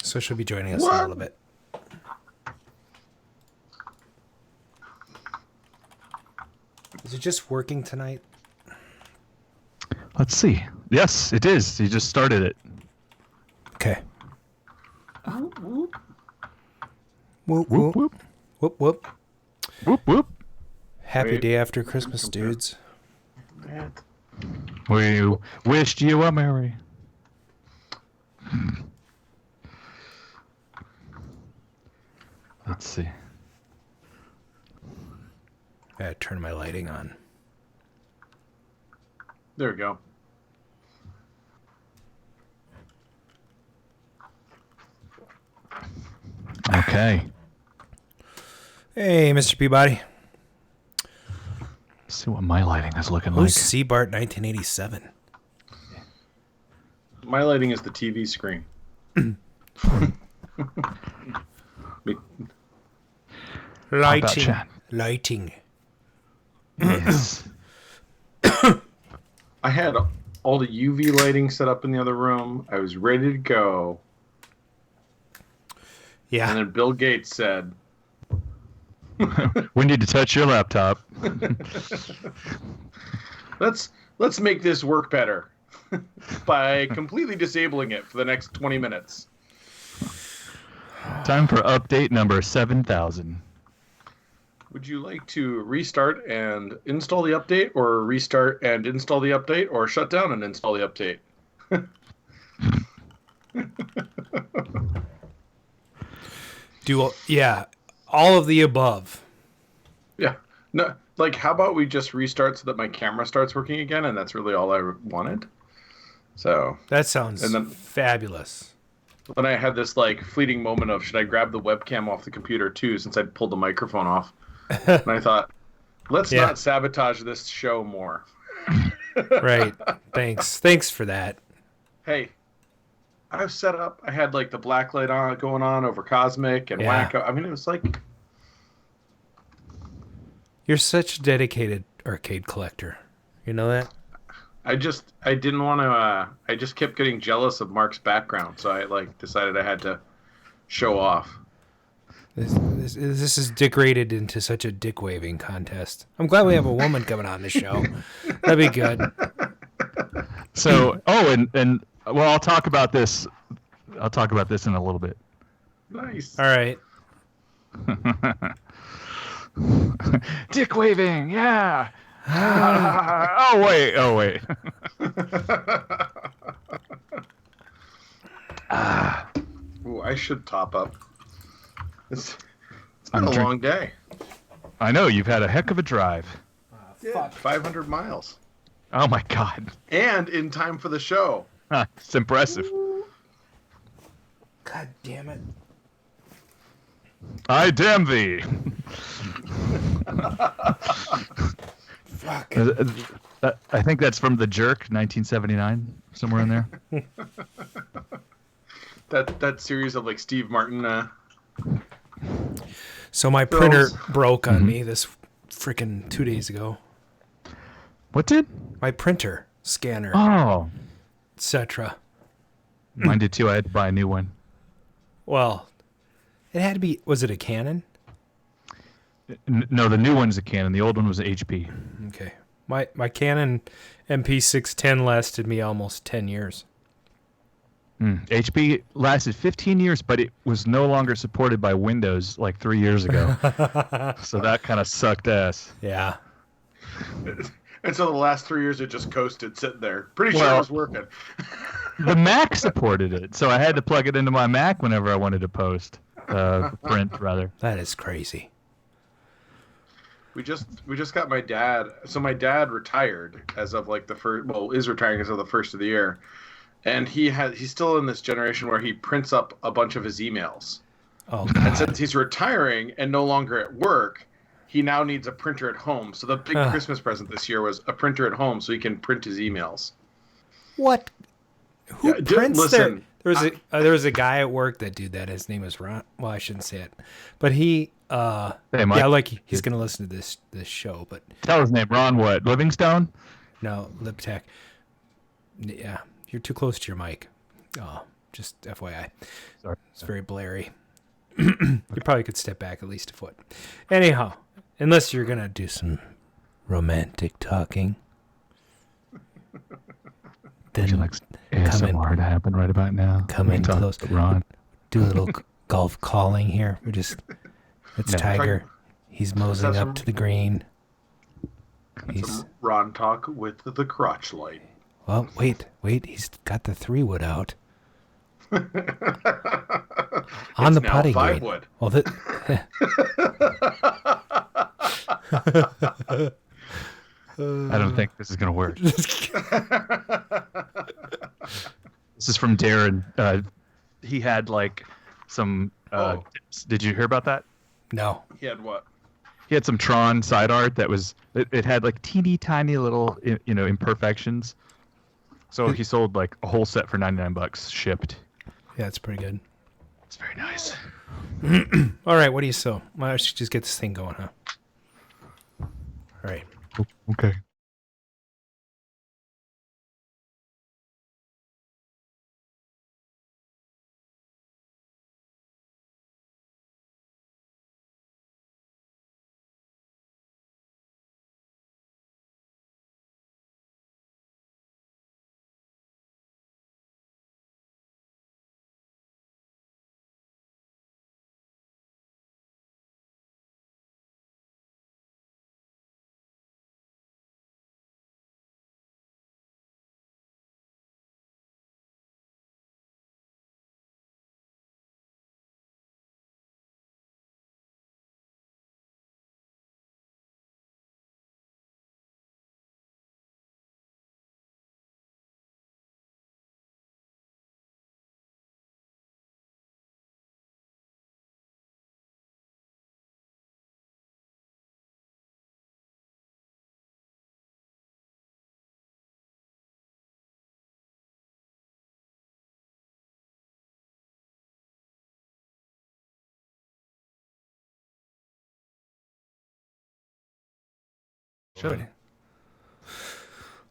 so she'll be joining us in a little bit. Is it just working tonight? Let's see. Yes, it is. He just started it. Okay. Whoop, whoop. Whoop, Whoop, whoop. whoop, whoop. Whoop, whoop. Happy Wait. day after Christmas, dudes. We wished you a merry. Let's see. I gotta turn my lighting on. There we go. Okay. Hey, Mr. Peabody. Let's see what my lighting is looking Who's like. Seabart 1987? My lighting is the TV screen. Lighting. chat? Lighting. Yes. I had all the UV lighting set up in the other room. I was ready to go. Yeah. And then Bill Gates said, We need to touch your laptop. let's make this work better by completely disabling it for the next 20 minutes. Time for update number 7000. Would you like to restart and install the update, or restart and install the update, or shut down and install the update? Yeah, all of the above. Yeah. No, like, how about we just restart so that my camera starts working again, and that's really all I wanted. So That sounds And then- fabulous. then I had this like fleeting moment of, should I grab the webcam off the computer too, since I'd pulled the microphone off. And I thought, let's Yeah. not sabotage this show more. Right. Thanks for that. Hey, I've set up. I had like the black light on going on over Cosmic and Yeah. Wacko. I mean, it was like, You're such a dedicated arcade collector. You know that? I didn't want to. I just kept getting jealous of Mark's background, so I like decided I had to show off. This is degraded into such a dick waving contest. I'm glad we have a woman coming on the show. That'd be good. So, and well, I'll talk about this. I'll talk about this in a little bit. Nice. All right. Dick waving, yeah. Oh wait. Ooh, I should top up. It's been I'm a drink- long day. I know you've had a heck of a drive. Yeah, 500 miles. Oh my God, And in time for the show. it's impressive. God damn it. I damn thee. Fuck. I think that's from The Jerk, 1979, somewhere in there. That series of like Steve Martin. So my printer Bills. broke on me this freaking 2 days ago. What did? My printer, scanner, Oh, etc. mine did too. I had to buy a new one. Well, it had to be. Was it a Canon? No, the new one's a Canon. The old one was a HP. Okay. My Canon MP610 lasted me almost 10 years. HP lasted 15 years, but it was no longer supported by Windows like 3 years ago. So that kind of sucked ass. Yeah. And so the last 3 years it just coasted sitting there. Pretty sure Well- it was working. The Mac supported it, so I had to plug it into my Mac whenever I wanted to post. Print, rather. That is crazy. We just got my dad. So my dad retired as of like the first. Well, is retiring as of the first of the year, and he's still in this generation where he prints up a bunch of his emails. Oh, And God. since he's retiring and no longer at work, he now needs a printer at home. So the big Christmas present this year was a printer at home so he can print his emails. What? Who Yeah, prints listen, there was a guy at work that did that. His name was Ron. Well, I shouldn't say it, but he Hey, Mike, yeah, like he's gonna listen to this show, but tell his name. Ron what? Livingstone? no, Liptech. Yeah, you're too close to your mic. Oh, Just FYI. Sorry. It's very blurry. You probably could step back at least a foot. Anyhow, unless you're going to do some romantic talking. Then Would you like ASMR to happen right about now? Come in close. Ron. Do a little golf calling here. It's Tiger. He's moseying up to the green. Some Ron talk with the crotch light. Well, wait. He's got the 3-wood out. On the putting green. 5-wood. Well, I don't think this is going to work. This is from Darren. He had like some tips. Did you hear about that? no. He had what? He had some Tron side art that was it had like teeny tiny little imperfections. So he sold like a whole set for $99 shipped. Yeah, it's pretty good. It's very nice. All right, what do you sew? Well, I should just get this thing going, huh? All right. Okay. Sure.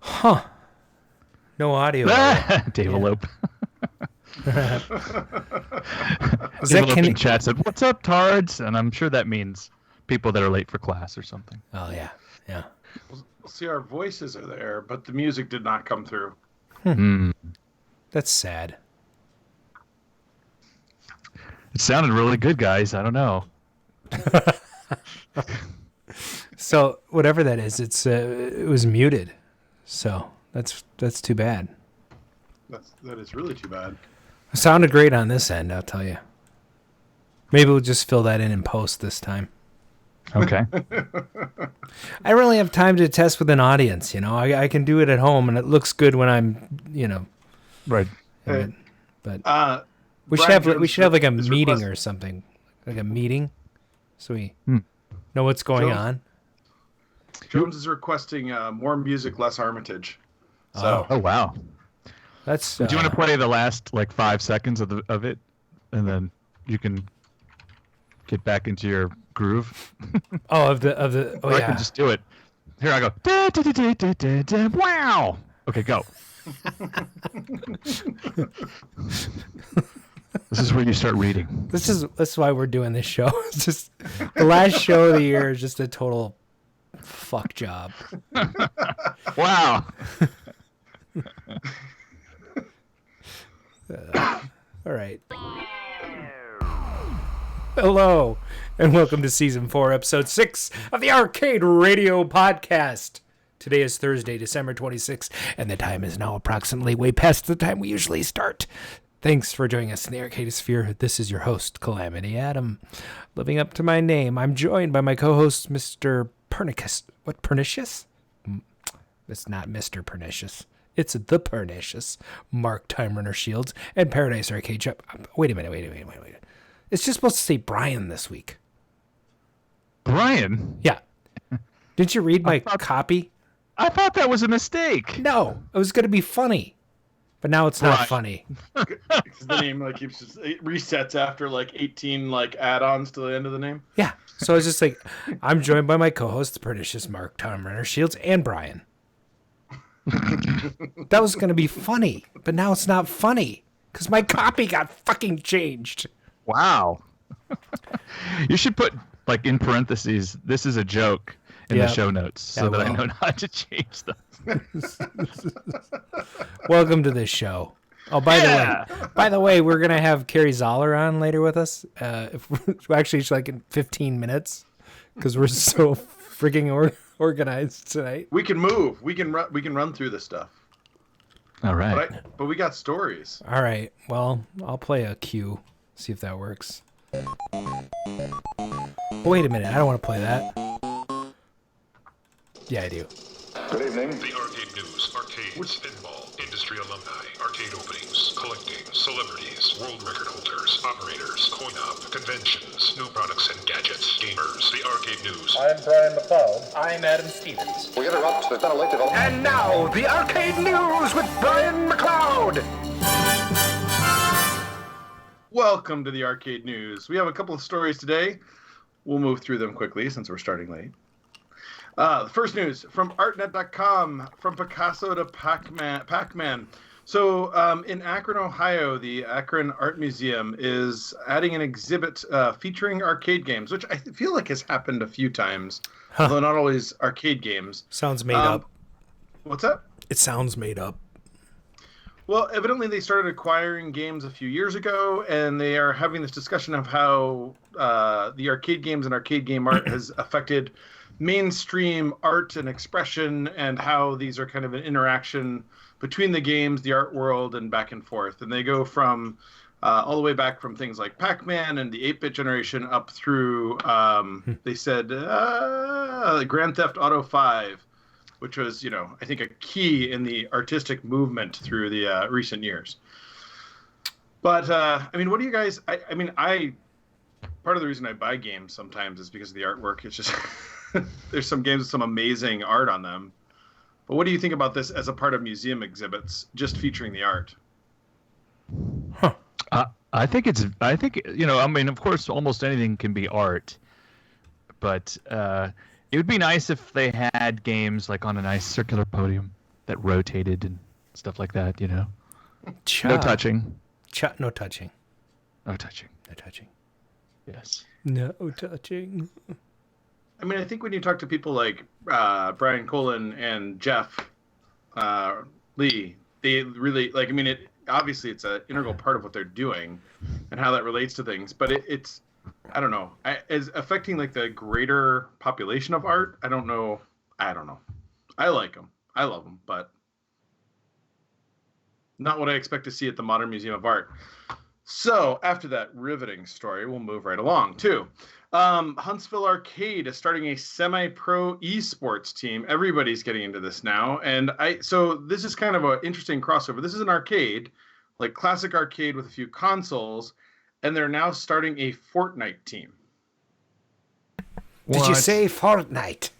Huh. No audio. Dave Elope. Is Dave that Elope in chat said, "What's up, tards?" And I'm sure that means people that are late for class or something. Oh, yeah. Yeah. Well, see, our voices are there, but the music did not come through. That's sad. It sounded really good, guys. I don't know. So whatever that is, it was muted. So that's too bad. That is really too bad. It sounded great on this end, I'll tell you. Maybe we'll just fill that in post this time. Okay. I really have time to test with an audience, I can do it at home and it looks good when I'm, Right. But we should have like a meeting or something. Like a meeting so we know what's going on. Jones is requesting more music, less Armitage. So. Oh wow. That's. Do you want to play the last like 5 seconds of it, and then you can get back into your groove? Of the. Oh, I can just do it. Here I go. Wow. Okay, go. This is where you start reading. That's why we're doing this show. It's just the last show of the year is just a total fuck job. Wow. All right. Hello, and welcome to Season 4, Episode 6 of the Arcade Radio Podcast. Today is Thursday, December 26th, and the time is now approximately way past the time we usually start. Thanks for joining us in the Arcade Sphere. This is your host, Calamity Adam. Living up to my name, I'm joined by my co-host, Mr. Pernicious. What, Pernicious? It's not Mr. Pernicious. It's the Pernicious. Mark Time Runner Shields and Paradise Arcade Shop. Wait a minute. It's just supposed to say Brian this week. Brian? Yeah. Did you read my copy? I thought that was a mistake. No, it was going to be funny. But now it's not funny. Because the name it resets after 18 add-ons to the end of the name. Yeah. So I was just like, I'm joined by my co-hosts, the Pernicious Mark, Tom Renner, Shields, and Brian. That was going to be funny, but now it's not funny. because my copy got fucking changed. Wow. You should put, like, in parentheses, this is a joke in the show notes so that I know not to change them. Welcome to this show. Oh, by the way, we're gonna have Carrie Zoller on later with us. Actually, it's like in 15 minutes because we're so freaking organized tonight. We can move. We can run through this stuff. All right. But we got stories. All right. Well, I'll play a cue. See if that works. Oh, wait a minute. I don't want to play that. Yeah, I do. Good evening. The Arcade News, arcades, pinball, industry alumni, arcade openings, collecting, celebrities, world record holders, operators, coin-op, conventions, new products and gadgets, gamers. The Arcade News. I'm Brian McLeod. I'm Adam Stevens. We interrupt. There's been a late development. And now, the Arcade News with Brian McLeod. Welcome to the Arcade News. We have a couple of stories today. We'll move through them quickly since we're starting late. The first news from artnet.com, from Picasso to Pac-Man. So in Akron, Ohio, the Akron Art Museum is adding an exhibit featuring arcade games, which I feel like has happened a few times, although not always arcade games. Sounds made up. What's that? It sounds made up. Well, evidently they started acquiring games a few years ago, and they are having this discussion of how the arcade games and arcade game art has affected mainstream art and expression, and how these are kind of an interaction between the games, the art world, and back and forth. And they go from all the way back from things like Pac-Man and the 8-bit generation up through, they said, Grand Theft Auto 5, which was, I think a key in the artistic movement through the recent years. But, what do you guys, part of the reason I buy games sometimes is because of the artwork. It's just... There's some games with some amazing art on them. But what do you think about this as a part of museum exhibits, just featuring the art? I think, of course, almost anything can be art. But it would be nice if they had games like on a nice circular podium that rotated and stuff like that, No touching. No touching. No touching. No touching. Yes. No touching. I think when you talk to people like Brian Colin and Jeff Lee, they really obviously it's an integral part of what they're doing and how that relates to things. But it's I don't know, as affecting like the greater population of art. I don't know. I like them. I love them, but not what I expect to see at the Modern Museum of Art. So after that riveting story, we'll move right along too. Huntsville Arcade is starting a semi-pro esports team. Everybody's getting into this now. And so this is kind of an interesting crossover. This is an arcade, like classic arcade with a few consoles, and they're now starting a Fortnite team. Did you say Fortnite?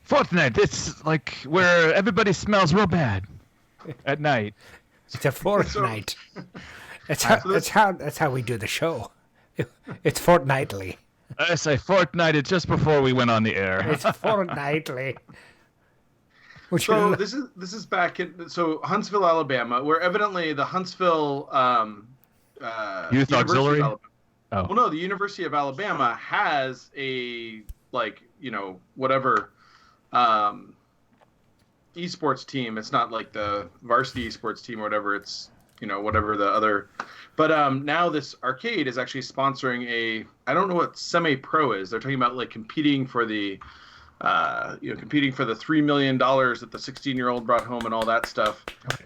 Fortnite, it's like where everybody smells real bad at night. It's a Fortnite. That's how we do the show. It's fortnightly. I say fortnighted just before we went on the air. It's fortnightly. So this is back in Huntsville, Alabama, where evidently the Huntsville Youth Auxiliary. Oh. Well, no, the University of Alabama has a whatever esports team. It's not like the varsity esports team or whatever. It's whatever the other. But now this arcade is actually sponsoring I don't know what semi-pro is. They're talking about like competing for the $3 million that the 16-year-old brought home and all that stuff. Okay.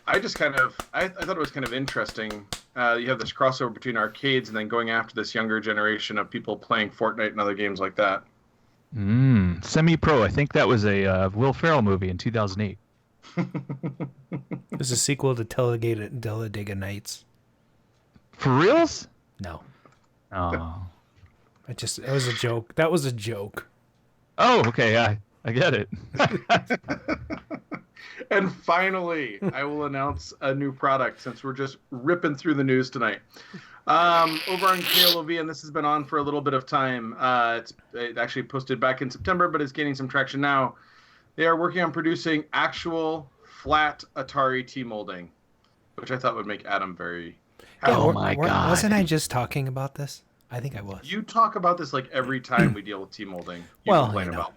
I just I thought it was kind of interesting. You have this crossover between arcades and then going after this younger generation of people playing Fortnite and other games like that. Semi-pro. I think that was a Will Ferrell movie in 2008. There's a sequel to Talladega Nights. For reals? No. Oh. That was a joke. That was a joke. Oh, okay. I get it. And finally, I will announce a new product since we're just ripping through the news tonight. Over on KLOV, and this has been on for a little bit of time. It actually posted back in September, but it's gaining some traction now. They are working on producing actual flat Atari T-molding. which I thought would make Adam very Yeah, happy. Oh my God. Wasn't I just talking about this? I think I was. You talk about this like every time we deal with T-molding. You Well, complain you know, about.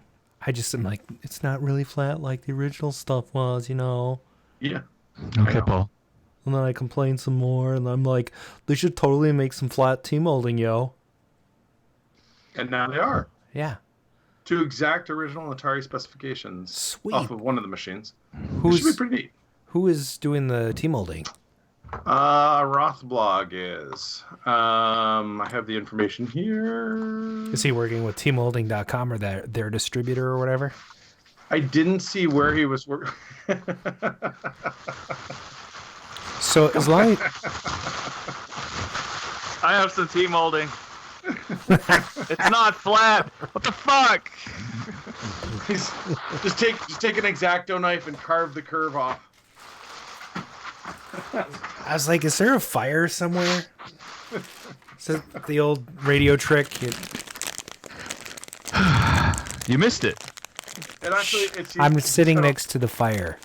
I just am like, it's not really flat like the original stuff was, you know. Yeah. Okay, Paul. And then I complain some more, and I'm like, they should totally make some flat T-molding, yo. And now they are. Yeah. To exact original Atari specifications. Sweet. Off of one of the machines. It should be Who's pretty neat. who is doing the T-molding? Rothblog is. I have the information here. Is he working with tmolding.com or their distributor or whatever? I didn't see where he was working. So as long as I have some T-molding. It's not flat. What the fuck? just take an X-Acto knife and carve the curve off. I was like, is there a fire somewhere? Is it the old radio trick? You missed it. And actually, I'm sitting next to the fire.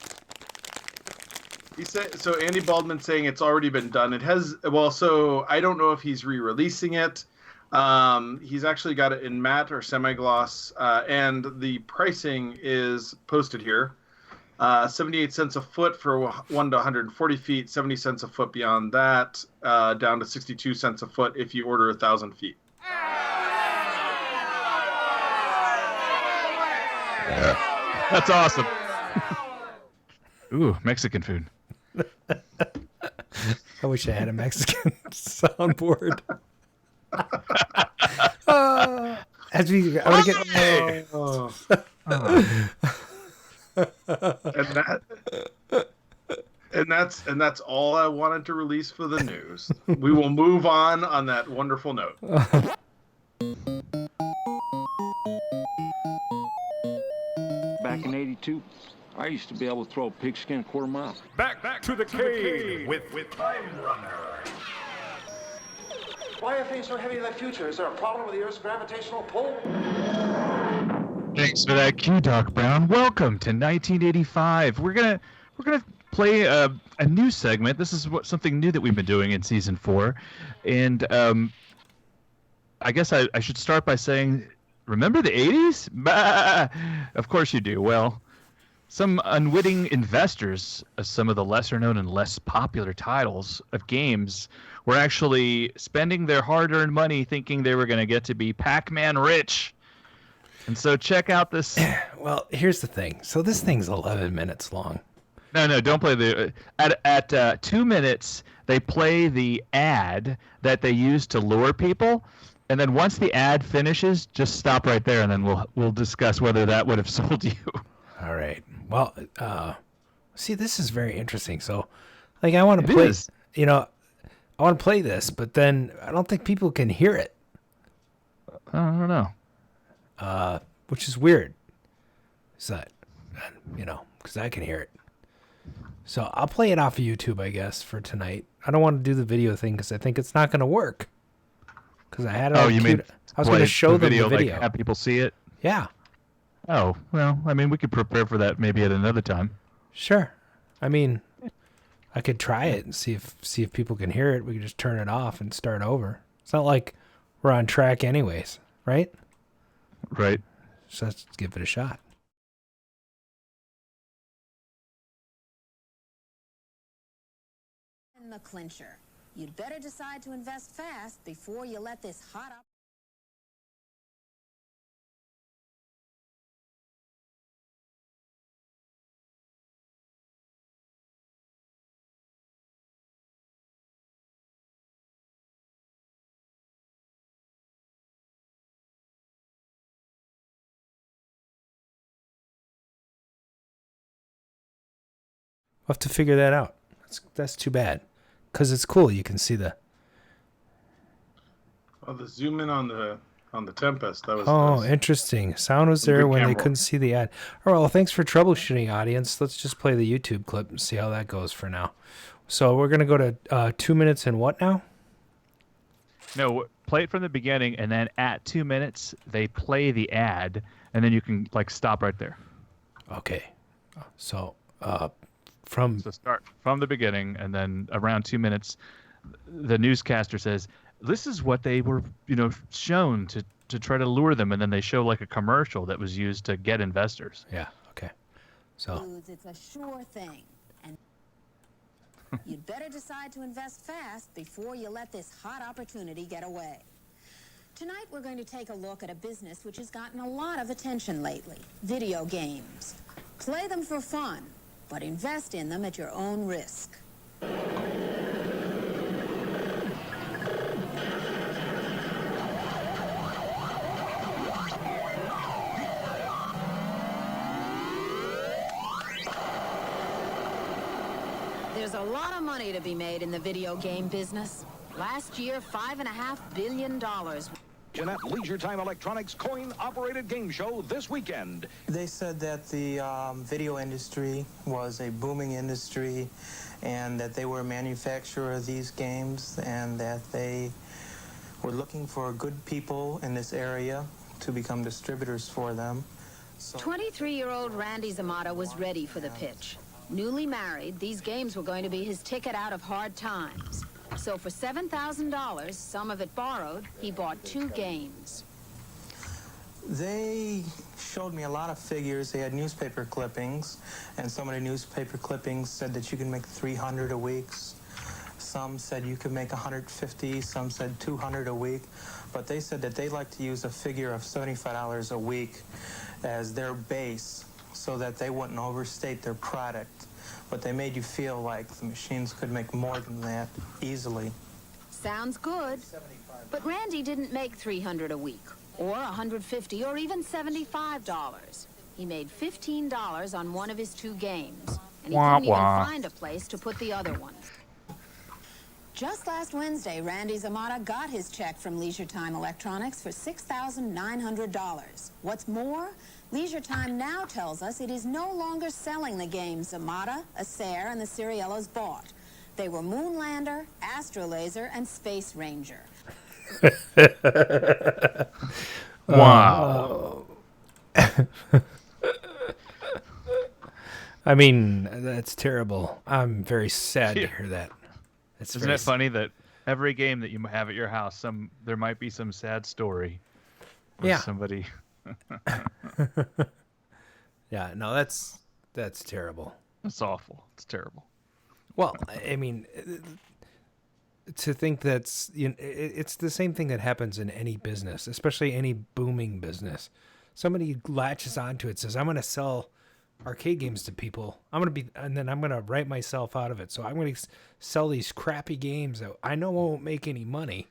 He said so. Andy Baldwin's saying it's already been done. It has. Well, so I don't know if he's re-releasing it. He's actually got it in matte or semi-gloss, and the pricing is posted here. 78 cents a foot for 1 to 140 feet, 70 cents a foot beyond that, down to 62 cents a foot if you order 1,000 feet. That's awesome. Ooh, Mexican food. I wish I had a Mexican soundboard. As we, I want to get. And that's all I wanted to release for the news. We will move on that wonderful note. Back in '82, I used to be able to throw a pigskin a quarter mile. Back to the cave with Time Runner. Why are things so heavy in the future? Is there a problem with the Earth's gravitational pull? Thanks for that cue, Doc Brown. Welcome to 1985. We're gonna play a new segment. This is something new that we've been doing in season 4, and I guess I should start by saying, remember the 80s? Bah! Of course you do. Well, some unwitting investors of some of the lesser known and less popular titles of games were actually spending their hard-earned money thinking they were going to get to be Pac-Man rich. And so check out this. Well, here's the thing. So this thing's 11 minutes long. No, don't play the at 2 minutes. They play the ad that they use to lure people, and then once the ad finishes, just stop right there, and then we'll discuss whether that would have sold you. All right. Well, see, this is very interesting. So, like, I want to play. You know, I want to play this, but then I don't think people can hear it. I don't know. Which is weird. Is that, because I can hear it. So I'll play it off of YouTube, I guess, for tonight. I don't want to do the video thing because I think it's not going to work. Because I had it. Oh, you mean I was going to show them the video. Like have people see it? Yeah. Oh, well, I mean, we could prepare for that maybe at another time. Sure. I mean, I could try it and see if people can hear it. We could just turn it off and start over. It's not like we're on track anyways, right? Right. So let's give it a shot. In the clincher. You'd better decide to invest fast before you let this hot up. We'll have to figure that out. That's too bad. Because it's cool. You can see the... Oh, the zoom in on the Tempest. That was nice. Interesting. Sound was there Good when they camera. couldn't see the ad. All right, well, thanks for troubleshooting, audience. Let's just play the YouTube clip and see how that goes for now. So we're going to go to 2 minutes and what now? No, play it from the beginning, and then at 2 minutes, they play the ad, and then you can, stop right there. Okay. So So start from the beginning, and then around 2 minutes, the newscaster says, "This is what they were, shown to try to lure them," and then they show like a commercial that was used to get investors. Yeah. Okay. So. It's a sure thing. And you'd better decide to invest fast before you let this hot opportunity get away. Tonight we're going to take a look at a business which has gotten a lot of attention lately. Video games. Play them for fun, but invest in them at your own risk. There's a lot of money to be made in the video game business. Last year, $5.5 billion. Jeanette Leisure Time Electronics coin-operated game show this weekend. They said that the video industry was a booming industry and that they were a manufacturer of these games and that they were looking for good people in this area to become distributors for them. So 23-year-old Randy Zamata was ready for the pitch. Newly married, these games were going to be his ticket out of hard times. So for $7,000, some of it borrowed, he bought 2 games. they showed me a lot of figures. They had newspaper clippings, and some of the newspaper clippings said that you can make 300 a week. Some said you could make 150, some said 200 a week, but they said that they like to use a figure of $75 a week as their base so that they wouldn't overstate their product. But they made you feel like the machines could make more than that easily. Sounds good. But Randy didn't make 300 a week, or 150, or even $75. He made $15 on one of his 2 games, and he couldn't even find a place to put the other one. Just last Wednesday, Randy Zamata got his check from Leisure Time Electronics for $6,900. What's more, Leisure Time now tells us it is no longer selling the games Zamata, Acer, and the Ciriellos bought. They were Moonlander, Astrolaser, and Space Ranger. Wow. I mean, that's terrible. I'm very sad to hear that. Isn't it funny that every game that you have at your house, there might be some sad story. Yeah. Somebody. Yeah. No, that's terrible. It's awful. It's terrible. Well, I mean, to think that's it's the same thing that happens in any business, especially any booming business. Somebody latches onto it, says, "I'm going to sell arcade games to people. And then I'm going to write myself out of it. So I'm going to sell these crappy games that I know won't make any money.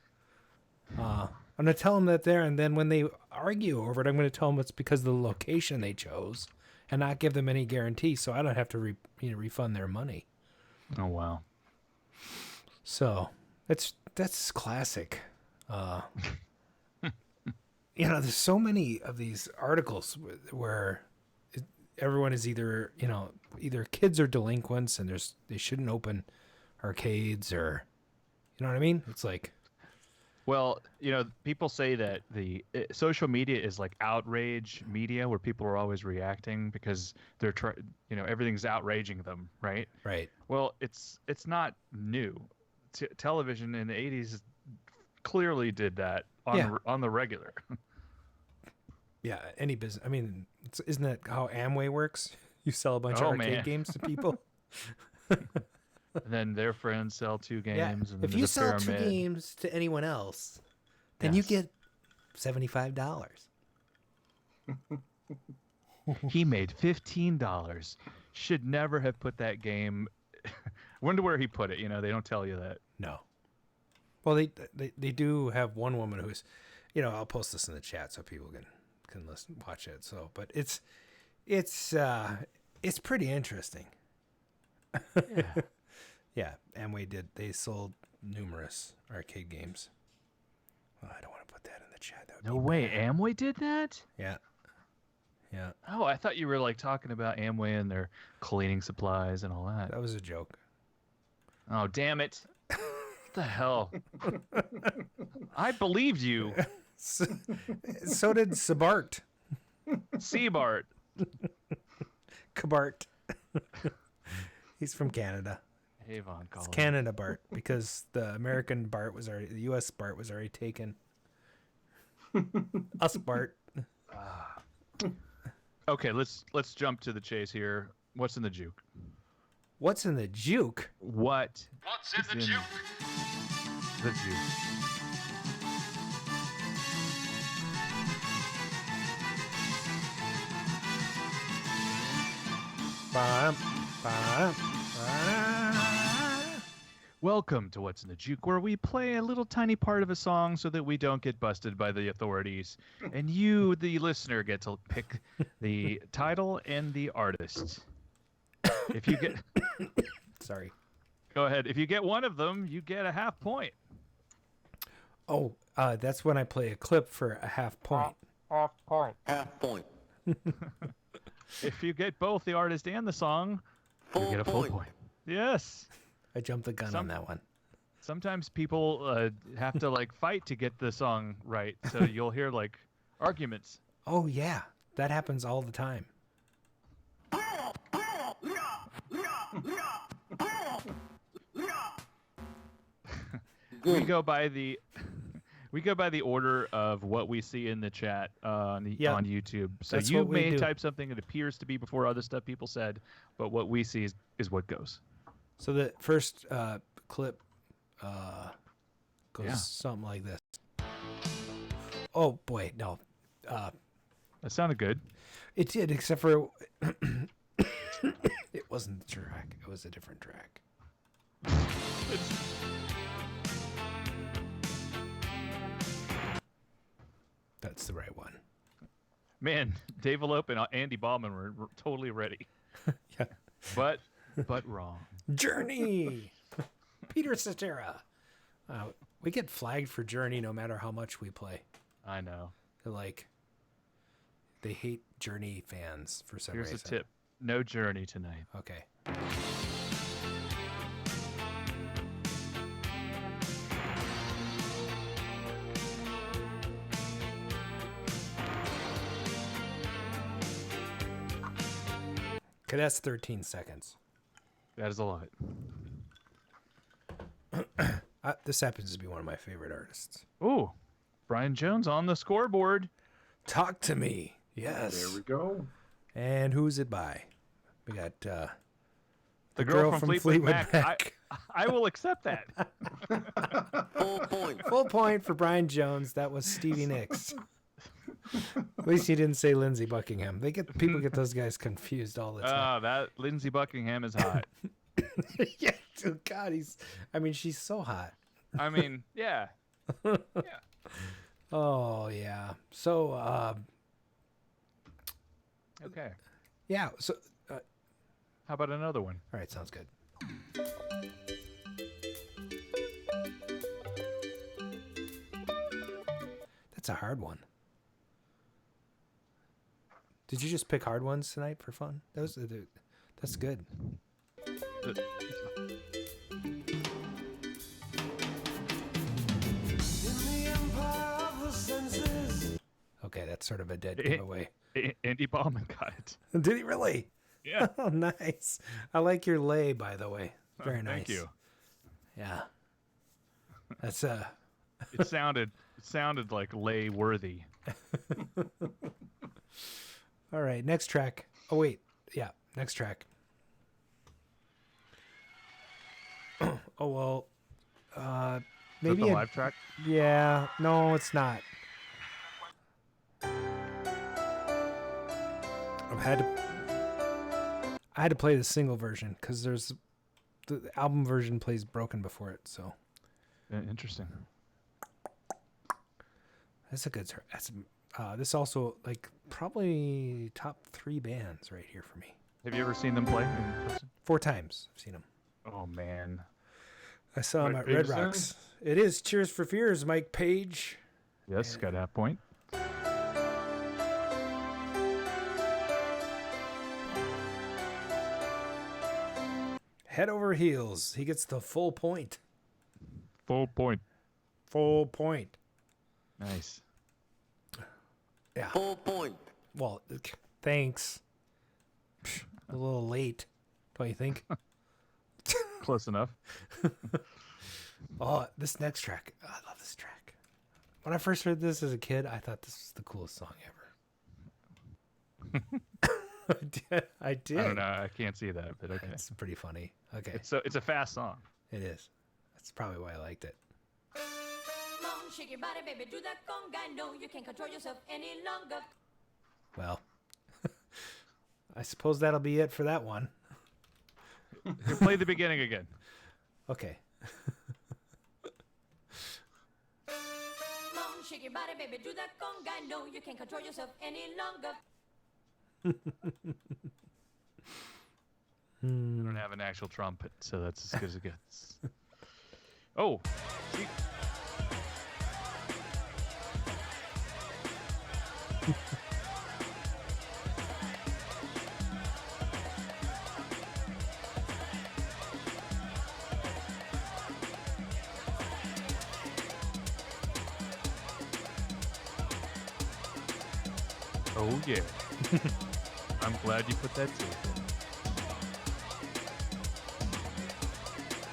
I'm going to tell them that there, and then when they argue over it, I'm going to tell them it's because of the location they chose, and not give them any guarantee, so I don't have to refund their money." Oh wow! So that's classic. There's so many of these articles where everyone is either kids are delinquents and they shouldn't open arcades, or you know what I mean? It's like, well, people say that the social media is like outrage media, where people are always reacting because they're everything's outraging them, right? Right. Well, it's not new. Television in the 80s clearly did that on the regular. Yeah, any business. I mean, isn't that how Amway works? You sell a bunch of arcade games to people. And then their friends sell 2 games. Yeah. And then if you sell 2 games to anyone else, then you get $75. He made $15. Should never have put that game. Wonder where he put it. They don't tell you that. No. Well, they do have one woman who's, I'll post this in the chat so people can watch it. So, but it's pretty interesting. Yeah. Yeah, Amway they sold numerous arcade games. Well, I don't want to put that in the chat. No way, Amway did that? Yeah. Yeah. Oh, I thought you were like talking about Amway and their cleaning supplies and all that. That was a joke. Oh, damn it. What the hell? I believed you. So did Sabart. Seabart. Cabart. He's from Canada. Avon It's College. Canada Bart because the American Bart the U.S. Bart was already taken. Us Bart. Okay, let's jump to the chase here. What's in the juke? What's in the juke? What's in the juke? The juke. Bam, bam, bam. Welcome to What's in the Juke, where we play a little tiny part of a song so that we don't get busted by the authorities. And you, the listener, get to pick the title and the artist. If you get... Sorry. Go ahead. If you get one of them, you get a half point. Oh, that's when I play a clip for a half point. Half point. If you get both the artist and the song, you get a full point. Yes. I jumped the gun on that one. Sometimes people have to like fight to get the song right, so you'll hear like arguments. Oh yeah, that happens all the time. We go by the order of what we see in the chat on YouTube. So That's you what we may do. type something that appears to be before other stuff people said, but what we see is what goes. So the first clip goes something like this. Oh boy, no. That sounded good. It did, except for it wasn't the track. It was a different track. That's the right one. Man, Dave Alope and Andy Ballman were totally ready. Yeah. But wrong. Journey! Peter Cetera. We get flagged for Journey no matter how much we play. I know. They hate Journey fans for some reason. Here's a tip. No Journey tonight. Okay. Okay, that's 13 seconds. That is a lot. This happens to be one of my favorite artists. Ooh, Brian Jones on the scoreboard. Talk to me. Yes. There we go. And who's it by? We got The girl from Fleetwood Mac. Mac. I will accept that. Full point. Full point for Brian Jones. That was Stevie Nicks. At least he didn't say Lindsey Buckingham. People get those guys confused all the time. That Lindsey Buckingham is hot. Yeah, oh God, she's so hot. I mean, yeah. Yeah. Oh yeah. So Okay. yeah. So How about another one? all right, sounds good. That's a hard one. Did you just pick hard ones tonight for fun? That's good. Okay, that's sort of a dead giveaway. Andy Ballman got it. Did he really? Yeah. Oh, nice. I like your lay, by the way. Very nice. Thank you. Yeah. That's It sounded like lay worthy. all right. Next track. Oh wait, yeah. Next track. Oh well. Maybe Is that the live track? Yeah. No, it's not. I had to play the single version because the album version plays broken before it. So Interesting. that's a good. That's this also probably top 3 bands right here for me. Have you ever seen them play in person? 4 times I've seen them. Oh man. I saw him Mike at Red Page Rocks. It is Cheers for Fears, Mike Page. Yes, got a half point. Head over heels. He gets the full point. Full point. Full point. Nice. Yeah. Full point. Well, thanks. A little late, don't you think? Close enough. Oh, this next track. Oh, I love this track. When I first heard this as a kid, I thought this was the coolest song ever. I did. I don't know. I can't see that, but okay. It's pretty funny. Okay. It's a fast song. It is. That's probably why I liked it. Come on, shake your body, baby, do that conga. No, you can't control yourself any longer. Well, I suppose that'll be it for that one. You play the beginning again. Okay. Come on, shake your body, baby, do that conga. No, you can't control yourself any longer. I don't have an actual trumpet, so that's as good as it gets. Oh. Oh yeah. I'm glad you put that to it.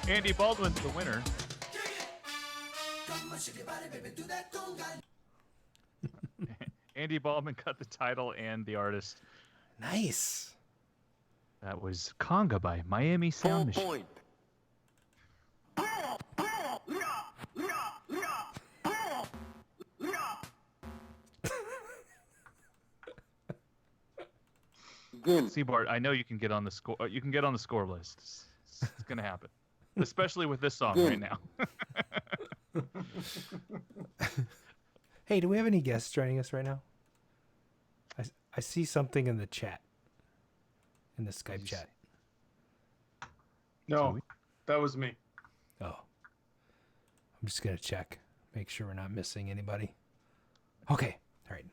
Andy Baldwin's the winner. Andy Baldwin cut the title and the artist. Nice. That was Conga by Miami Sound Machine. See, Bart, I know you can get on the score. You can get on the score list. It's gonna happen, especially with this song right now. Hey, do we have any guests joining us right now? I see something in the chat, in the Skype chat. No, that was me. Oh, I'm just gonna check, make sure we're not missing anybody. Okay, all right.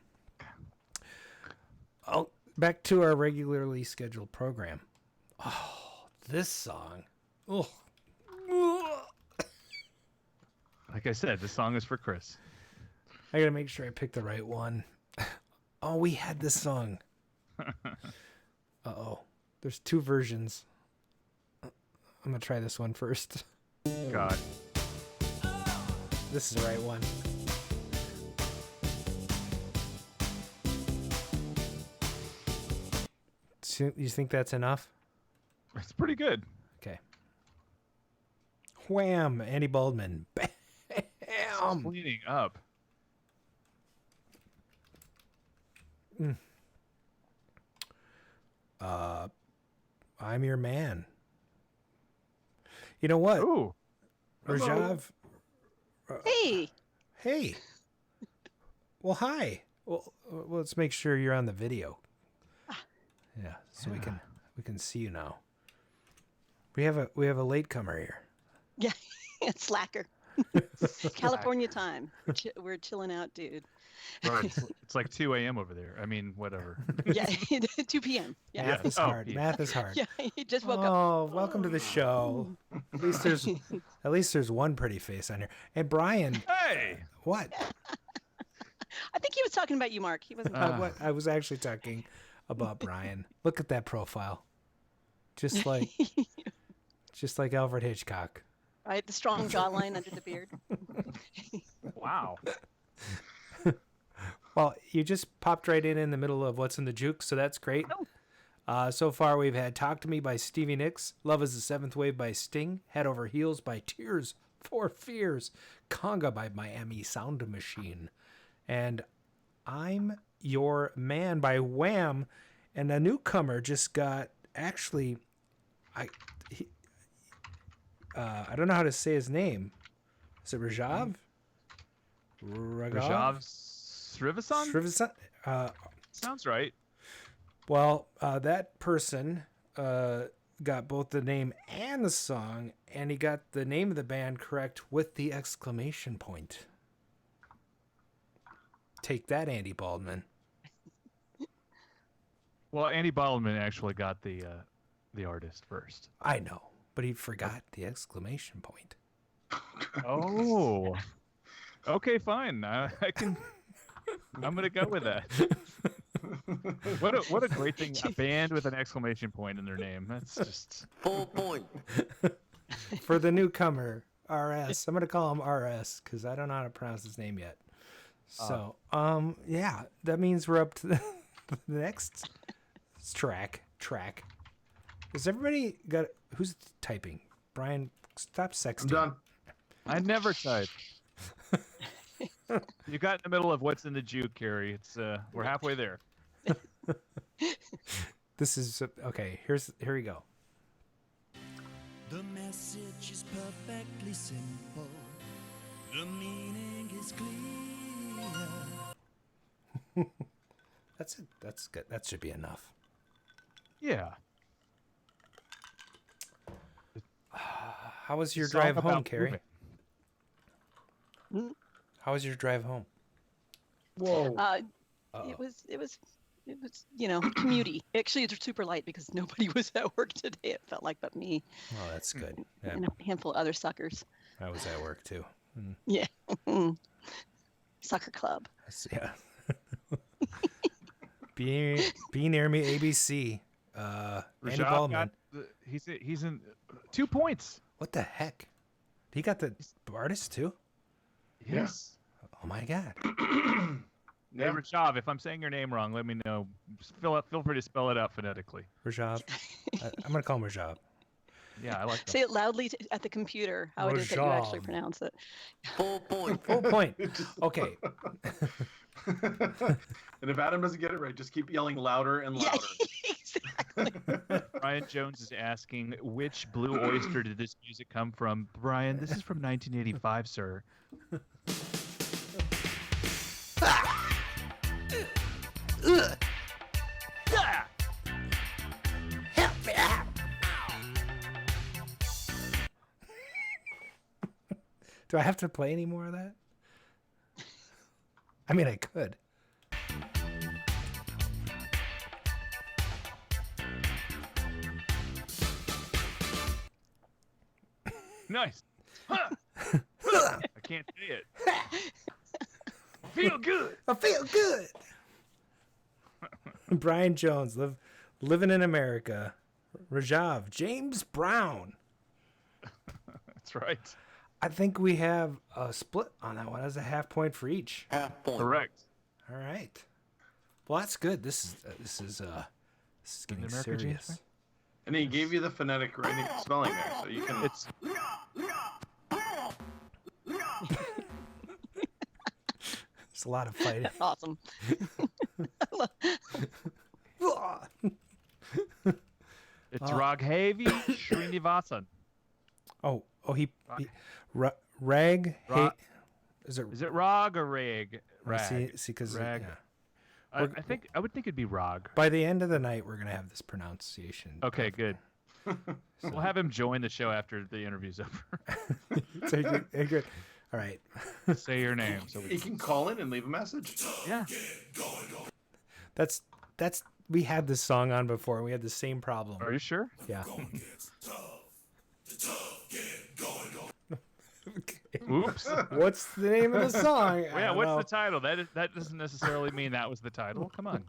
Oh, back to our regularly scheduled program. Oh, this song. Oh. Like I said, the song is for Chris. I gotta make sure I pick the right one. Oh, we had this song. Uh-oh. There's two versions. I'm gonna try this one first. God. This is the right one. So, you think that's enough? It's pretty good. Okay. Wham! Andy Baldwin. Bam! Cleaning up. I'm your man. You know what? Ooh. Rajav. Hey. Hey. Well, hi. Well, let's make sure you're on the video. Yeah, so we can see you now. We have a latecomer here. Yeah, slacker. California time. We're chilling out, dude. Right. It's like 2 a.m. over there. I mean, whatever. Yeah, 2 p.m. Yeah. Math is hard. Math is hard. Yeah, he just woke up. Oh, welcome to the show. At least there's one pretty face on here. And Brian. Hey. What? I think he was talking about you, Mark. He wasn't. What? I was actually talking about Brian. Look at that profile. Just like Alfred Hitchcock. Right, the strong jawline under the beard. Wow. Well, you just popped right in the middle of What's in the Juke, so that's great. So far, we've had Talk to Me by Stevie Nicks, Love is the Seventh Wave by Sting, Head Over Heels by Tears for Fears, Conga by Miami Sound Machine, and I'm Your Man by Wham. And a newcomer just got, actually, I don't know how to say his name. Is it Rajav? Rajav Srivasan? Sounds right. Well, that person got both the name and the song, and he got the name of the band correct with the exclamation point. Take that, Andy Baldwin. Well, Andy Baldwin actually got the artist first. I know, but he forgot the exclamation point. Oh. Okay, fine. I'm gonna go with that. What a great thing! A band with an exclamation point in their name. That's just full point. For the newcomer, RS. I'm going to call him RS because I don't know how to pronounce his name yet. So, yeah, that means we're up to the next track. Has everybody got... Who's typing? Brian, stop sexting. I'm done. I never type. You got in the middle of what's in the juke, Carrie. It's we're halfway there. This is okay. Here we go. The message is perfectly simple. The meaning is clear. That's it. That's good. That should be enough. Yeah. How was your drive home, Carrie? How was your drive home? Whoa. It was commutey. Actually, it's super light because nobody was at work today. It felt like but me. Oh, that's good. Yeah. And a handful of other suckers. I was at work too. Yeah. Sucker club. Yeah. Be near me, ABC. Andy Baldwin. He's in 2 points. What the heck? He got the artist too? Yes. Oh my God. Hey, Rajav, if I'm saying your name wrong, let me know. Feel free to spell it out phonetically. Rajav. I'm going to call him Rajav. Yeah, I like that. Say it loudly at the computer, how it is that you actually pronounce it. Full point. Okay. And if Adam doesn't get it right, just keep yelling louder and louder. Yeah, exactly. Brian Jones is asking, which Blue Oyster did this music come from? Brian, this is from 1985, sir. Help me out. Do I have to play any more of that? I mean, I could. Nice. Huh. I can't say it. Feel good. I feel good. Brian Jones, living in America. Rajav, James Brown. That's right. I think we have a split on that one. That's a half point for each. Half point. Correct. All right. Well, that's good. This is getting serious. And he gave you the phonetic writing spelling there, so you can. It's. It's a lot of fighting. Awesome. It's Raghavi Srinivasan. He Rag. Is it Rag or Rag? Rag. See, because Rag. Yeah. I would think it'd be Rag. By the end of the night, we're gonna have this pronunciation. Okay, good. We'll have him join the show after the interview's over. Good. All right. Say your name. So he can call in and leave a message. Yeah. That's. We had this song on before. We had the same problem. Are you sure? Yeah. Okay. Oops. What's the name of the song? Well, yeah, what's the title? That doesn't necessarily mean that was the title. Come on.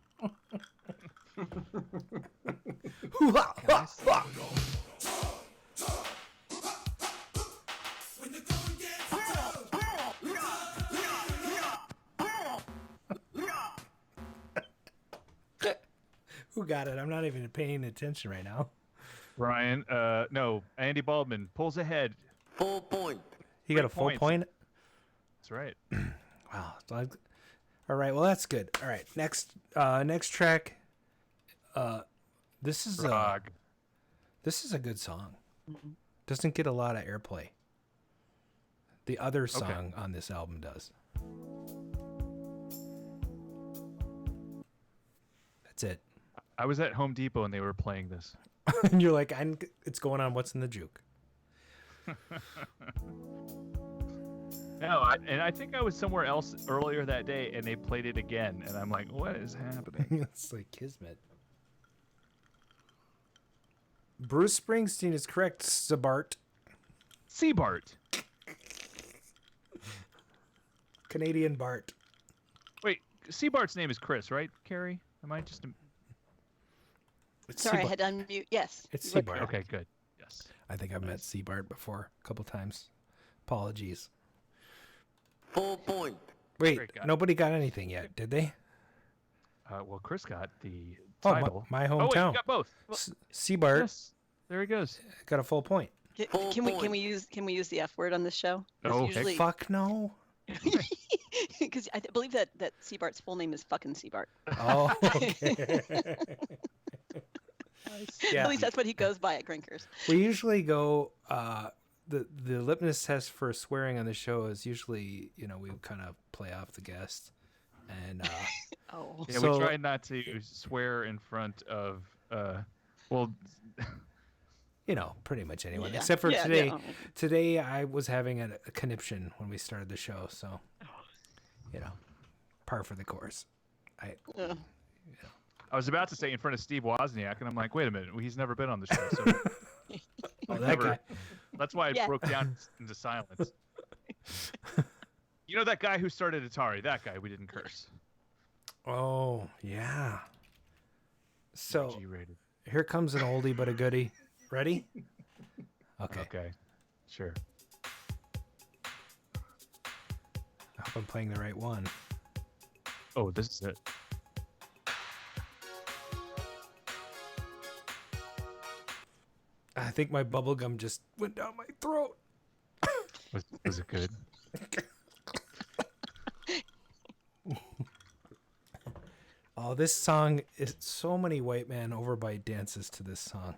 Who got it? I'm not even paying attention right now. Ryan, no, Andy Baldwin pulls ahead. Full point. He got a full point? That's right. Wow. All right. Well, that's good. All right. Next track. This is a good song. Doesn't get a lot of airplay. The other song on this album does. That's it. I was at Home Depot and they were playing this. And you're like, it's going on What's in the Juke. No, I think I was somewhere else earlier that day and they played it again. And I'm like, what is happening? It's like Kismet. Bruce Springsteen is correct, Seabart. Canadian Bart. Wait, Seabart's name is Chris, right, Carrie? Am I just... Sorry, I had to unmute. Yes. It's Seabart. Okay, good. Yes. I think I've met Seabart before a couple times. Apologies. Full point. Wait, nobody got anything yet, did they? Well, Chris got the Oh, title. my Oh, wait, hometown. you got both. Seabart. Yes, there he goes. Got a full point. Can we use the F word on this show? Oh, usually... fuck no. Because I believe that Seabart's full name is fucking Seabart. Oh, okay. Yeah. At least that's what he goes by at Grinkers. We usually go. The litmus test for swearing on the show is usually, we kind of play off the guest, and we try not to swear in front of pretty much anyone, Yeah. except for today. Yeah. Today I was having a conniption when we started the show, so par for the course. I was about to say in front of Steve Wozniak, and I'm like, wait a minute, he's never been on the show. So that guy. That's why I broke down into silence. You know that guy who started Atari? That guy, we didn't curse. Oh, yeah. So G-rated. Here comes an oldie but a goodie. Ready? Okay. Okay. Sure. I hope I'm playing the right one. Oh, this is it. I think my bubble gum just went down my throat. Was it good? Oh, this song is so many white man overbite dances to this song.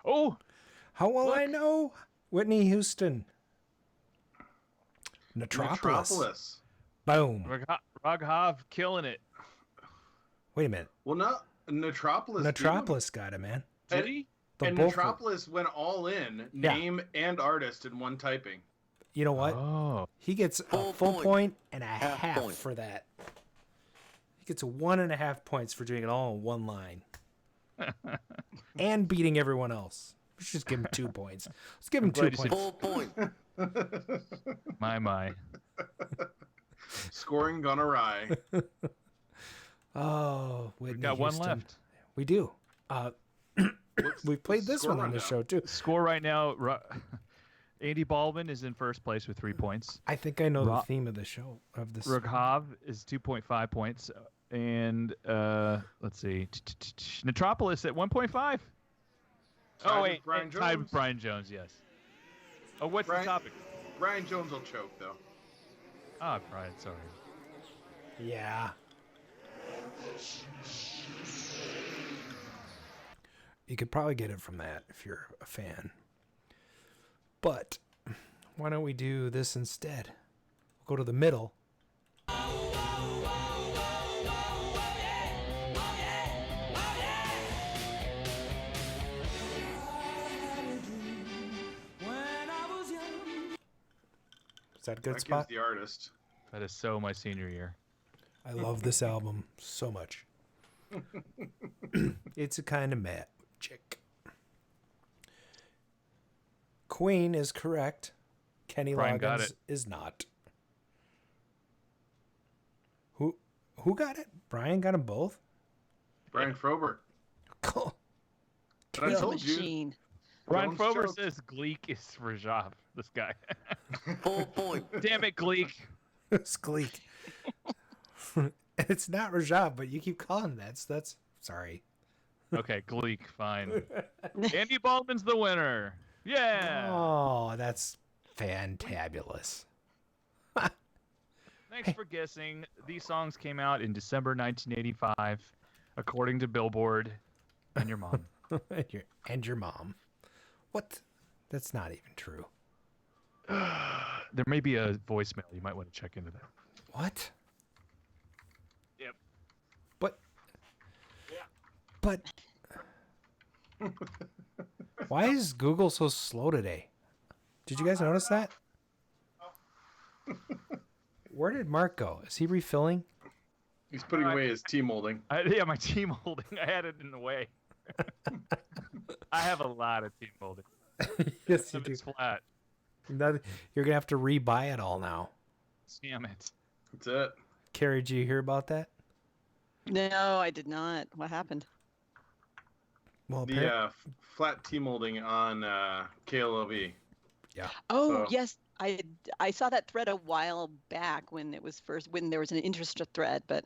Oh, how will I know? Whitney Houston. Metropolis. Boom. Raghav killing it. Wait a minute. Well, not Metropolis. Metropolis got it, man. Did he? And Metropolis went all in, name and artist in one typing. You know what? Oh. He gets a full point and a half for that. He gets 1.5 points for doing it all in one line. And beating everyone else. We should just give him 2 points. Let's give him 2 points. Full point. My. Scoring gone awry. Oh, Whitney We got Houston. one left. We do. We've played this one on the show, too. Score right now, Andy Baldwin is in first place with 3 points. I think I know the theme of the show. Of this. Raghav is 2.5 points. And let's see. Metropolis at 1.5. Oh, wait. Tied with Brian Jones, yes. Oh, what's the topic? Brian Jones will choke, though. Ah, Brian, sorry. Yeah. You could probably get it from that if you're a fan. But why don't we do this instead? We'll go to the middle. Is that a good spot? The artist. That is so my senior year. I love this album so much. It's a kind of magic. Queen is correct. Kenny Loggins is not. Who got it? Brian got them both? Brian Frober. Cool. But I told machine. Brian Frober says Gleek is Rajav, this guy. Full point. Damn it, Gleek. It's Gleek. It's not Rajab, but you keep calling him that. So that's sorry. Okay, Gleek, fine. Andy Baldwin's the winner. Yeah. Oh, that's fantabulous. Thanks for guessing. These songs came out in December 1985, according to Billboard and your mom. and your mom. What? That's not even true. There may be a voicemail. You might want to check into that. What? Yep. But. Yeah. But. Why is Google so slow today? Did you guys notice that? Where did Mark go? Is he refilling? He's putting away his tea molding. Yeah, my tea molding. I had it in the way. I have a lot of tea molding. Yes, you do. It's flat. You're gonna have to rebuy it all now. Damn it. That's it. Carrie, did you hear about that? No, I did not. What happened? Well, the flat T molding on KLOV. Yeah. Oh, yes. I saw that thread a while back when there was an interest thread, but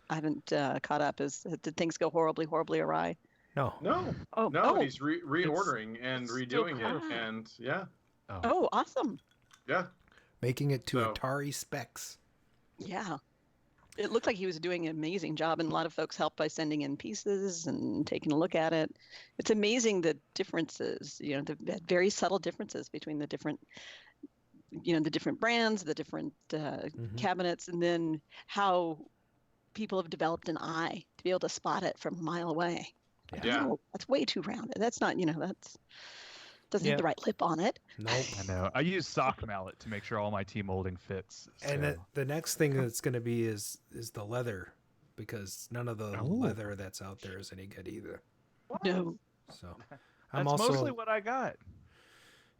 I haven't caught up. Did things go horribly awry? No. And he's reordering and redoing it, and yeah. Oh, awesome. Yeah. Making it to Atari specs. Yeah. It looked like he was doing an amazing job, and a lot of folks helped by sending in pieces and taking a look at it. It's amazing the differences, the very subtle differences between the different brands, the different cabinets, and then how people have developed an eye to be able to spot it from a mile away. Yeah. Oh, that's way too rounded. That's not, doesn't have the right lip on it. Nope. I know. I use sock mallet to make sure all my T molding fits. So. And the next thing that's going to be is the leather, because none of the leather that's out there is any good either. No. So that's mostly what I got.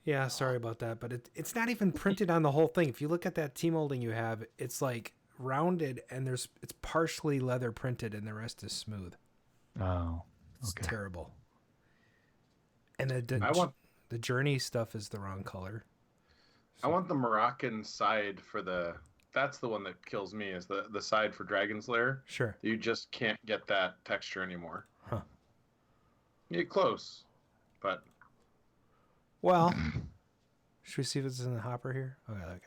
Yeah, sorry about that, but it's not even printed on the whole thing. If you look at that T molding you have, it's like rounded and it's partially leather printed and the rest is smooth. Oh. It's terrible. And the Journey stuff is the wrong color. I want the Moroccan side for that's the one that kills me, is the side for Dragon's Lair. Sure. You just can't get that texture anymore. Huh. You get close, but... Well, should we see if it's in the hopper here? Okay, look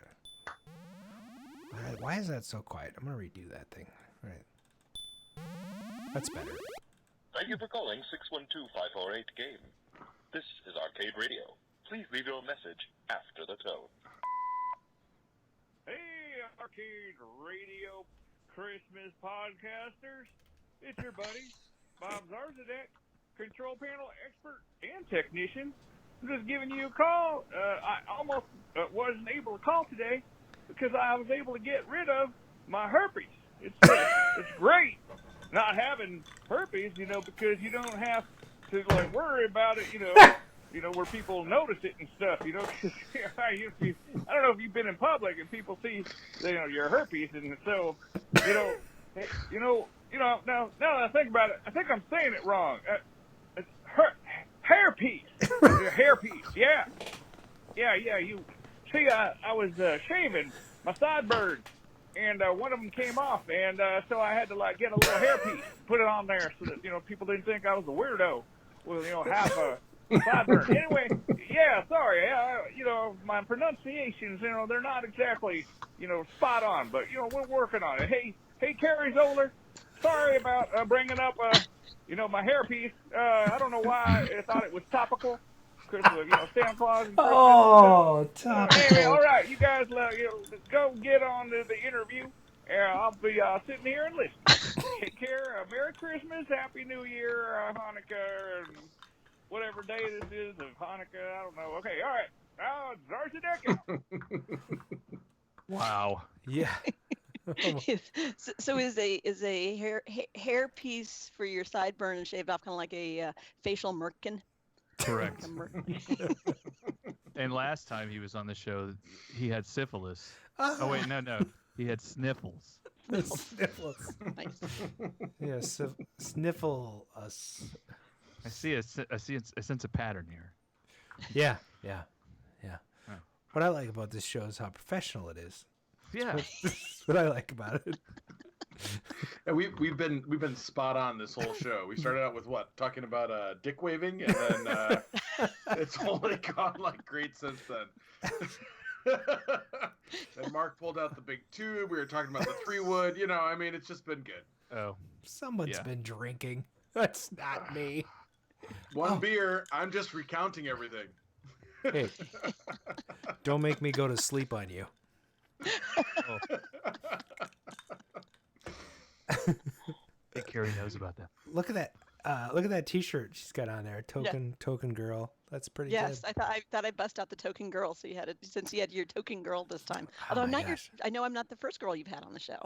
at it. Why is that so quiet? I'm going to redo that thing. All right. That's better. Thank you for calling 612-548-GAME. This is Arcade Radio. Please leave your message after the tone. Hey, Arcade Radio Christmas podcasters. It's your buddy, Bob Zarzadek, control panel expert and technician. I'm just giving you a call. I almost wasn't able to call today because I was able to get rid of my herpes. It's great not having herpes, because you don't have to worry about it, where people notice it and stuff, I don't know if you've been in public and people see, your herpes, and so, now that I think about it, I think I'm saying it wrong. It's hairpiece. Hairpiece, yeah. You see, I was shaving my sideburns, and one of them came off, and so I had to get a little hairpiece, put it on there so that people didn't think I was a weirdo with half a sideburn. Anyway, yeah, sorry, my pronunciations, they're not exactly spot on, but we're working on it. Hey, Carrie, Zoller, sorry about bringing up my hairpiece. I don't know why I thought it was topical. Because Santa Claus and Christmas. Oh, topical. Anyway, all right, you guys go get on to the interview. I'll be sitting here and listening. Take care. Merry Christmas, Happy New Year, Hanukkah, and whatever day this is of Hanukkah. I don't know. Okay, all right. Zarzadek. Wow. Yeah. So is a hair piece for your sideburn and shaved off, kind of like a facial merkin? Correct. And last time he was on the show, he had syphilis. Oh wait, no, he had sniffles. Sniffles. Nice. Yeah, sniffle us. I sense a pattern here. Yeah. Oh. What I like about this show is how professional it is. Yeah, That's what I like about it. And we've been spot on this whole show. We started out with talking about dick waving, and then it's only gone great since then. And Mark pulled out the big tube. We were talking about the 3-wood. It's just been good. Oh, someone's been drinking. That's not me. One beer. I'm just recounting everything. Hey, don't make me go to sleep on you. Oh. Hey, Carrie knows about that. Look at that T-shirt she's got on there. Token girl. That's pretty good. Yes, I thought I'd bust out the token girl, so you had it since you had your token girl this time. Although I know I'm not the first girl you've had on the show.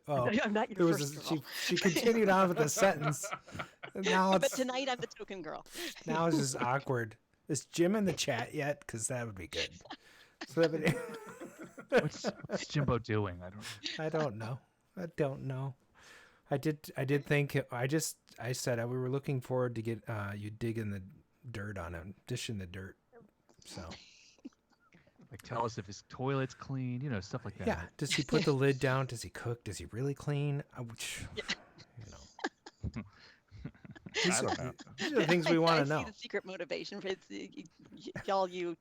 I'm not your first girl. She continued on with the sentence. Now but tonight I'm the token girl. Now it's just awkward. Is Jim in the chat yet? Because that would be good. So what's Jimbo doing? I don't know. I don't know. I did think I said we were looking forward to get you digging the dirt on him, dishing the dirt. So Like, tell us if his toilet's clean, stuff like that. yeah, does he put the lid down? Does he cook? Does he really clean? I don't know. These are the things we want to know. I see the secret motivation for y'all you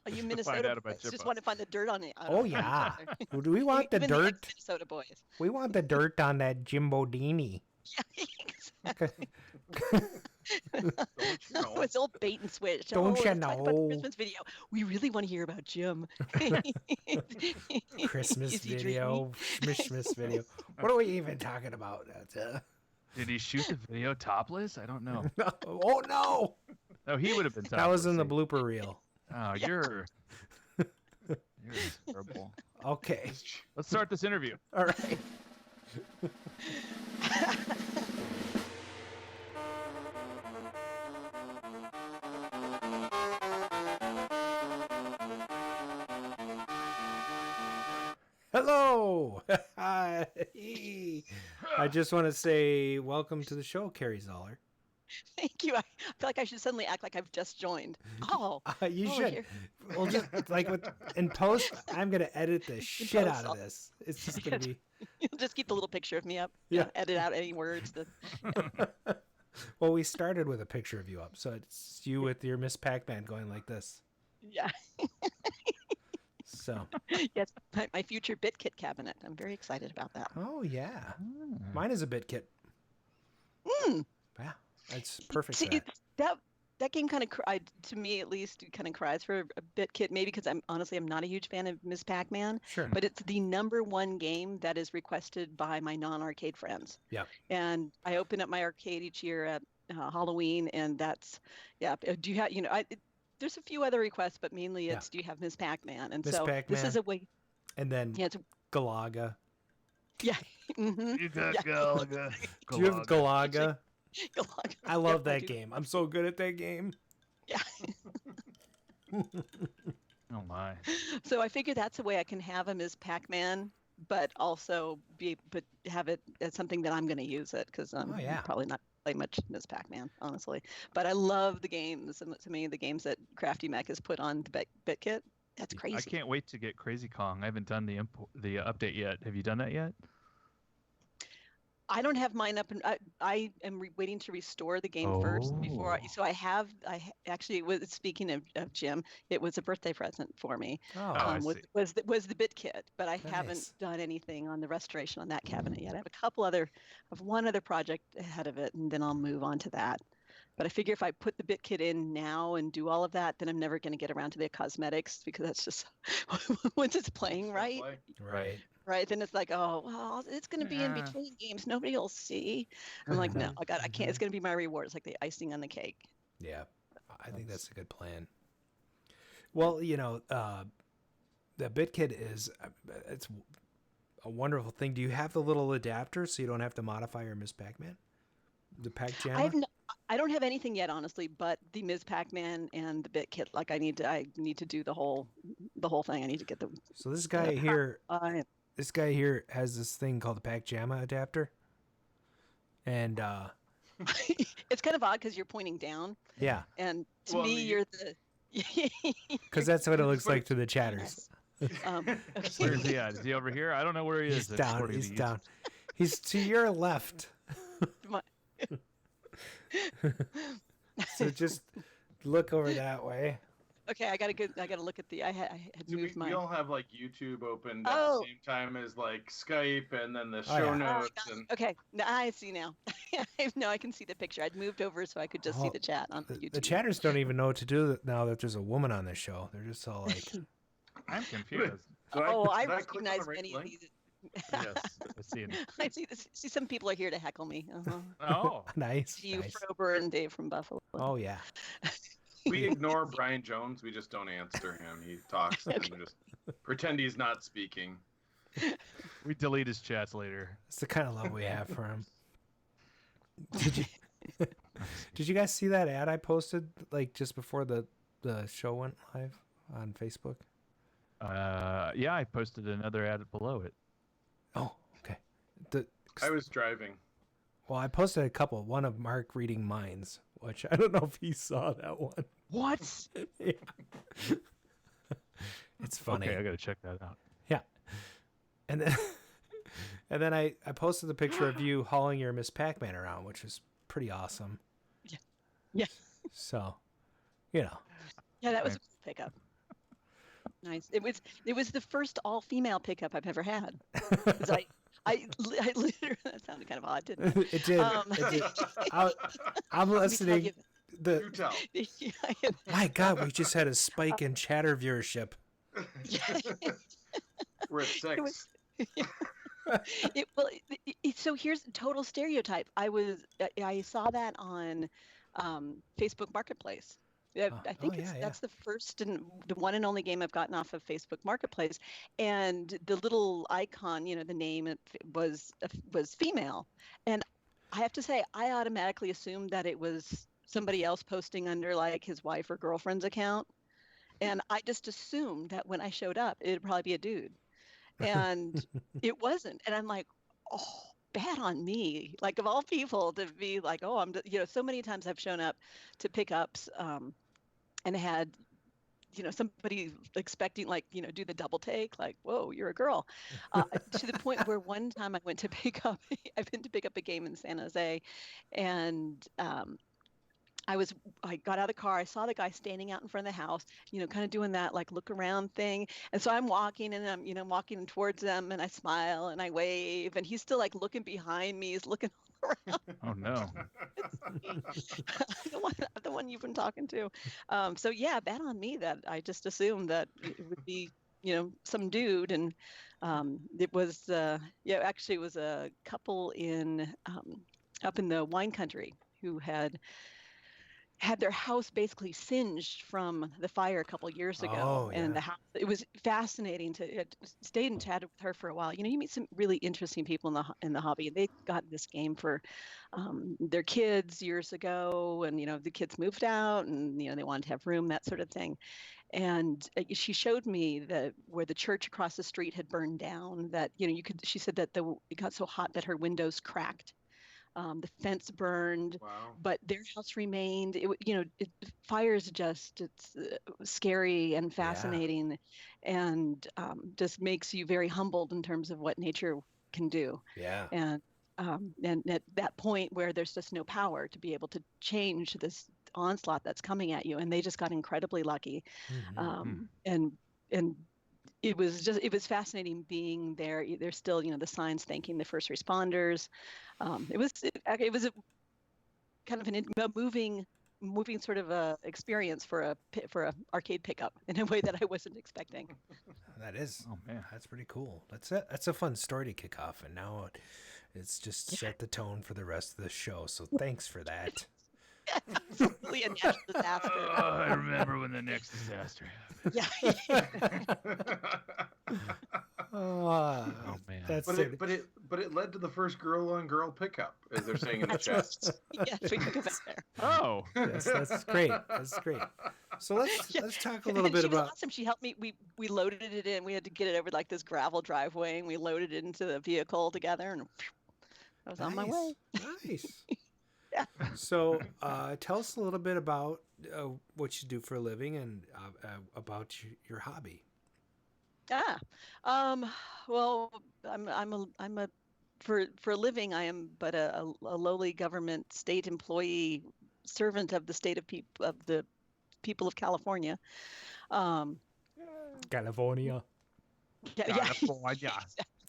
Minnesota boys just want to find the dirt on it. Oh yeah. Do we want the dirt? Minnesota boys. We want the dirt on that Jimbo Dini. Yeah, exactly. It's old bait and switch. Don't you let's talk about the know? Christmas video. We really want to hear about Jim. Christmas video, Schmishmas video. What are we even talking about? Did he shoot the video topless? I don't know. Oh no! No, he would have been topless. That was in the blooper reel. Oh, you're terrible. Okay. Let's start this interview. All right. Hello. Hi. I just want to say welcome to the show, Carrie Zoller. Thank you. I feel like I should suddenly act like I've just joined. Oh, you should. Well, just like in post, I'm gonna edit the shit out of this. It's just gonna be. You'll just keep the little picture of me up. Yeah. Edit out any words. Well, we started with a picture of you up, so it's you with your Miss Pac-Man going like this. Yeah. So. Yes, my future BitKit cabinet. I'm very excited about that. Oh yeah, mine is a BitKit. Yeah, it's perfect. See, that game kind of, to me at least, kind of cries for a BitKit. Maybe because I'm not a huge fan of Miss Pac-Man. Sure. But it's the #1 game that is requested by my non-arcade friends. Yeah. And I open up my arcade each year at Halloween, and that's Do you have there's a few other requests, but mainly it's do you have Miss Pac-Man? And Miss so Pac-Man, this is a way. And then Galaga. Yeah. Mm-hmm. You got Galaga. Do you have Galaga? Galaga. I love that game. I'm so good at that game. Yeah. Oh my. So I figured that's a way I can have a Miss Pac-Man, but also have it as something that I'm going to use it because I'm probably not play much Miss Pac-Man, honestly. But I love the games. To me, the games that Crafty Mac has put on the BitKit, that's crazy. I can't wait to get Crazy Kong. I haven't done the update yet. Have you done that yet? I don't have mine up, and I am waiting to restore the game first before. Actually, speaking of Jim, it was a birthday present for me. Was the BitKit, but I haven't done anything on the restoration on that cabinet yet. I have one other project ahead of it, and then I'll move on to that. But I figure if I put the BitKit in now and do all of that, then I'm never going to get around to the cosmetics because that's just once it's playing right. Right, then it's like, oh, well, it's going to be in between games. Nobody will see. I'm like, no, I can't. It's going to be my reward. It's like the icing on the cake. Yeah, I think that's a good plan. Well, the BitKit it's a wonderful thing. Do you have the little adapter so you don't have to modify your Miss Pac-Man? The Pac-Jammer? I don't have anything yet, honestly, but the Ms. Pac-Man and the BitKit. Like I need to do the whole thing. I need to get the. So this guy here has this thing called the Pac-Jammer adapter, and it's kind of odd because you're pointing down. Yeah. And to me, you're the. Because that's what it looks like to the chatters. Okay. Where is he at? Is he over here? I don't know where he is. He's down. He's to your left. So just look over that way. Okay, I gotta look at the. I had moved my. We all have like YouTube open at the same time as like Skype, and then the show notes. Okay, now I see now. I can see the picture. I'd moved over so I could just see the chat on YouTube. The chatters don't even know what to do now that there's a woman on this show. They're just all like, I'm confused. I recognize many of these. Yes, I see some people are here to heckle me. Oh, nice. You, Frober, and Dave from Buffalo. Oh yeah. We ignore Brian Jones. We just don't answer him. He talks and just pretend he's not speaking. We delete his chats later. It's the kind of love we have for him. Did you guys see that ad I posted like just before the show went live on Facebook? Yeah, I posted another ad below it. Oh, okay. I was driving. Well, I posted a couple. One of Mark reading minds, which I don't know if he saw that one. What? Yeah. It's funny. Okay, I gotta check that out. Yeah. And then I posted the picture of you hauling your Miss Pac-Man around, which is pretty awesome. Yeah. Yeah. So, you know. Yeah, that was a cool pickup. Nice. It was the first all-female pickup I've ever had. 'Cause I literally, that sounded kind of odd, didn't it? It did. It did. I'm listening. You tell. My God, we just had a spike in chatter viewership. We're at 6. So here's a total stereotype. I saw that on Facebook Marketplace. I think that's the first and the one and only game I've gotten off of Facebook Marketplace, and the little icon, the name was female, and I have to say I automatically assumed that it was somebody else posting under like his wife or girlfriend's account, and I just assumed that when I showed up it'd probably be a dude, and it wasn't, and I'm like, oh. Bad on me, like of all people to be like, oh, I'm, so many times I've shown up to pickups and had, somebody expecting like, do the double take, like, whoa, you're a girl, to the point where one time I've been to pick up a game in San Jose, and I got out of the car. I saw the guy standing out in front of the house, kind of doing that like look around thing. And so I'm walking and I'm, walking towards them, and I smile and I wave, and he's still like looking behind me. He's looking all around. Oh no. the one you've been talking to. So yeah, bad on me that I just assumed that it would be, some dude. And it was, actually it was a couple in up in the wine country who had their house basically singed from the fire a couple years ago. Oh, yeah. And the house, it was fascinating to stayed and chatted with her for a while. You meet some really interesting people in the hobby. They got this game for their kids years ago, and the kids moved out, and they wanted to have room, that sort of thing. And she showed me where the church across the street had burned down. That she said that it got so hot that her windows cracked. The fence burned, wow. But their house remained. Fire is it's scary and fascinating, and just makes you very humbled in terms of what nature can do. Yeah. And at that point where there's just no power to be able to change this onslaught that's coming at you, and they just got incredibly lucky. Mm-hmm. And it was fascinating being there. There's still, the signs thanking the first responders. It was a kind of a moving sort of experience for a arcade pickup in a way that I wasn't expecting. That is. Oh man, that's pretty cool. That's a fun story to kick off, and now it's just set the tone for the rest of the show. So thanks for that. Absolutely a natural disaster. I remember when the next disaster happened. Oh man, but it led to the first girl-on-girl pickup, as they're saying in the chat. Yes, we can go back there. Oh, yes, that's great. That's great. So let's talk a little bit about. She was awesome. She helped me. We loaded it in. We had to get it over like this gravel driveway, and we loaded it into the vehicle together, and I was on my way. Nice. Yeah. So, tell us a little bit about what you do for a living and about your hobby. Well, for a living, I am but a lowly government state employee, servant of the the people of California. California. California.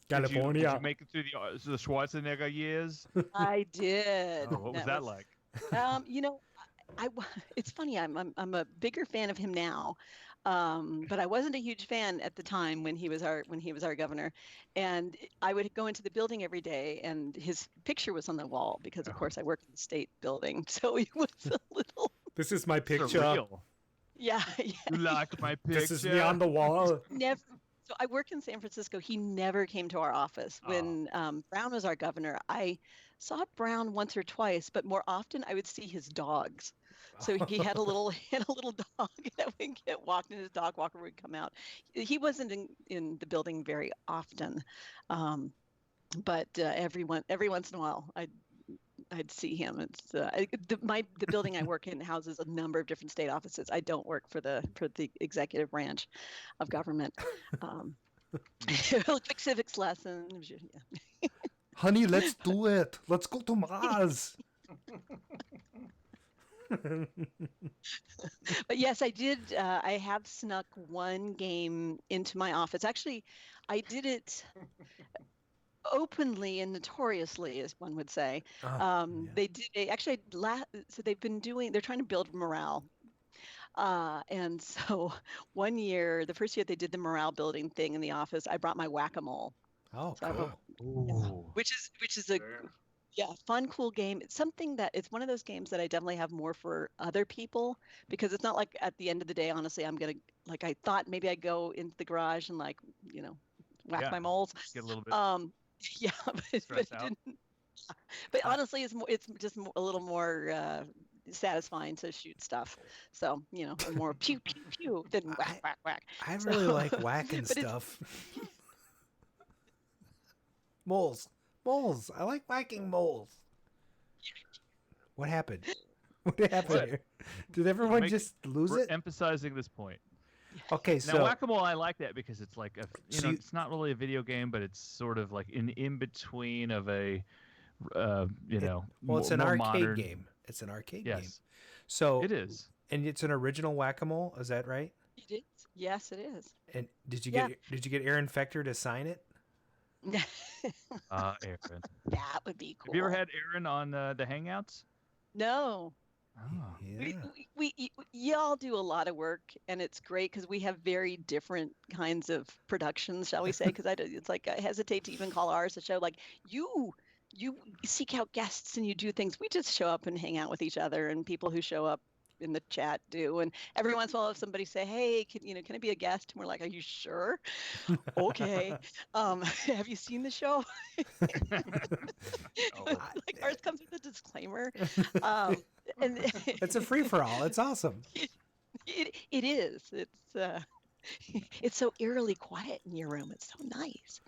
California. Did you make it through the Schwarzenegger years? I did. What was that like? It's funny. I'm a bigger fan of him now, but I wasn't a huge fan at the time when he was our governor. And I would go into the building every day, and his picture was on the wall because, of course, I work in the state building, so it was a little. This is my picture. Surreal. Yeah. You like my picture? This is me on the wall. Never. So I work in San Francisco. He never came to our office. When Brown was our governor, I saw Brown once or twice, but more often I would see his dogs. So he had a little dog that would get walked, and his dog walker would come out. He wasn't in the building very often. but every once in a while, I'd see him. It's the building I work in houses a number of different state offices. I don't work for the executive branch of government. Quick civics lesson. Yeah. Honey, let's do it. Let's go to Mars. But yes, I did. I have snuck one game into my office. Actually, I did it openly and notoriously, as one would say. They did actually. So they're trying to build morale. And so one year, the first year they did the morale building thing in the office, I brought my whack-a-mole. Oh, so cool. Which is a fun, cool game. It's something that it's one of those games that I definitely have more for other people, because it's not like at the end of the day, honestly, I'm gonna I thought maybe I'd go into the garage and whack my moles. Get a little bit. But it didn't. But honestly, it's just a little more satisfying to shoot stuff. So more pew pew pew than whack whack whack. I really like whacking stuff. Moles. I like whacking moles. What happened? What happened here? Did everyone just lose it? Emphasizing this point. Okay, so now whack-a-mole, I like that because it's like it's not really a video game, but it's sort of like in between of a it's an arcade game. It's an arcade game. So it is, and it's an original whack-a-mole. Is that right? It is. Yes, it is. And did you get Aaron Fector to sign it? Aaron. That would be cool. Have you ever had Aaron on the Hangouts? No. Oh, yeah. We y'all do a lot of work, and it's great because we have very different kinds of productions, shall we say? Because it's like I hesitate to even call ours a show. Like you seek out guests and you do things. We just show up and hang out with each other, and people who show up in the chat do. And every once in a while, if somebody say, "Hey, can I be a guest?" and we're like, "Are you sure?" Okay. Have you seen the show? Like ours comes with a disclaimer. And it's a free for all. It's awesome. It is. It's so eerily quiet in your room. It's so nice.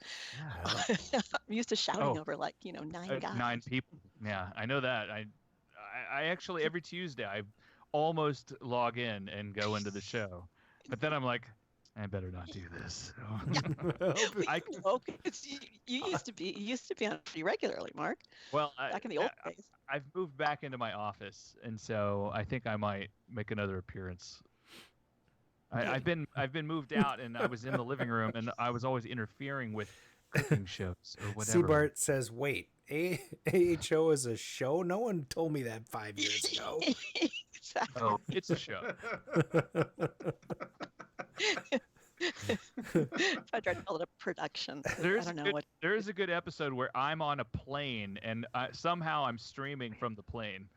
Yeah. I'm used to shouting over 9 guys. 9 people. Yeah, I know that. I actually every Tuesday I almost log in and go into the show, but then I'm like, I better not do this. You used to be on pretty regularly, Mark. Well, back in the old days. I've moved back into my office, and so I think I might make another appearance. I've been moved out, and I was in the living room, and I was always interfering with cooking shows or whatever. Seabart says, "Wait, AHO is a show? No one told me that 5 years ago." Exactly. Oh, it's a show. I tried to call it a production. There is a good episode where I'm on a plane and somehow I'm streaming from the plane.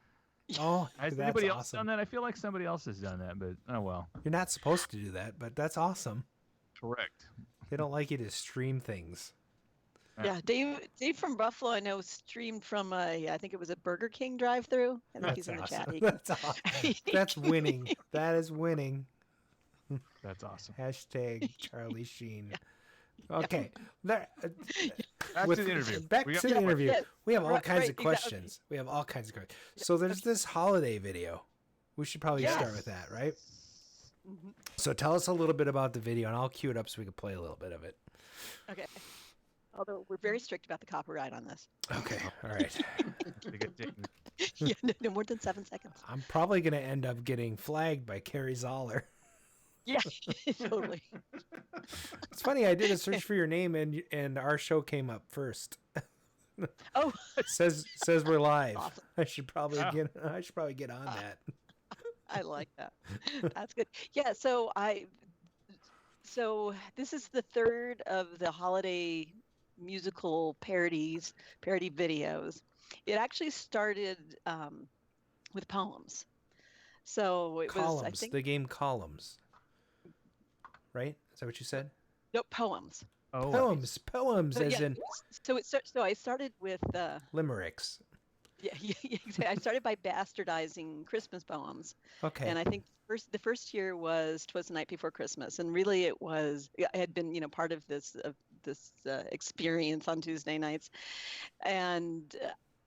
Oh, has anybody else done that? I feel like somebody else has done that, but oh well. You're not supposed to do that, but that's awesome. Correct. They don't like you to stream things. Yeah, Dave from Buffalo, I know, streamed from I think it was a Burger King drive-through. I think he's in the chat. That's awesome. That's winning. That is winning. That's awesome. Hashtag Charlie Sheen. Okay. Back to the interview. Back to the interview. Yeah. We have all kinds of Exactly. questions. We have all kinds of questions. So there's this holiday video. We should probably start with that, right? Mm-hmm. So tell us a little bit about the video, and I'll cue it up so we can play a little bit of it. Okay. Although we're very strict about the copyright on this. Okay. All right. Yeah, no more than 7 seconds. I'm probably going to end up getting flagged by Carrie Zoller. Yeah, totally. It's funny. I did a search for your name, and our show came up first. Oh, it says we're live. Awesome. I should probably get on that. I like that. That's good. Yeah. So this is the third of the holiday musical parody videos. It actually started with poems. So it Columns, was, I think, the game Columns. Right? Is that what you said? No, poems. Oh, poems, So, as yeah, in so I started with limericks. Yeah, exactly. I started by bastardizing Christmas poems. Okay. And I think the first year was "'Twas the Night Before Christmas," and really I had been part of this experience on Tuesday nights, and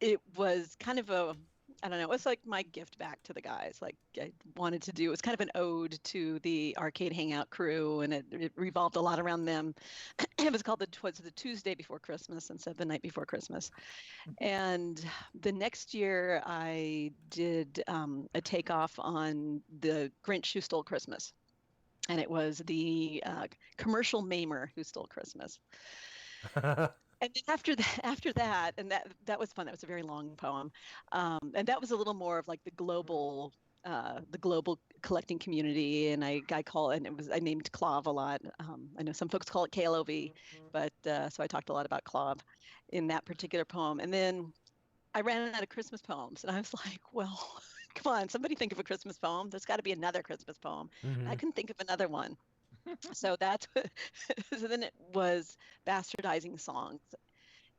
it was kind of I don't know, it was like my gift back to the guys. Like I wanted to do, it was kind of an ode to the Arcade Hangout crew, and it revolved a lot around them. It was called the Tuesday before Christmas instead of the night before Christmas. And the next year I did a takeoff on the Grinch Who Stole Christmas. And it was the commercial maimer who stole Christmas. And then after that, and that was fun. That was a very long poem, and that was a little more of like the global collecting community. And I named Clov a lot. I know some folks call it KLOV, but so I talked a lot about Clov in that particular poem. And then I ran out of Christmas poems, and I was like, well, come on, somebody think of a Christmas poem. There's got to be another Christmas poem. Mm-hmm. I couldn't think of another one. So that's what, so then it was bastardizing songs.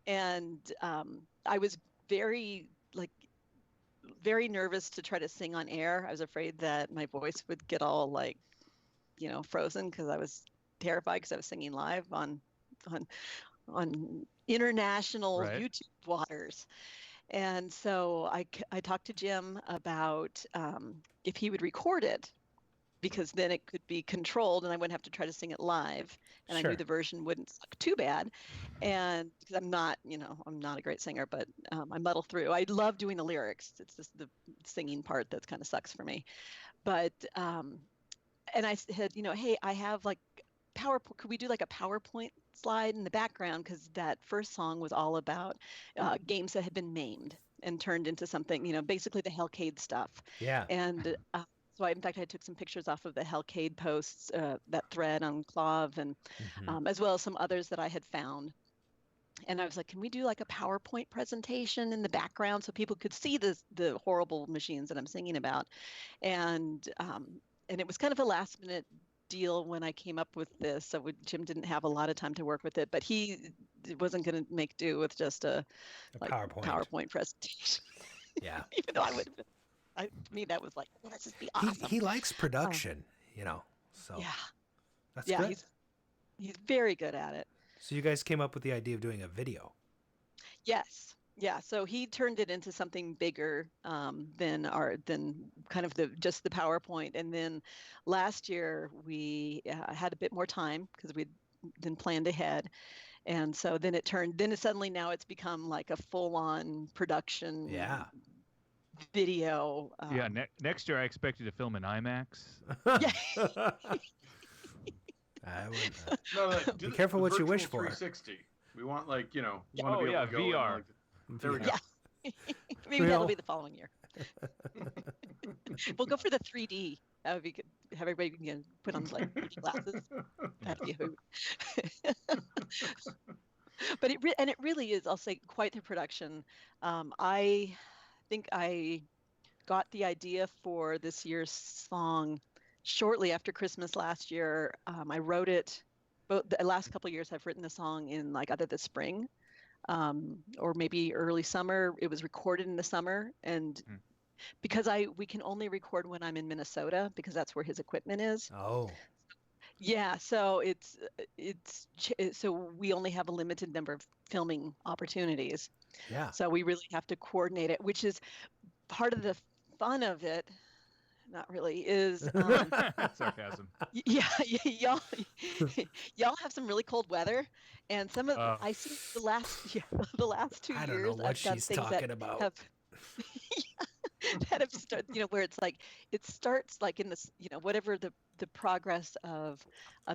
And I was very nervous to try to sing on air. I was afraid that my voice would get all frozen, because I was terrified, because I was singing live on international YouTube waters. And so I talked to Jim about if he would record it, because then it could be controlled and I wouldn't have to try to sing it live, and I knew the version wouldn't suck too bad. And because I'm not a great singer, but I muddle through. I love doing the lyrics. It's just the singing part that kind of sucks for me. But and I said, hey, I have like PowerPoint. Could we do like a PowerPoint slide in the background? Because that first song was all about games that had been maimed and turned into something, basically the Hellcade stuff. Yeah. And so I took some pictures off of the Hellcade posts, that thread on Clov, and as well as some others that I had found. And I was like, can we do like a PowerPoint presentation in the background so people could see the horrible machines that I'm singing about? And it was kind of a last minute deal when I came up with this. So Jim didn't have a lot of time to work with it, but he wasn't going to make do with just a PowerPoint presentation. Yeah. Even though I would have been. To me, that was like, well, this is be awesome. He likes production, so yeah, that's good. He's very good at it. So you guys came up with the idea of doing a video. Yes, yeah. So he turned it into something bigger than kind of just the PowerPoint. And then last year we had a bit more time because we'd been planned ahead, and so then suddenly now it's become like a full-on production. Yeah. Video. Next year I expect you to film in IMAX. I would. Be careful what you wish for. 360. We want VR. There we go. Yeah. Maybe that'll be the following year. We'll go for the 3D. That would be good. Have everybody put on like 3D glasses. That'd be a hoot. But it really is, I'll say, quite the production. I think I got the idea for this year's song shortly after Christmas last year. I wrote it, but the last couple of years I've written the song in like either the spring or maybe early summer. It was recorded in the summer, and because we can only record when I'm in Minnesota, because that's where his equipment is. Oh. Yeah, so so we only have a limited number of filming opportunities. Yeah. So we really have to coordinate it, which is part of the fun of it. Not really, is sarcasm. Yeah, y'all have some really cold weather, and some of I see the last 2 years. I don't know what she's talking about. That have started, where it's like it starts like in this, whatever the progress of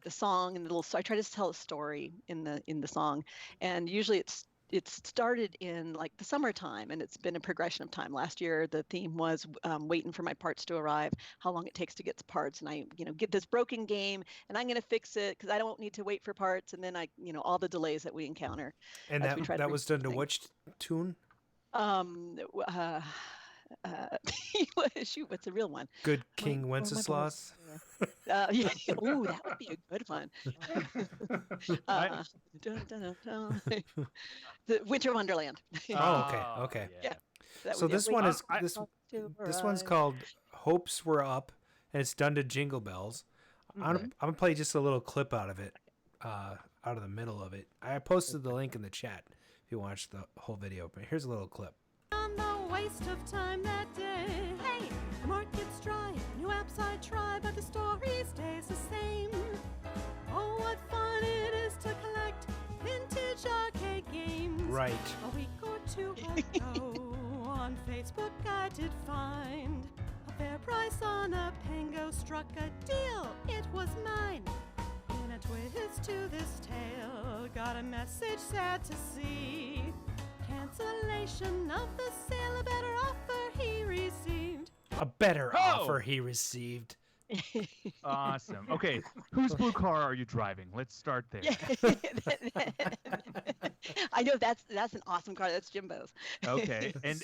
the song, and so I try to tell a story in the song, and usually it started in like the summertime, and it's been a progression of time. Last year the theme was waiting for my parts to arrive, how long it takes to get parts, and I get this broken game and I'm going to fix it because I don't need to wait for parts, and then I all the delays that we encounter. And that was done to which tune? Shoot, what's the real one? Good King Wenceslas. Yeah. Oh, that would be a good one. The Winter Wonderland. Oh, okay. Yeah. So this one is this one's called "Hopes Were Up," and it's done to Jingle Bells. I'm gonna play just a little clip out of it. out of the middle of it. I posted the link in the chat if you watch the whole video. But here's a little clip. On the waste of time that day. Hey, the market's dry. New apps I try, but the story stays the same. Oh, what fun it is to collect vintage arcade games. Right. A week or two ago on Facebook I did find a fair price on a Pango. Struck a deal, it was mine. In a twist to this tale, got a message sad to see. Cancellation of the sale, a better offer he received. A better offer he received. Awesome. Okay, whose blue car are you driving? Let's start there. I know that's an awesome car. That's Jimbo's. Okay, and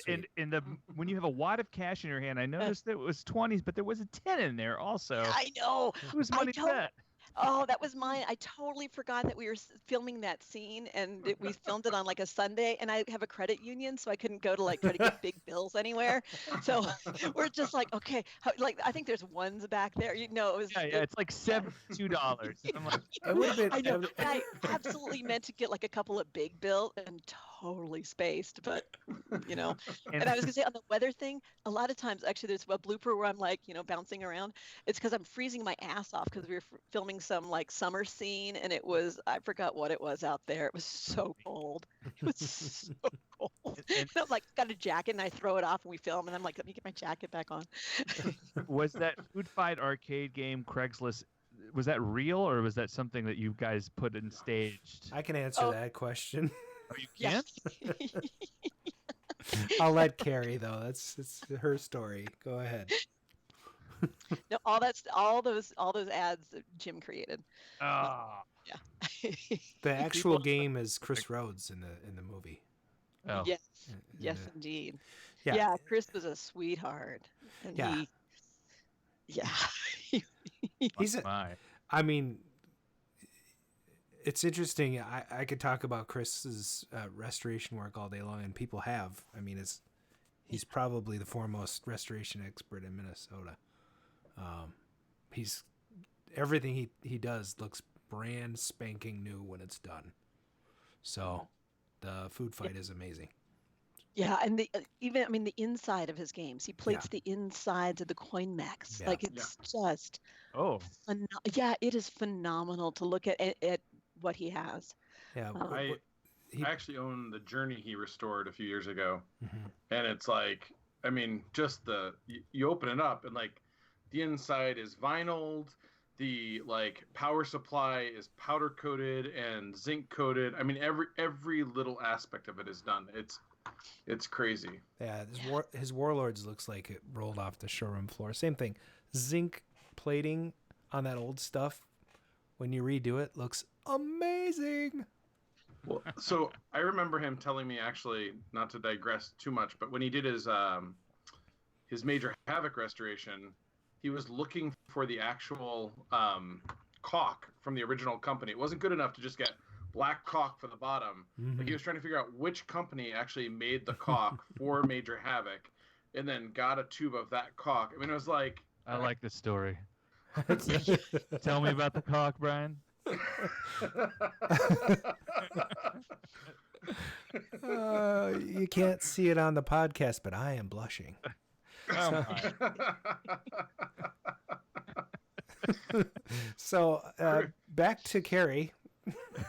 when you have a wad of cash in your hand, I noticed that it was 20s, but there was a 10 in there also. I know. Whose money is that? Oh, that was mine. I totally forgot that we were filming that scene, and we filmed it on like a Sunday. And I have a credit union, so I couldn't go to like try to get big bills anywhere. So we're just like, okay, like I think there's ones back there. You know, it was. Yeah, it's like $72. I'm like, it would have been. I know. I absolutely meant to get like a couple of big bills and totally spaced, but you know. And I was gonna say on the weather thing, a lot of times actually there's a blooper where I'm like, you know, bouncing around. It's because I'm freezing my ass off because we were filming some like summer scene, and it was, I forgot what it was out there. It was so cold. It was so cold. And I'm like, got a jacket, and I throw it off and we film, and I'm like, let me get my jacket back on. Was that Food Fight arcade game Craigslist, was that real, or was that something that you guys put in staged? I can answer that question. Oh, you can? I'll let Carrie though. It's her story. Go ahead. No, all those ads that Jim created. Yeah. The actual game is Chris Rhodes in the movie. Oh. Yes, indeed. Yeah. Chris was a sweetheart. And he's I mean, it's interesting. I could talk about Chris's restoration work all day long, and people have. I mean, he's probably the foremost restoration expert in Minnesota. He's everything he does looks brand spanking new when it's done. So the Food Fight is amazing. Yeah, and the inside of his games, he plates the insides of the coin mechs. Yeah. Like it's just it is phenomenal to look at what he has. Yeah, I actually own the Journey he restored a few years ago, and it's like, I mean, just you open it up and like the inside is vinyled, the like power supply is powder coated and zinc coated. I mean, every little aspect of it is done. It's crazy. Yeah, his Warlords looks like it rolled off the showroom floor. Same thing, zinc plating on that old stuff. When you redo it, looks amazing. Well, so I remember him telling me, actually, not to digress too much, but when he did his Major Havoc restoration, he was looking for the actual caulk from the original company. It wasn't good enough to just get black caulk for the bottom. Like, he was trying to figure out which company actually made the caulk for Major Havoc, and then got a tube of that caulk. I mean, it was like... I like this story. Tell me about the caulk, Brian. You can't see it on the podcast, but I am blushing. So back to Carrie.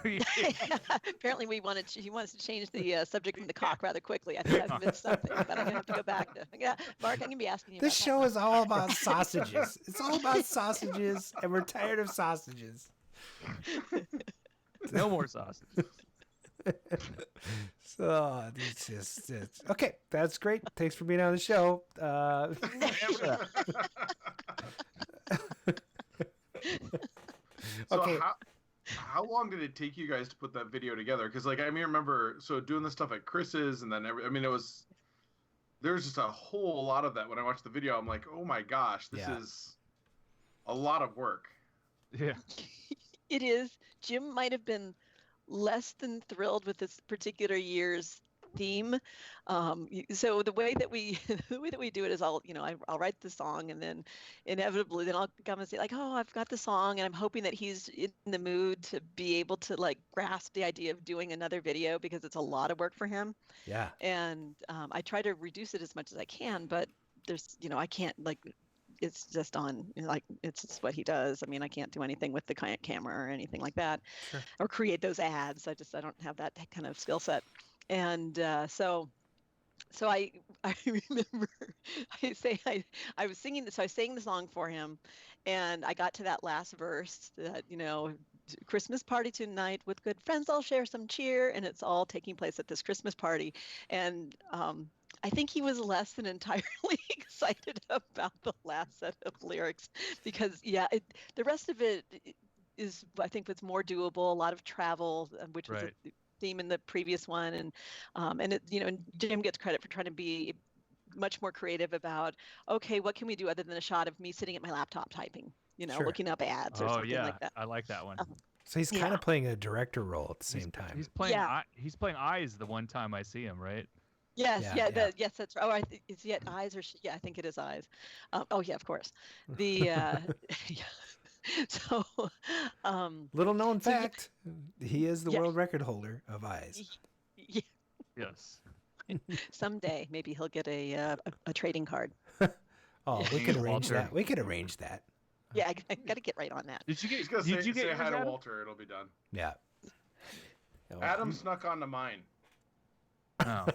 Apparently, he wants to change the subject from the cock rather quickly. I think I've missed something, but I'm gonna have to go back to. Mark, I'm gonna be asking you. This show is all about sausages. It's all about sausages, and we're tired of sausages. No more sausages. So it's just okay. That's great. Thanks for being on the show. So okay. How long did it take you guys to put that video together? Because like I remember doing the stuff at Chris's, and then there's just a whole lot of that. When I watched the video, I'm like, oh my gosh, this is a lot of work. Yeah, it is. Jim might have been less than thrilled with this particular year's theme. So the way that we do it is I'll write the song, and then inevitably then I'll come and say like, oh, I've got the song, and I'm hoping that he's in the mood to be able to like grasp the idea of doing another video, because it's a lot of work for him. Yeah. And I try to reduce it as much as I can, but there's I can't like. It's just on, like, it's just what he does. I mean, I can't do anything with the camera or anything like that, Sure. or create those ads. I don't have that kind of skill set. And so I remember I was singing this. So I sang the song for him, and I got to that last verse that, Christmas party tonight with good friends, I'll share some cheer. And it's all taking place at this Christmas party. And I think he was less than entirely excited about the last set of lyrics, because the rest of it is, I think, what's more doable. A lot of travel, which was a theme in the previous one, and and Jim gets credit for trying to be much more creative about, okay, what can we do other than a shot of me sitting at my laptop typing, Sure. looking up ads or something like that. I like that one. So he's kind of playing a director role at the same time. He's playing. He's playing eyes the one time I see him, right? Yes, yes, that's right. Oh, is it eyes or I think it is eyes. Oh yeah, of course. The so little known fact, he is the world record holder of eyes. Yes. Someday maybe he'll get a trading card. Oh, we could arrange that. We could arrange that. Yeah, I got to get right on that. Did you say hi to Walter? It'll be done. Yeah. Adam snuck onto mine. Oh.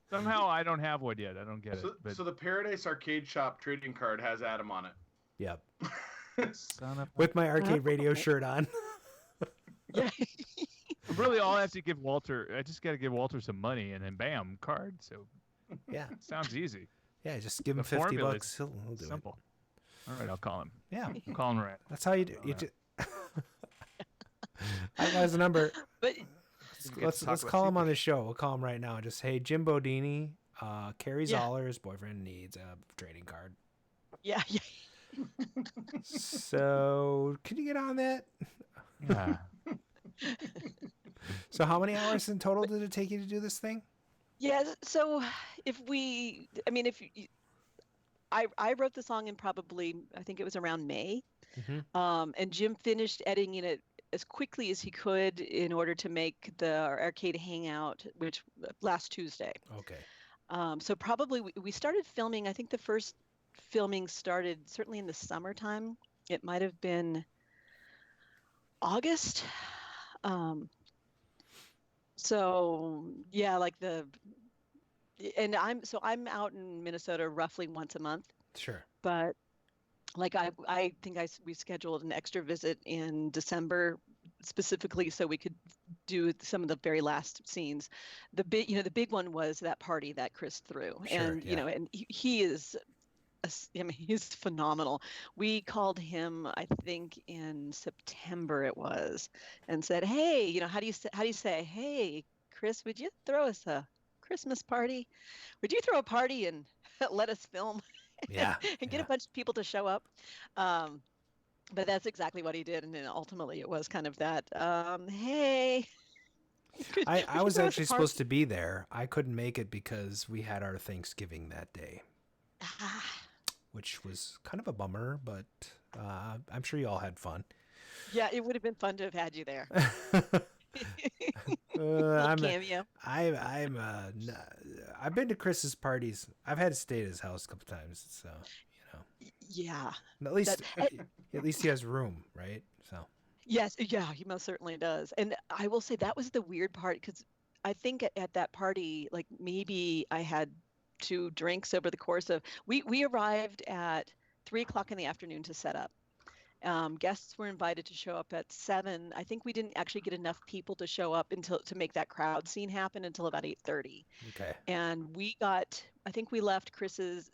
Somehow I don't have one yet. I don't get it. But... So the Paradise Arcade Shop trading card has Adam on it. Yep. With my arcade radio shirt on. Yeah. Really, all I have to give Walter, I just got to give Walter some money, and then bam, card. So yeah, sounds easy. Yeah, just give him $50. He'll do simple. All right, I'll call him. Yeah, I'll call him right. That's how you do. I got his number. But let's call him on the show. We'll call him right now. Just, hey, Jim Bodini, Carrie Zoller, his boyfriend, needs a trading card. Yeah. So, can you get on that? Yeah. So, how many hours in total did it take you to do this thing? Yeah. So, I wrote the song in probably, I think it was around May, and Jim finished editing it as quickly as he could in order to make our arcade hangout, which last Tuesday. Okay. So probably we started filming. I think the first filming started certainly in the summertime. It might have been August. So yeah, I'm out in Minnesota roughly once a month. Sure. But I think we scheduled an extra visit in December specifically so we could do some of the very last scenes. The big one was that party that Chris threw. Sure, and and he is he's phenomenal. We called him, I think in September it was, and said, hey, how do you say, hey, Chris, would you throw us a Christmas party? Would you throw a party and let us film? Yeah. And get a bunch of people to show up. But that's exactly what he did. And then ultimately it was kind of that, hey. I was actually supposed to be there. I couldn't make it because we had our Thanksgiving that day, which was kind of a bummer, but I'm sure you all had fun. Yeah, it would have been fun to have had you there. Cameo. I've been to Chris's parties. I've had to stay at his house a couple times, so Yeah. At least he has room, right? So. Yes, yeah, he most certainly does. And I will say that was the weird part, because I think at that party, like maybe I had 2 drinks over the course of. We arrived at 3:00 in the afternoon to set up. Guests were invited to show up at 7. I think we didn't actually get enough people to show up to make that crowd scene happen until about 8:30. Okay. And I think we left Chris's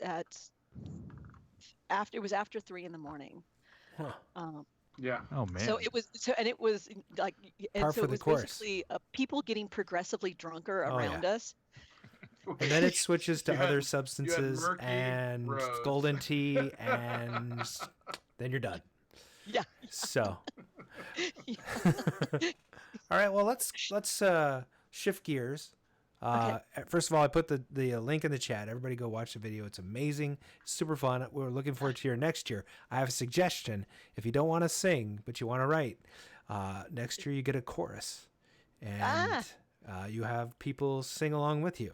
it was after 3 in the morning. Huh. Yeah. Oh man. So it was like, and Par so for it the was course. basically people getting progressively drunker around us. And then it switches to You had- other you substances had murky and rose. golden tea, and then you're done. Yeah. So. All right. Well, let's shift gears. First of all, I put the link in the chat. Everybody go watch the video. It's amazing. Super fun. We're looking forward to your next year. I have a suggestion. If you don't want to sing, but you want to write, next year you get a chorus. And you have people sing along with you.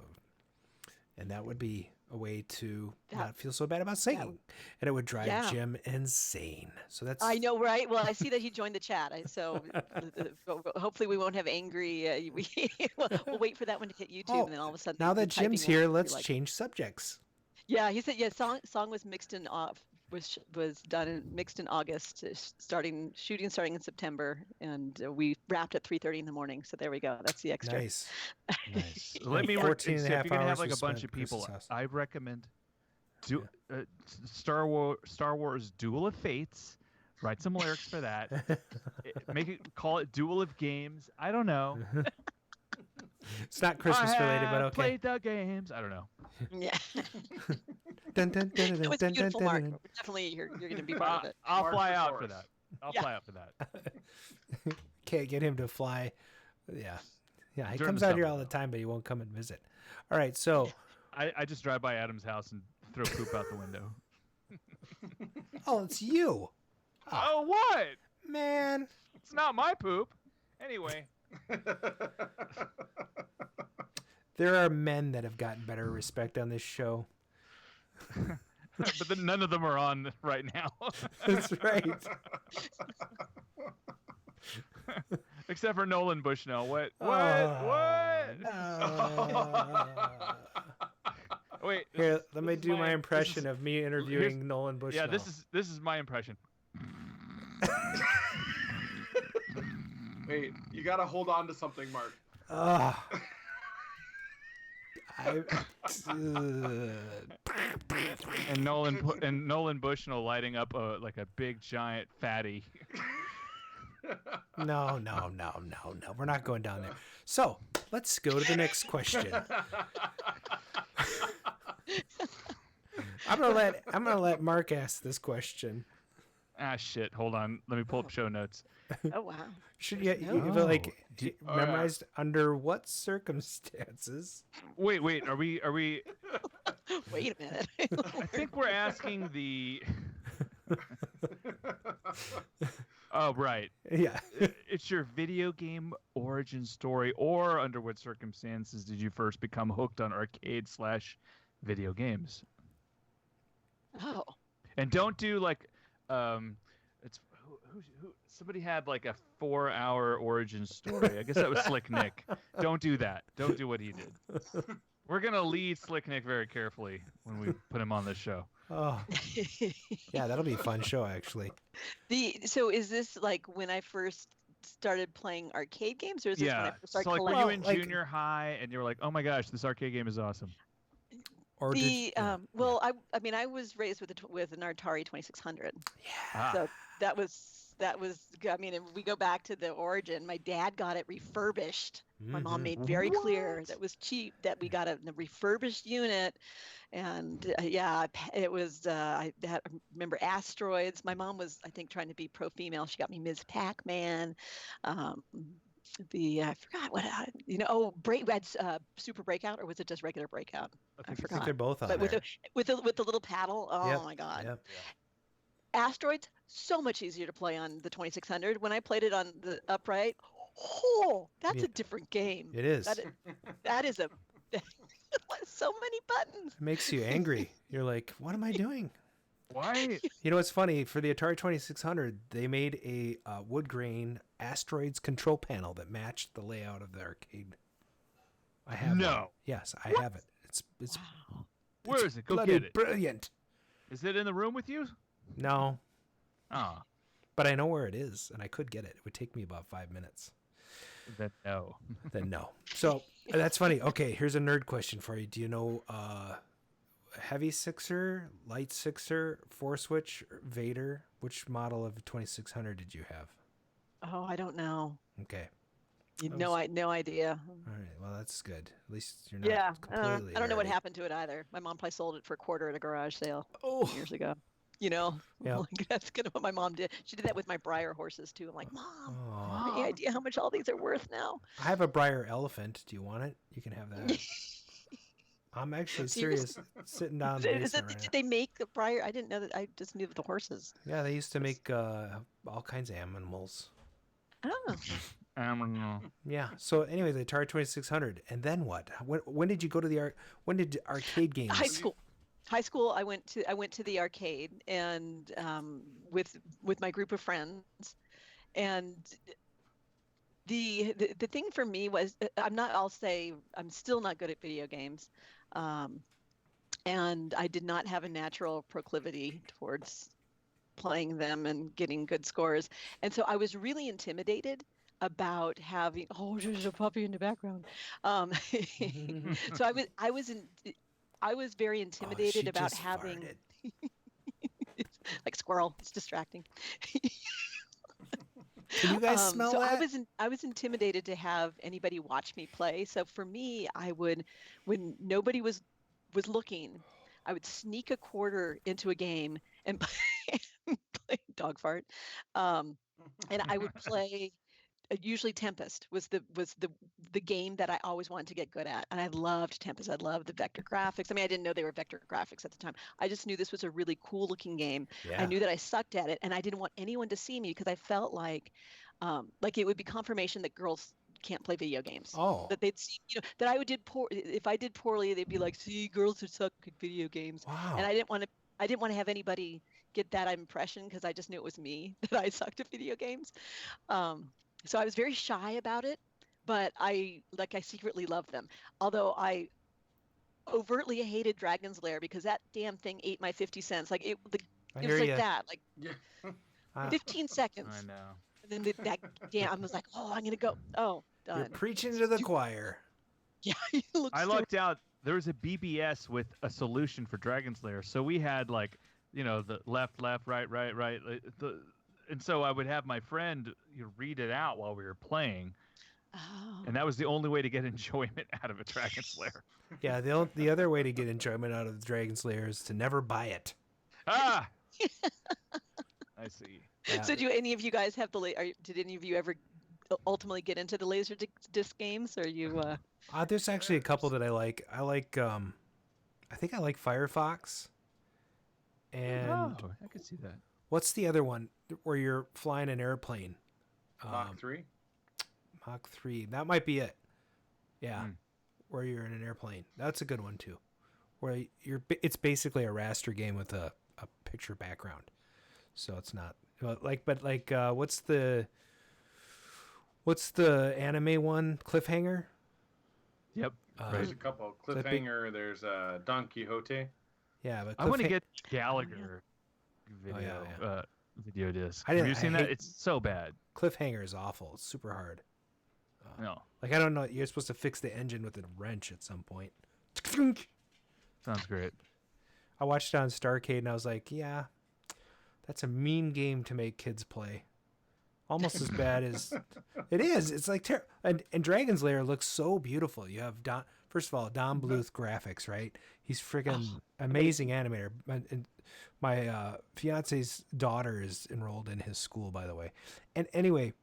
And that would be a way to not feel so bad about singing. And it would drive Jim insane. So that's... I know, right? Well, I see that he joined the chat. So hopefully we won't have angry... we'll wait for that one to hit YouTube, and then all of a sudden... Now that Jim's here, let's change subjects. Yeah, he said, song was mixed in was done and mixed in August, starting in September, and we wrapped at 3:30 in the morning. So there we go. That's the extra. Nice. Let me work. If you're gonna have like a bunch of people, I recommend Star Wars Duel of Fates. Write some lyrics for that. Call it Duel of Games. I don't know. It's not Christmas related, but okay. Played the games. I don't know. Yeah. It was beautiful, Mark. Definitely, you're going to be part of it. I'll fly out for that. I'll fly out for that. Can't get him to fly. Yeah. He comes out here all the time, but he won't come and visit. All right, so I just drive by Adam's house and throw poop out the window. Oh, it's you. Oh, what? Man. It's not my poop. Anyway. There are men that have gotten better respect on this show. But none of them are on right now. That's right. Except for Nolan Bushnell. What? Wait. Here, let me do my impression of me interviewing Nolan Bushnell. Yeah, this is my impression. Wait, you got to hold on to something, Mark. And Nolan Bushnell lighting up like a big giant fatty. No. We're not going down there. So let's go to the next question. I'm gonna let Mark ask this question. Shit. Hold on. Let me pull up show notes. Oh, wow. Should you memorized under what circumstances? Wait. Are we? Wait a minute. I think we're asking the... Oh, right. Yeah. It's your video game origin story, or under what circumstances did you first become hooked on arcade/video games? Oh. And don't do like... it's who somebody had like a 4-hour origin story. I guess that was Slick Nick. Don't do that. Don't do what he did. We're gonna lead Slick Nick very carefully when we put him on this show. Oh, yeah, that'll be a fun show actually. So is this like when I first started playing arcade games, or is this when I first started collecting? Were you in junior high and you were like, oh my gosh, this arcade game is awesome? Or I was raised with an Atari 2600. Yeah. So that was. I mean, if we go back to the origin, my dad got it refurbished. My mom made very clear that was cheap, that we got a refurbished unit, and it was. I remember Asteroids. My mom was, I think, trying to be pro-female. She got me Ms. Pac-Man. I forgot what we had Super Breakout, or was it just regular Breakout? I forgot. I think they're both on but there. with the little paddle. Oh my God. Yep. Asteroids, so much easier to play on the 2600. When I played it on the upright, that's a different game. It is. That is so many buttons. It makes you angry. You're like, what am I doing? Why? You know what's funny? For the Atari 2600, they made a wood grain Asteroids control panel that matched the layout of the arcade. I have one. Yes, I have it. It's wow. Where is it? Go get it. Brilliant. Is it in the room with you? No. Oh. But I know where it is, and I could get it. It would take me about 5 minutes. Then no. Then no. So that's funny. Okay, here's a nerd question for you. Do you know Heavy Sixer, Light Sixer, 4-switch, Vader? Which model of 2600 did you have? Oh, I don't know. Okay. No idea. All right. Well, that's good. At least you're not completely. I don't know what happened to it either. My mom probably sold it for $quarter at a garage sale years ago. Yep. Like, that's kind of what my mom did. She did that with my Breyer horses too. I'm like, Mom, idea how much all these are worth now. I have a Briar elephant. Do you want it? You can have that. I'm actually serious. Sitting down in the basement right Did they make the Briar? I didn't know that. I just knew the horses. Yeah, they used to make all kinds of animals. Oh. Yeah. So anyway, the Atari 2600, and then what? When did you go to the when did arcade games? High school. I went to the arcade and with my group of friends, and the thing for me was I'll say I'm still not good at video games, and I did not have a natural proclivity towards playing them and getting good scores, and so I was really intimidated about having there's a puppy in the background. So I was very intimidated about having like squirrel. It's distracting. Can you guys smell that? I was intimidated to have anybody watch me play. So for me, I would, when nobody was looking, I would sneak a quarter into a game and play dog fart, and I would play. Usually Tempest was the game that I always wanted to get good at, and I loved Tempest. I loved the vector graphics. I mean, I didn't know they were vector graphics at the time. I just knew this was a really cool looking game. Yeah. I knew that I sucked at it, and I didn't want anyone to see me because I felt like it would be confirmation that girls can't play video games. Oh. That they'd see, that I did poor. If I did poorly, they'd be like, "See, girls are suck at video games." Wow. And I didn't want to have anybody get that impression because I just knew it was me that I sucked at video games. So I was very shy about it, but I secretly loved them. Although I overtly hated Dragon's Lair because that damn thing ate my 50 cents. Like it was like that, like 15 seconds. I know. And then that damn, I was like, I'm gonna go. Oh, done. You're preaching to the choir. Yeah, I lucked out. There was a BBS with a solution for Dragon's Lair, so we had the left, right. And so I would have my friend read it out while we were playing. Oh. And that was the only way to get enjoyment out of a Dragon's Lair. Yeah, the other way to get enjoyment out of the Dragon's Lair is to never buy it. Ah! I see. Yeah. So do any of you guys have did any of you ever ultimately get into the Laserdisc games? Or you? There's actually a couple that I like. I like, I think I like Firefox. And I could see that. What's the other one where you're flying an airplane? Mach 3? Mach 3. That might be it. Yeah. Where you're in an airplane. That's a good one too. Where it's basically a raster game with a picture background. So it's not what's the anime one? Cliffhanger? Yep. There's a couple. Cliffhanger, there's Don Quixote. Yeah, but I want to get Gallagher video disc. Have you seen that? It's so bad. Cliffhanger is awful. It's super hard. No. I don't know. You're supposed to fix the engine with a wrench at some point. Sounds great. I watched it on Starcade and I was like, yeah, that's a mean game to make kids play. Almost as bad as it is. It's like and Dragon's Lair looks so beautiful. You have first of all Don Bluth graphics, right? He's freaking amazing animator. And my fiance's daughter is enrolled in his school, by the way. And anyway,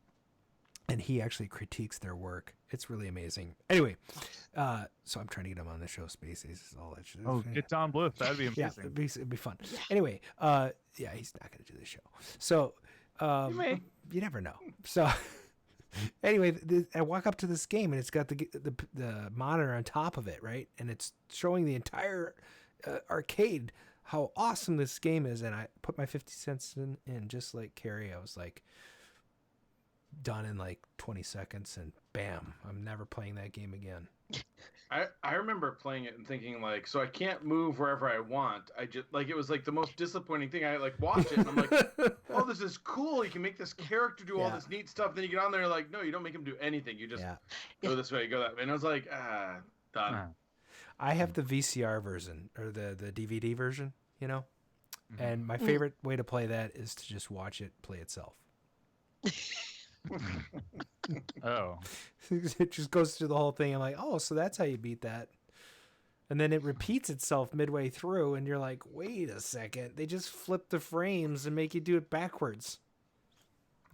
and he actually critiques their work. It's really amazing. Anyway, so I'm trying to get him on the show. Spaces, all that shit. Oh, get Don Bluth. That'd be amazing. Yeah, it'd be fun. Anyway, he's not going to do the show. So. You never know. So anyway, I walk up to this game and it's got the monitor on top of it, right? And it's showing the entire arcade how awesome this game is. And I put my 50 cents in just like Carrie. I was like done in like 20 seconds and bam, I'm never playing that game again. I remember playing it and thinking like, so I can't move wherever I want. I just it was like the most disappointing thing. I watch it and I'm like, oh, this is cool. You can make this character do all this neat stuff. Then you get on there like, no, you don't make him do anything. You just go this way, go that way. And I was like, done. I have the VCR version or the DVD version, and my favorite way to play that is to just watch it play itself. Oh. It just goes through the whole thing. I'm like, oh, so that's how you beat that. And then it repeats itself midway through, and you're like, wait a second. They just flip the frames and make you do it backwards.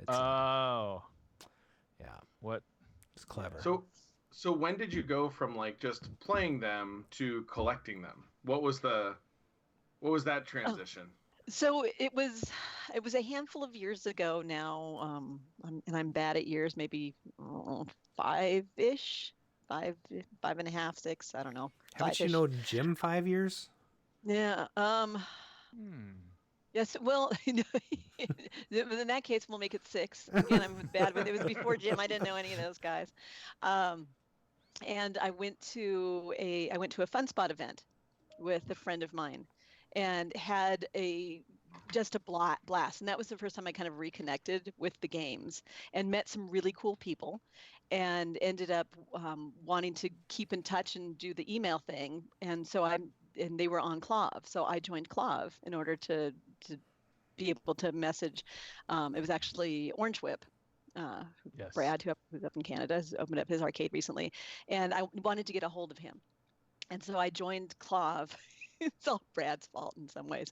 Yeah. What? It's clever. So when did you go from like just playing them to collecting them? What was that transition? So it was a handful of years ago now, I'm bad at years, maybe five-ish, five and a half, 6, I don't know. Haven't you Five-ish. known Jim 5 years? Yeah. Yes. Well, in that case, we'll make it 6. Again, I'm bad, but it was before Jim. I didn't know any of those guys. And I went to a Fun Spot event with a friend of mine, and had just a blast. And that was the first time I kind of reconnected with the games and met some really cool people, and ended up wanting to keep in touch and do the email thing. And so and they were on Clav, so I joined Clav in order to be able to message. It was actually Orange Whip. Yes. Brad, who's up in Canada, has opened up his arcade recently, and I wanted to get a hold of him. And so I joined Clav. It's all Brad's fault in some ways,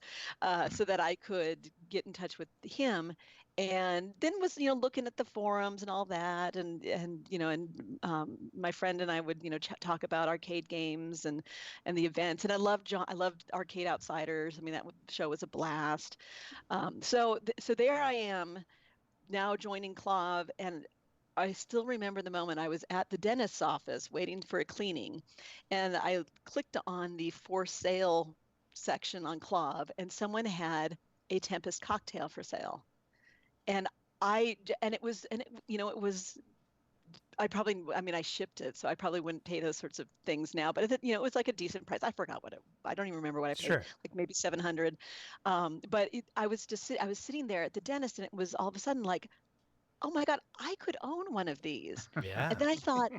so that I could get in touch with him, and then was looking at the forums and all that, and my friend and I would talk about arcade games and the events, and I loved Arcade Outsiders. I mean, that show was a blast. So there I am now joining Clav, and I still remember the moment I was at the dentist's office waiting for a cleaning, and I clicked on the for sale section on Clav, and someone had a Tempest cocktail for sale. And I shipped it, so I probably wouldn't pay those sorts of things now, but it was like a decent price. I forgot I don't even remember what I paid, Sure. like maybe $700. But I was sitting there at the dentist, and it was all of a sudden like, oh my God, I could own one of these. Yeah. And then I thought,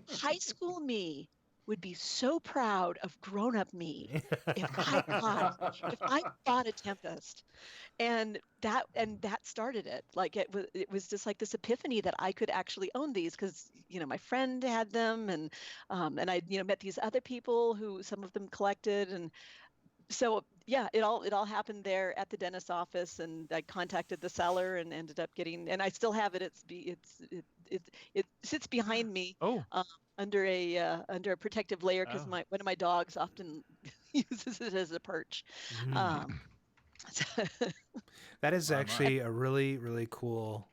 high school me would be so proud of grown-up me if I bought a Tempest. And that started it. Like it was just like this epiphany that I could actually own these, because my friend had them, and I met these other people who some of them collected, and so yeah, it all happened there at the dentist's office, and I contacted the seller and ended up getting, and I still have it. It sits behind me under a protective layer, because one of my dogs often uses it as a perch. That is actually a really, really cool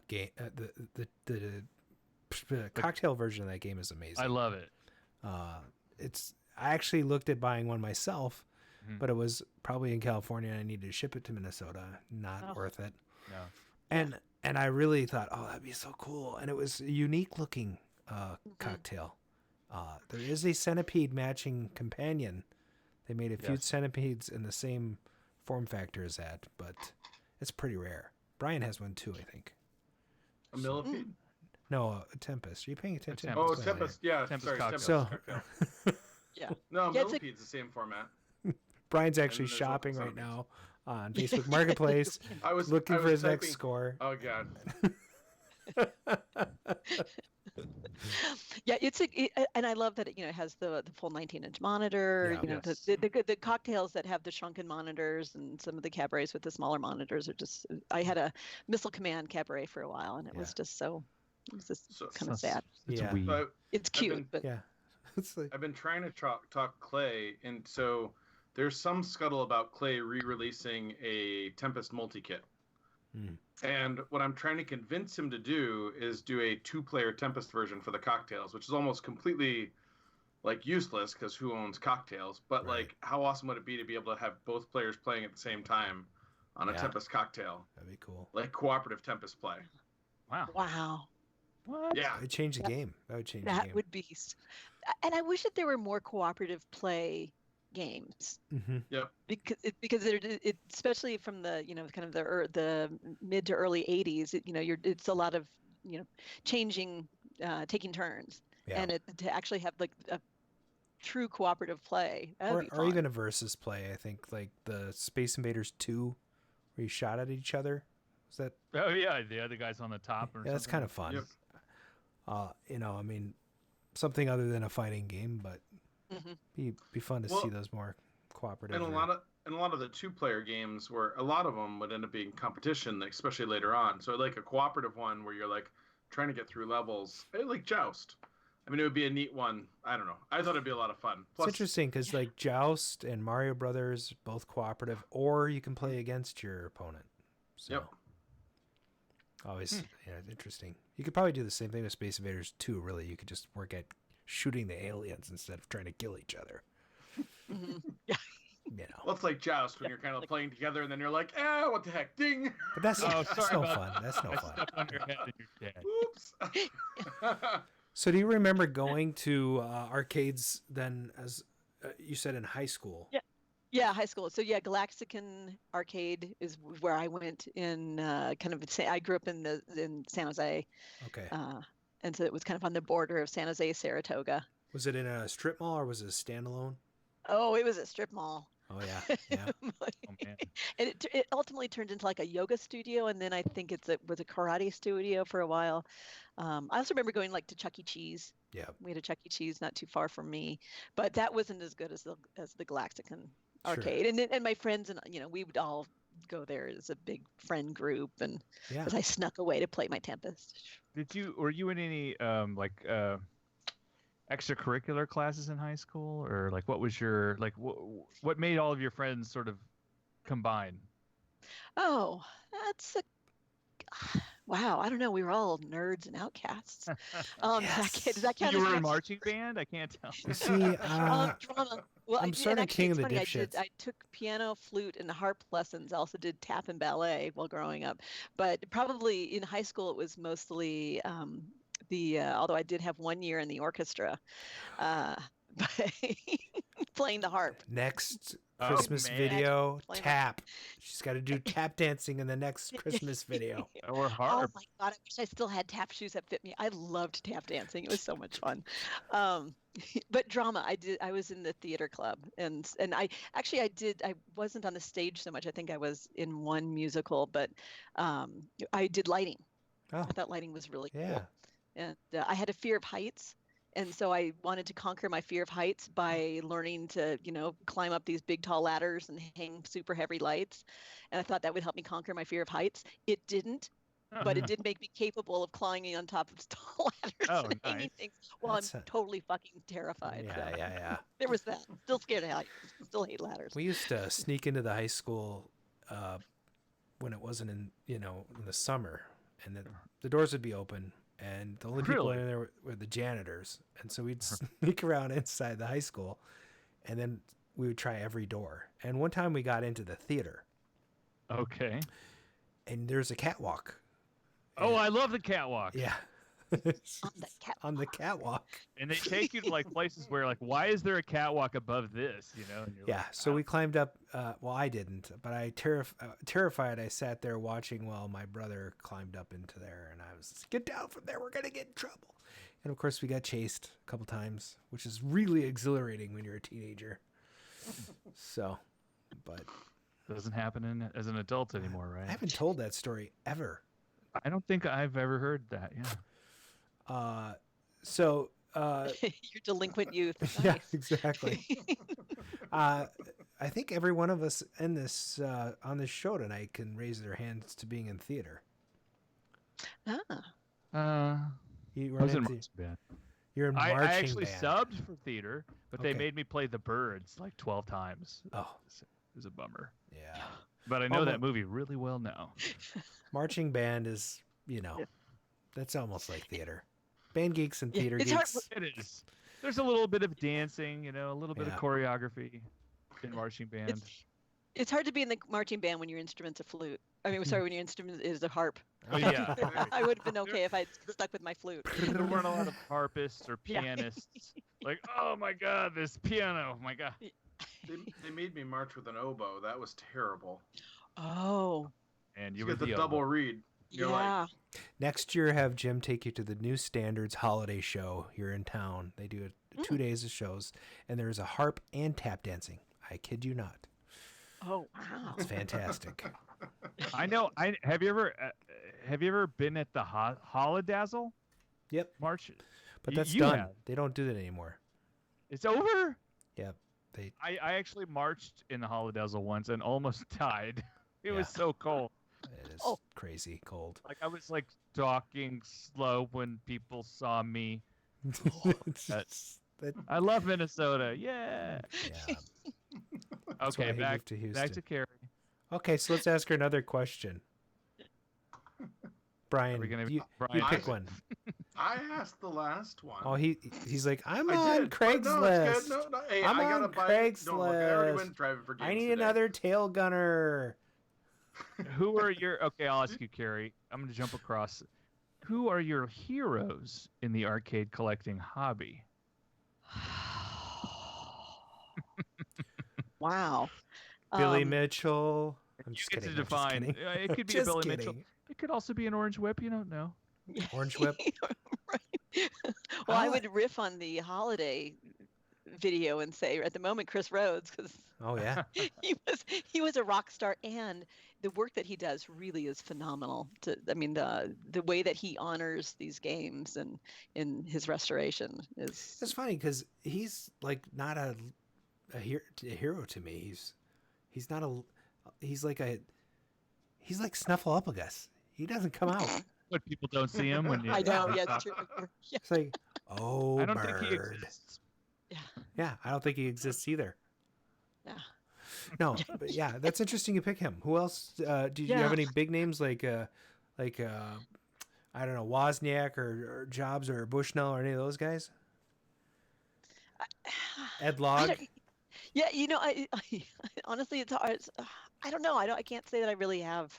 game. The cocktail version of that game is amazing. I love it. I actually looked at buying one myself, but it was probably in California and I needed to ship it to Minnesota. Not worth it. No. And I really thought, that'd be so cool. And it was a unique looking cocktail. There is a centipede matching companion. They made a few centipedes in the same form factor as that, but it's pretty rare. Brian has one too, I think. A millipede? No, a Tempest. Are you paying attention? Oh, Tempest. Yeah, Tempest Tempest. So, yeah. No, millipede's the same format. Brian's actually shopping right now on Facebook Marketplace. I was looking for his next score. Oh God. Yeah, and I love that it has the full 19-inch monitor. The cocktails that have the shrunken monitors, and some of the cabarets with the smaller monitors are just. I had a Missile Command cabaret for a while, and it was just kind of sad. It's cute, but yeah. I've been trying to talk Clay, and so there's some scuttle about Clay re-releasing a Tempest multi-kit. And what I'm trying to convince him to do is do a 2-player Tempest version for the cocktails, which is almost completely like useless, because who owns cocktails? But like, how awesome would it be to be able to have both players playing at the same time on a Tempest cocktail? That'd be cool. Like cooperative Tempest play. Wow. What? Yeah. It would change the game. That would change the game. That would be. And I wish that there were more cooperative play games. Yep. Because it especially from the kind of the mid to early 80s, it's a lot of changing, taking turns, and to actually have like a true cooperative play, or even a versus play. I think like the Space Invaders 2, where you shot at each other. Was that? Oh yeah, the other guy's on the top. Or that's kind of fun. Yep. I mean, something other than a fighting game, but. Be fun to see those more cooperative. And a lot of the 2-player games, where a lot of them would end up being competition, especially later on. So like a cooperative one where you're like trying to get through levels. Like Joust. I mean, it would be a neat one. I don't know. I thought it'd be a lot of fun. Plus, it's interesting because like Joust and Mario Brothers, both cooperative, or you can play against your opponent. So, yep. Always, yeah, interesting. You could probably do the same thing with Space Invaders 2, really. You could just work at shooting the aliens instead of trying to kill each other. Yeah. You know. Well, it's like Joust when you're kind of playing together and then you're like, what the heck, ding. But that's no fun. That's no fun. Step on your head and you're dead. Oops. So do you remember going to arcades then, as you said, in high school? Yeah, high school. So yeah, Galaxican Arcade is where I went in I grew up in San Jose. Okay. And so it was kind of on the border of San Jose, Saratoga. Was it in a strip mall or was it a standalone? Oh, it was a strip mall. Oh yeah, yeah. Oh, man. And it ultimately turned into like a yoga studio, and then I think it was a karate studio for a while. I also remember going like to Chuck E. Cheese. Yeah. We had a Chuck E. Cheese not too far from me, but that wasn't as good as the Galaxican Arcade. Sure. And my friends and we would all go there as a big friend group, and Yeah. as I snuck away to play my Tempest. Were you in any extracurricular classes in high school, or like what was your what made all of your friends sort of combine? Oh, that's wow. I don't know. We were all nerds and outcasts. Does that count? You were in marching band? I can't tell. You see, drama. Well, I'm sort of king of the dipshits. I took piano, flute, and harp lessons. I also did tap and ballet while growing up. But probably in high school, it was mostly although I did have 1 year in the orchestra, playing the harp. Next Christmas video, tap. She's got to do tap dancing in the next Christmas video. Or harp. Oh my God, I wish I still had tap shoes that fit me. I loved tap dancing. It was so much fun. But drama, I was in the theater club, and I wasn't on the stage so much. I think I was in one musical, but I did lighting. Oh. I thought lighting was really Yeah. cool. And I had a fear of heights. And so I wanted to conquer my fear of heights by learning to, climb up these big, tall ladders and hang super heavy lights. And I thought that would help me conquer my fear of heights. It didn't, but it did make me capable of climbing on top of tall ladders and hanging things while I'm totally fucking terrified. Yeah. There was that. Still scared of heights. Still hate ladders. We used to sneak into the high school when it wasn't in the summer, and the doors would be open. And the only people in there were the janitors. And so we'd sneak around inside the high school, and then we would try every door. And one time we got into the theater. Okay. And there's a catwalk. Oh, I love the catwalk. Yeah. On the catwalk. And they take you to like places where like, why is there a catwalk above this? And you're yeah. So we climbed up. Well, I didn't, but I terrified. I sat there watching while my brother climbed up into there, and I was get down from there. We're gonna get in trouble. And of course, we got chased a couple times, which is really exhilarating when you're a teenager. So, but doesn't happen as an adult anymore, right? I haven't told that story ever. I don't think I've ever heard that. Yeah. Your delinquent youth. Nice. Yeah, exactly. I think every one of us in this on this show tonight can raise their hands to being in theater. You were in marching band. You're in marching I actually band. subbed for theater, but they made me play the Birds like 12 times. Oh, it was a bummer. Yeah, but I know that movie really well now. Marching band is, that's almost like theater. Band geeks and theater geeks. It is. There's a little bit of dancing, a little bit of choreography in marching band. It's hard to be in the marching band when your instrument's a flute. I mean, sorry, when your instrument is a harp. Oh, yeah. I would have been okay if I'd stuck with my flute. There weren't a lot of harpists or pianists. Like, oh my God, this piano. Oh my God. They made me march with an oboe. That was terrible. Oh. And you get were the double reed. You're like, next year, have Jim take you to the New Standards holiday show here in town. They do 2 days of shows, and there's a harp and tap dancing. I kid you not. Oh wow, it's fantastic. I know. Have you ever been at the Holodazzle? Yep. March. But that's done. Have. They don't do that anymore. It's over. Yep. I actually marched in the Holodazzle once and almost died. It was so cold. It is Oh. crazy cold. Like I was like talking slow when people saw me. I love Minnesota. Yeah. Yeah. That's why Okay, he back moved to Houston. back to Carrie. Okay, so let's ask her another question. Brian, you pick one. I asked the last one. Oh, he's like, I'm I on did, but Craigslist. No, it's good. No, hey, I'm I gotta on buy Craigslist. Don't look, I already went driving for games I need today. another tail gunner. Who are your? Okay, I'll ask you, Carrie. I'm going to jump across. Who are your heroes in the arcade collecting hobby? Wow. Billy Mitchell. I'm You just get kidding. to I'm just define. kidding. It could be a Just Billy kidding. Mitchell. It could also be an Orange Whip. You don't know. Orange Whip. Well, I would riff on the holiday video and say at the moment Chris Rhodes, because Oh yeah. he was a rock star, and the work that he does really is phenomenal. The way that he honors these games and in his restoration is. It's funny because he's like not a hero to me. He's like Snuffleupagus. He doesn't come out. But people don't see him when you. I know. Yeah, it's true. Yeah. It's like, oh, I don't bird. think he exists. Yeah, I don't think he exists either. Yeah. No, but yeah, that's interesting. You pick him. Who else? Do you have any big names like I don't know, Wozniak or Jobs or Bushnell or any of those guys? Ed Log. Yeah, I honestly, it's hard. I don't know. I can't say that I really have.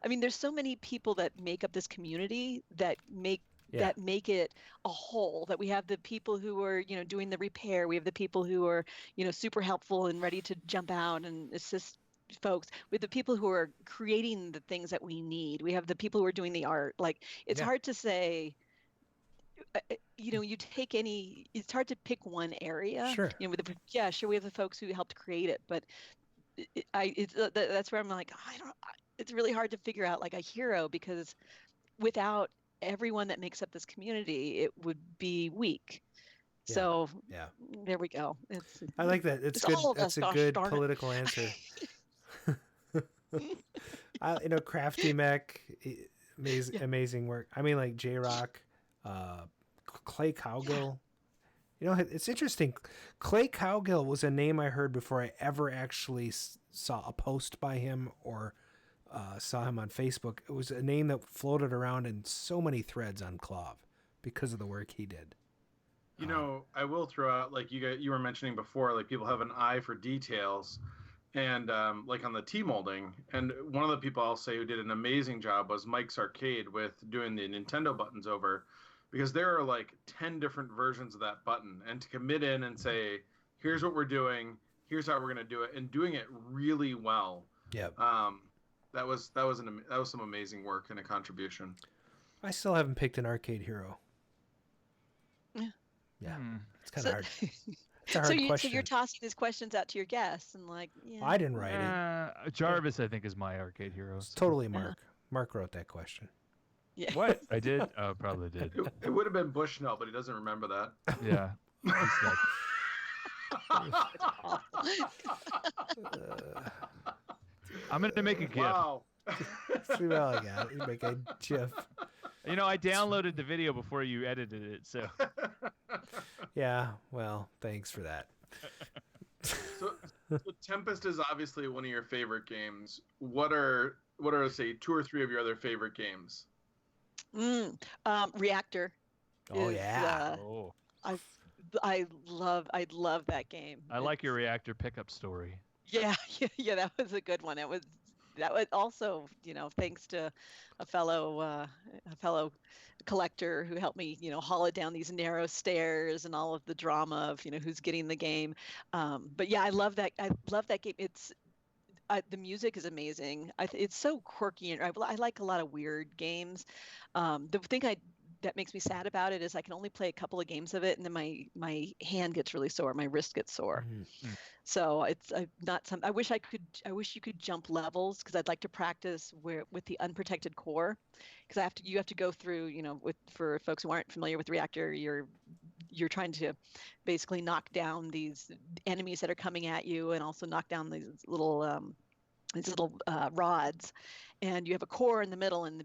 I mean, there's so many people that make up this community that make it a whole. That we have the people who are, doing the repair. We have the people who are, super helpful and ready to jump out and assist folks. With the people who are creating the things that we need. We have the people who are doing the art. Like, it's hard to say. It's hard to pick one area. Sure. Sure. We have the folks who helped create it, but that's where I'm like, it's really hard to figure out like a hero, because without everyone that makes up this community, it would be weak. Yeah. So yeah, there we go. I like that. It's good. That's a good political answer. Crafty Mech, amazing work. I mean, like J-Rock, Clay Cowgill. It's interesting. Clay Cowgill was a name I heard before I ever actually saw a post by him or saw him on Facebook. It was a name that floated around in so many threads on Clov because of the work he did. I will throw out, like you were mentioning before, like people have an eye for details, and like on the T-molding. And one of the people I'll say who did an amazing job was Mike's Arcade with doing the Nintendo buttons over, because there are like 10 different versions of that button, and to commit in and say, here's what we're doing, here's how we're going to do it, and doing it really well. Yeah. That was some amazing work and a contribution. I still haven't picked an arcade hero. Yeah. It's kind of hard. It's a hard question. So you're tossing these questions out to your guests and like, yeah. I didn't write it. Jarvis, I think, is my arcade hero. It's totally Mark. Mark wrote that question. Yeah. What? I did? Oh, probably did. It would have been Bushnell, but he doesn't remember that. Yeah. I'm going to make a GIF. Wow. Well, yeah, you make a GIF. I downloaded the video before you edited it, so. Yeah, well, thanks for that. So Tempest is obviously one of your favorite games. What are say 2 or 3 of your other favorite games? Reactor. Oh yeah. I love that game. I like your Reactor pickup story. Yeah, that was a good one. That was also, thanks to a fellow collector who helped me, haul it down these narrow stairs and all of the drama of, who's getting the game. But yeah, I love that game. It's the music is amazing. It's so quirky, and I like a lot of weird games. The thing that makes me sad about it is I can only play a couple of games of it, and then my hand gets really sore, my wrist gets sore. Mm-hmm. So it's not some. I wish you could jump levels, because I'd like to practice with the unprotected core, because you have to go through, for folks who aren't familiar with Reactor, you're trying to basically knock down these enemies that are coming at you, and also knock down these little these little rods, and you have a core in the middle, and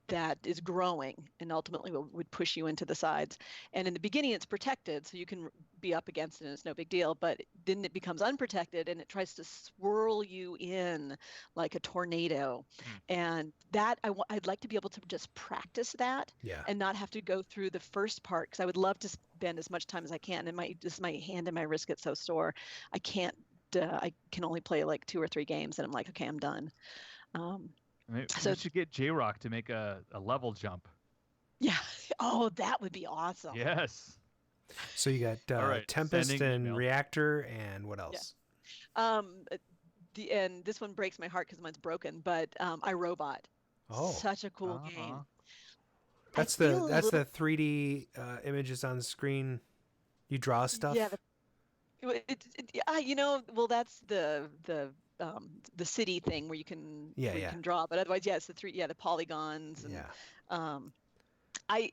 that is growing and ultimately would push you into the sides. And in the beginning, it's protected, so you can be up against it and it's no big deal. But then it becomes unprotected and it tries to swirl you in like a tornado. And that I'd like to be able to just practice that and not have to go through the first part, because I would love to spend as much time as I can. And my hand and my wrist get so sore, I can only play like 2 or 3 games, and I'm like, okay, I'm done. Maybe we should get J-Rock to make a level jump. Yeah. Oh, that would be awesome. Yes. So you got Tempest and Reactor, and what else? Yeah. And this one breaks my heart because mine's broken, but iRobot. Oh. Such a cool game. That's the 3D images on the screen. You draw stuff. Yeah. That's the city thing where you can you can draw, but otherwise, it's the polygons and I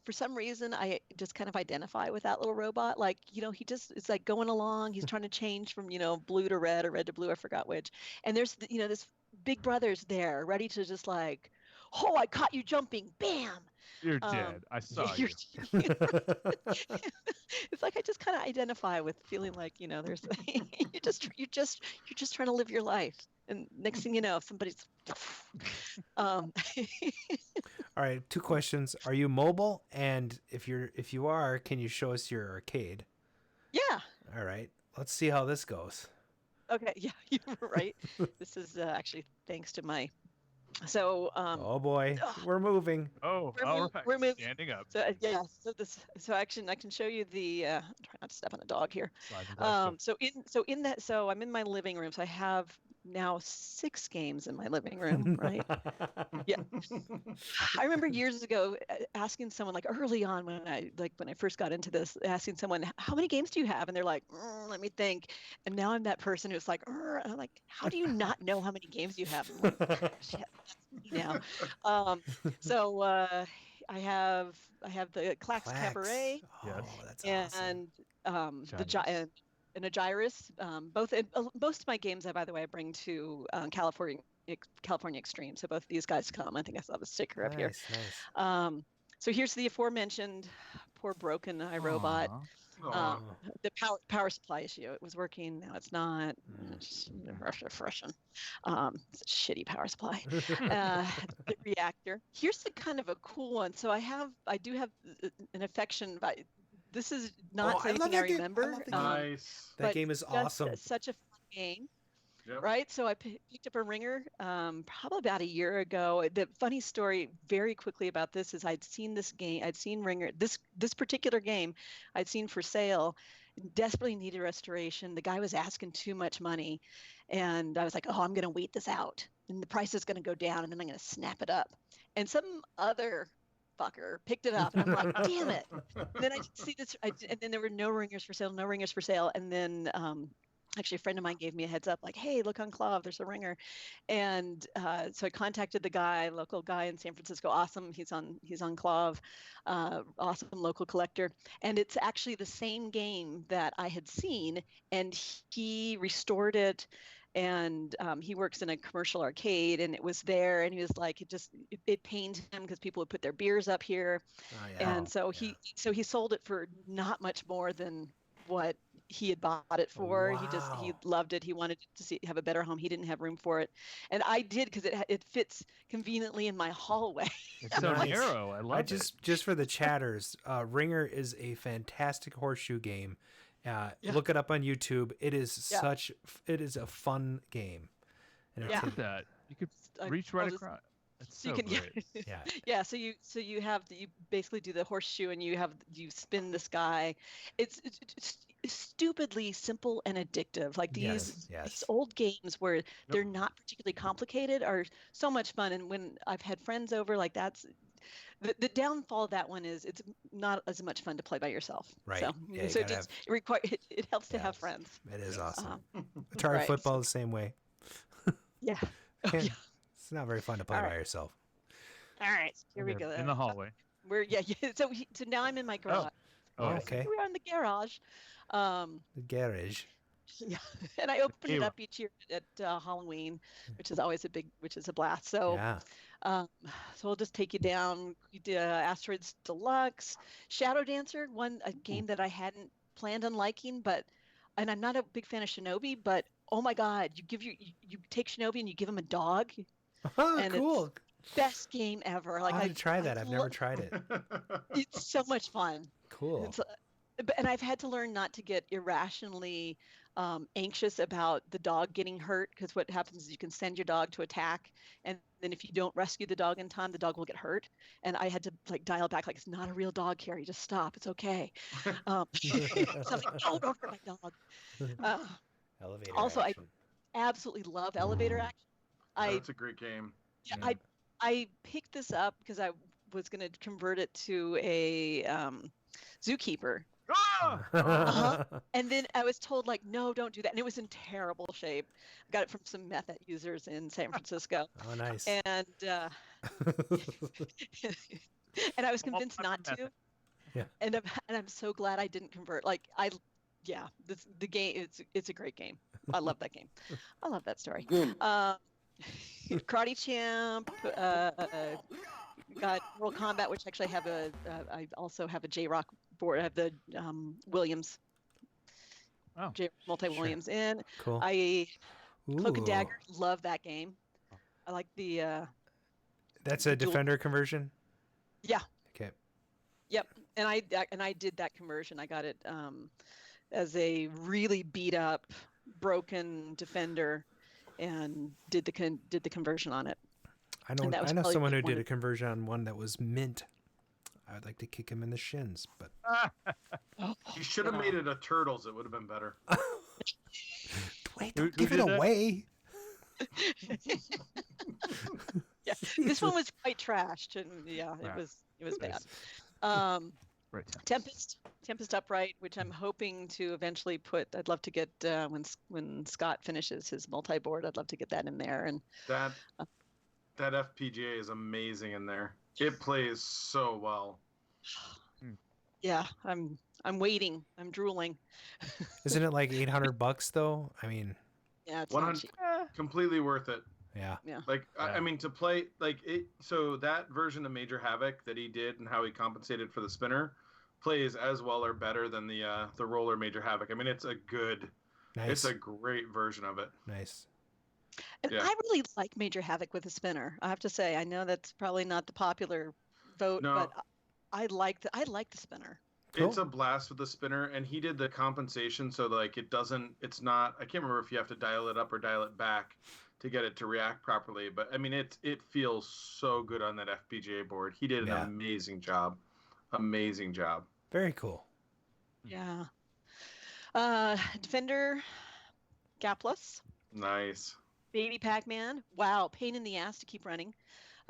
for some reason I just kind of identify with that little robot. Like, it's like going along. He's trying to change from blue to red or red to blue. I forgot which. And there's this big brother's there, ready to just like, oh, I caught you jumping, bam. You're dead. I saw you. It's like I just kind of identify with feeling like there's you're just trying to live your life, and next thing you know, somebody's. All right, 2 questions. Are you mobile? And if you are, can you show us your arcade? Yeah. All right. Let's see how this goes. Okay. Yeah, you're right. This is actually thanks to my. So. Oh boy, we're moving. Oh, we're moving. Standing up. So I can show you the. Try not to step on the dog here. So I'm in my living room. So I have now 6 games in my living room, right? Yeah. I remember years ago asking someone, like early on when I first got into this, asking someone, how many games do you have? And they're like, let me think. And now I'm that person who's like, and I'm like, how do you not know how many games you have? I'm like, shit, that's me now. So I have the Clax Cabaret. Oh, that's and and a gyrus. Most of my games, by the way, I bring to California Extreme. So both of these guys come. I think I saw the sticker up here. Nice. So here's the aforementioned poor broken iRobot. The power supply issue. It was working. Now it's not. It's refreshing. It's a shitty power supply. The reactor. Here's the kind of a cool one. So I do have an affection by. This is not anything I remember. Nice. That game is awesome. Such a fun game. Yep. Right. So I picked up a ringer probably about a year ago. The funny story very quickly about this is I'd seen this game. I'd seen ringer. This particular game I'd seen for sale. Desperately needed restoration. The guy was asking too much money. And I was like, oh, I'm going to wait this out. And the price is going to go down and then I'm going to snap it up. And some other fucker picked it up and I'm like, damn it. And then I see this. And then there were no ringers for sale. And then actually a friend of mine gave me a heads up, like, hey, look on Clav, there's a ringer. And so I contacted the local guy in San Francisco. Awesome. He's on Clav. Awesome local collector. And it's actually the same game that I had seen, and he restored it. And he works in a commercial arcade, and it was there, and he was like, it pained him because people would put their beers up here. And so he sold it for not much more than what he had bought it for. Wow. He loved it. He wanted to have a better home. He didn't have room for it, and I did, because it fits conveniently in my hallway. It's so narrow. I love it. Just for the chatters, Ringer is a fantastic horseshoe game. Look it up on YouTube. It is it is a fun game. And look at that. You could reach right across. That's so great. Yeah. So you basically do the horseshoe, and you spin this guy. It's stupidly simple and addictive. Like these old games where they're not particularly complicated are so much fun. And when I've had friends over, like that's the downfall of that one is it's not as much fun to play by yourself. Right. So, it helps to have friends. It is awesome. Atari football the same way. Yeah. It's not very fun to play by yourself. All right, here we go. In the hallway. So now I'm in my garage. Oh, okay. We're in the garage. The garage. Yeah, and I open it up each year at Halloween, which is always a blast. So, Yeah. so we'll just take you down. We did Asteroids Deluxe, Shadow Dancer, a game that I hadn't planned on liking, and I'm not a big fan of Shinobi, but oh my God, you take Shinobi and you give him a dog, and cool. it's best game ever. Like I have to try that. I've never tried it. It's so much fun. Cool. And I've had to learn not to get irrationally anxious about the dog getting hurt, because what happens is you can send your dog to attack, and then if you don't rescue the dog in time, the dog will get hurt. And I had to dial back, it's not a real dog, Carrie. Just stop. It's okay. So I'm like, no, don't hurt my dog. Elevator also, action. I absolutely love elevator action. That's a great game. Yeah, I picked this up because I was going to convert it to a zookeeper. And then I was told, no, don't do that. And it was in terrible shape. I got it from some meth users in San Francisco. Oh, nice. And and I was convinced not to. Yeah. And I'm so glad I didn't convert. The game, it's a great game. I love that game. I love that story. Karate Champ, got Mortal Kombat, which actually I also have a J-Rock board. I have the Williams, multi-Williams in. Cool. Cloak and Dagger, love that game. I like the... That's a Defender conversion? Yeah. Okay. Yep, and I did that conversion. I got it as a really beat up, broken Defender, and did the conversion on it. I know someone who did a conversion on one that was mint. I would like to kick him in the shins, but You should have made it a Turtles. It would have been better. Wait, don't give it away. Yeah, this one was quite trashed, and it was bad. Right. Tempest Upright, which I'm hoping to eventually put. I'd love to get when Scott finishes his multi-board. I'd love to get that in there. And that FPGA is amazing in there. It plays so well. Yeah, I'm waiting. I'm drooling. Isn't it like $800 though? I mean, yeah, it's not cheap. Completely worth it. Yeah. I mean, to play it. So that version of Major Havoc that he did and how he compensated for the spinner plays as well or better than the roller Major Havoc. I mean, it's a great version of it. Nice. And I really like Major Havoc with a spinner. I have to say, I know that's probably not the popular vote, but I like the spinner. Cool. It's a blast with the spinner, and he did the compensation so it's not. I can't remember if you have to dial it up or dial it back to get it to react properly, but I mean it feels so good on that FPGA board. He did an amazing job. Amazing job. Very cool. Yeah. Defender, Gapless. Nice. Baby Pac-Man. Wow, pain in the ass to keep running.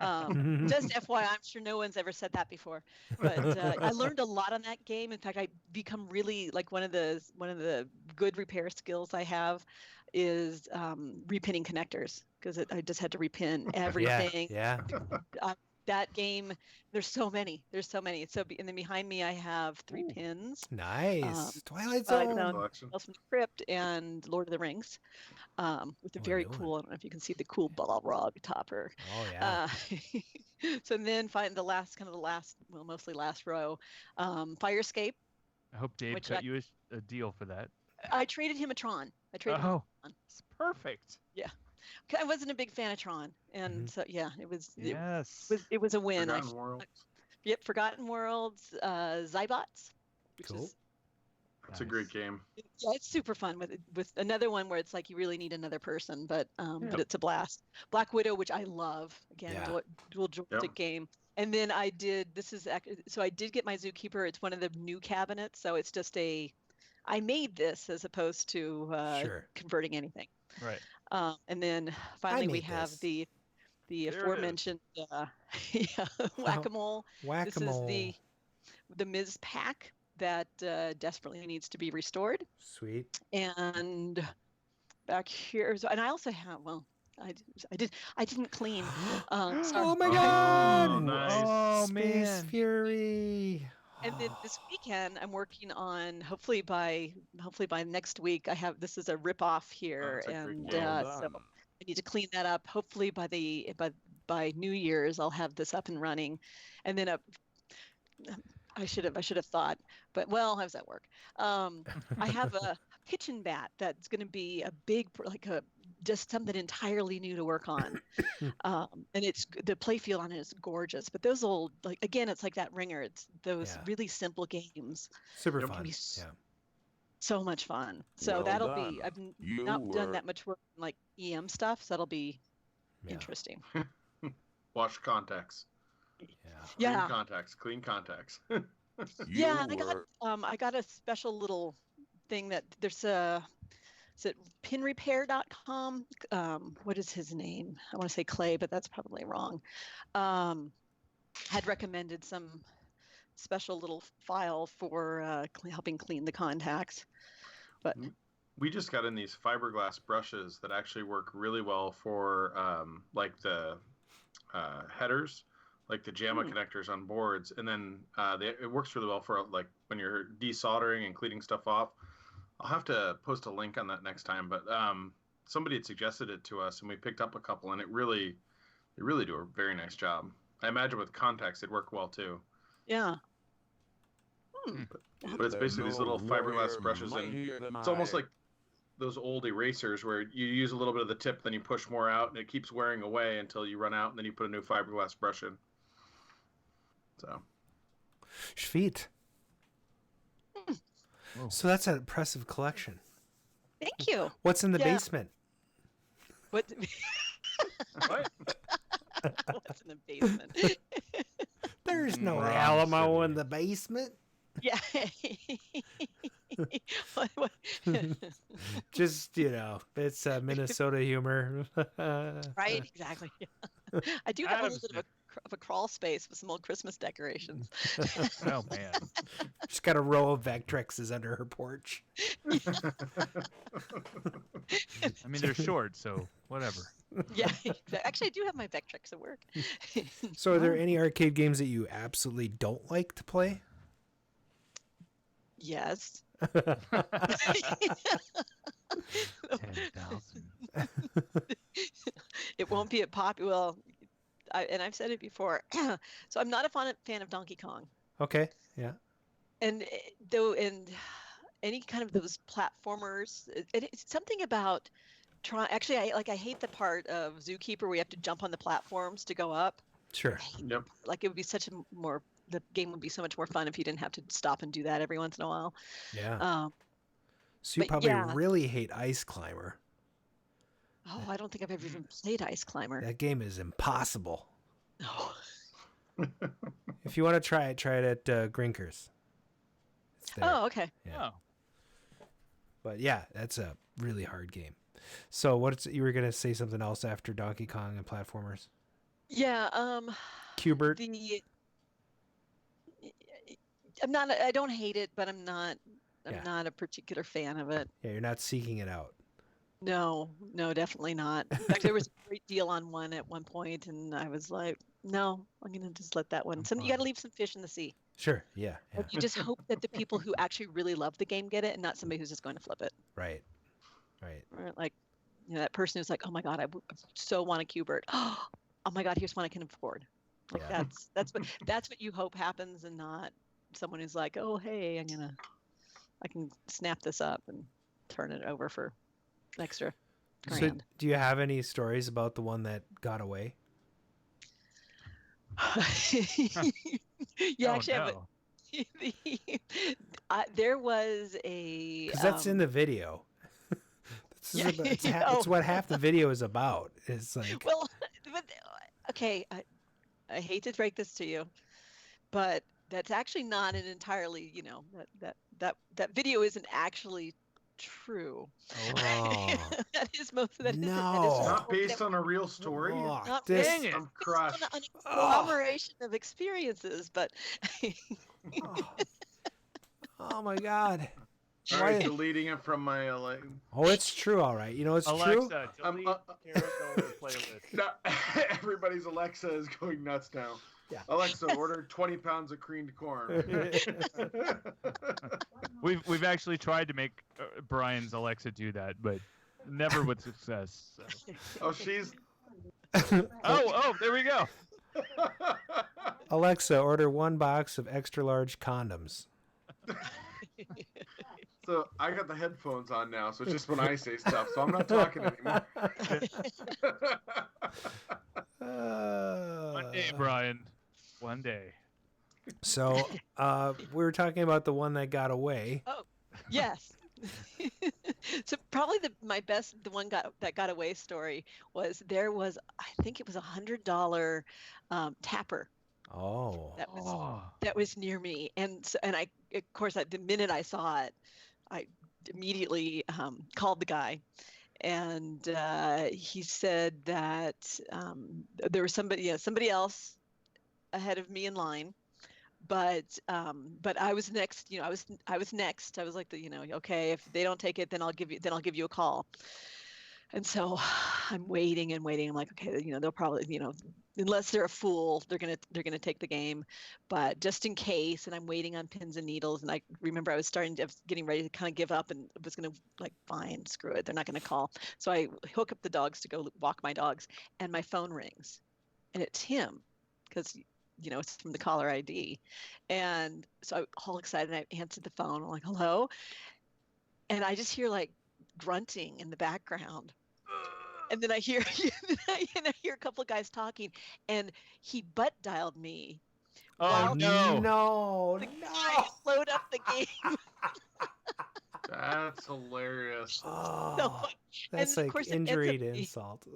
Just FYI, I'm sure no one's ever said that before, but I learned a lot on that game. In fact, I become really one of the good repair skills I have is repinning connectors, because I just had to repin everything. Yeah. That game, there's so many. So, and then behind me, I have 3 pins. Nice. Twilight Zone. Tales from the Crypt and Lord of the Rings, with a very cool. I don't know if you can see the cool Balrog topper. Oh yeah. So then mostly last row, Fire Escape. I hope Dave cut you a deal for that. I traded him a Tron. It's perfect. Yeah. I wasn't a big fan of Tron, and so it was a win. Forgotten Worlds. Forgotten Worlds, Zybots. Cool. That's a great game. Yeah, it's super fun with another one where it's you really need another person, but it's a blast. Black Widow, which I love, again, dual joystick game. And then I did I did get my Zookeeper. It's one of the new cabinets, so it's just I made this as opposed to converting anything. Right. And then finally we have the aforementioned Whack-A-Mole. Whack-A-Mole. This is the Ms. Pack that desperately needs to be restored. Sweet. And back here, and I also have I didn't clean. Oh my God! Oh, nice. Space Fury. And then this weekend, I'm working on hopefully by next week. This is a rip-off here, and so I need to clean that up. Hopefully by New Year's, I'll have this up and running, and then I should have thought, but I was at work. I have a kitchen bat that's going to be a big, just something entirely new to work on. And it's the playfield on it is gorgeous, but those old, again, it's like that Ringer. It's those really simple games. Super fun. So much fun. So that'll be, I've not done that much work on EM stuff. So that'll be interesting. Wash contacts. Yeah. Clean contacts. Yeah, and I got a special little thing that there's is it pinrepair.com? What is his name? I want to say Clay, but that's probably wrong. Had recommended some special little file for helping clean the contacts. But we just got in these fiberglass brushes that actually work really well for the headers, like the JAMA connectors on boards, and then it works really well for when you're desoldering and cleaning stuff off. I'll have to post a link on that next time, but somebody had suggested it to us, and we picked up a couple, and they really do a very nice job. I imagine with contacts it'd work well too. Yeah. But it's basically these little fiberglass brushes, and it's almost like those old erasers where you use a little bit of the tip, then you push more out, and it keeps wearing away until you run out, and then you put a new fiberglass brush in. So. Sweet. So that's an impressive collection. Thank you. What's in the basement? What? What? What's in the basement? There's no Alamo in the basement. Yeah. What? Just, it's Minnesota humor. Right, exactly. I do have a little bit of a crawl space with some old Christmas decorations. Oh, man. She's got a row of Vectrexes under her porch. I mean, they're short, so whatever. Yeah, actually, I do have my Vectrex at work. So are there any arcade games that you absolutely don't like to play? Yes. 10,000. It won't be a popular. Well, and I've said it before. So I'm not a fan of Donkey Kong. Okay. Yeah. And any kind of those platformers, it's something about Actually, I hate the part of Zookeeper where you have to jump on the platforms to go up. Sure. Yep. It would be the game would be so much more fun if you didn't have to stop and do that every once in a while. Yeah. So you probably really hate Ice Climber. Oh, I don't think I've ever even played Ice Climber. That game is impossible. No. If you want to try it at Grinkers. It's there. Oh, okay. Yeah. But yeah, that's a really hard game. So you were going to say something else after Donkey Kong and platformers? Yeah. Q*bert. I don't hate it, but I'm not a particular fan of it. Yeah, you're not seeking it out. No, definitely not. In fact, there was a great deal on one at one point, and I was like, no, I'm going to just let that one. You got to leave some fish in the sea. Sure, yeah. You just hope that the people who actually really love the game get it, and not somebody who's just going to flip it. Right. Or that person who's like, oh my God, I so want a Q*bert. Oh my God, here's one I can afford. That's what you hope happens, and not someone who's like, oh hey, I can snap this up and turn it over for extra grand. So do you have any stories about the one that got away? Yeah, actually, there was a. Because that's in the video. It's what half the video is about. It's like. Well, but okay, I hate to break this to you, but that's actually not an entirely. That video isn't actually true. Oh. That is most of that. No. It's not based on a real story. Not Dang it! I'm crushed. An agglomeration of experiences, but. Oh my God. All right, deleting it from my Oh, it's true. All right, it's Alexa, true. delete playlist. No, everybody's Alexa is going nuts now. Yeah. Alexa, order 20 pounds of creamed corn. We've actually tried to make Brian's Alexa do that, but never with success. So. Oh, she's. Oh, there we go. Alexa, order 1 box of extra large condoms. So I got the headphones on now, so it's just when I say stuff, so I'm not talking anymore. One day, Brian. One day. So we were talking about the one that got away. Oh, yes. So probably the one that got away story was I think it was $100 tapper. Oh. That was near me, and I, of course, the minute I saw it, I immediately called the guy, and he said that there was somebody else ahead of me in line, but I was next. I was next. I was like okay, if they don't take it, then I'll give you a call. And so I'm waiting and waiting. I'm like, okay, they'll probably, unless they're a fool, they're gonna take the game. But just in case, and I'm waiting on pins and needles. And I remember I was getting ready to kind of give up and was gonna fine, screw it, they're not gonna call. So I hook up the dogs to go walk my dogs, and my phone rings, and it's him, because it's from the caller ID. And so I'm all excited, and I answered the phone. I'm like, hello, and I just hear grunting in the background. And then I hear a couple of guys talking, and he butt dialed me. Oh no! Load up the game. That's hilarious. Oh, that's like injury to insult.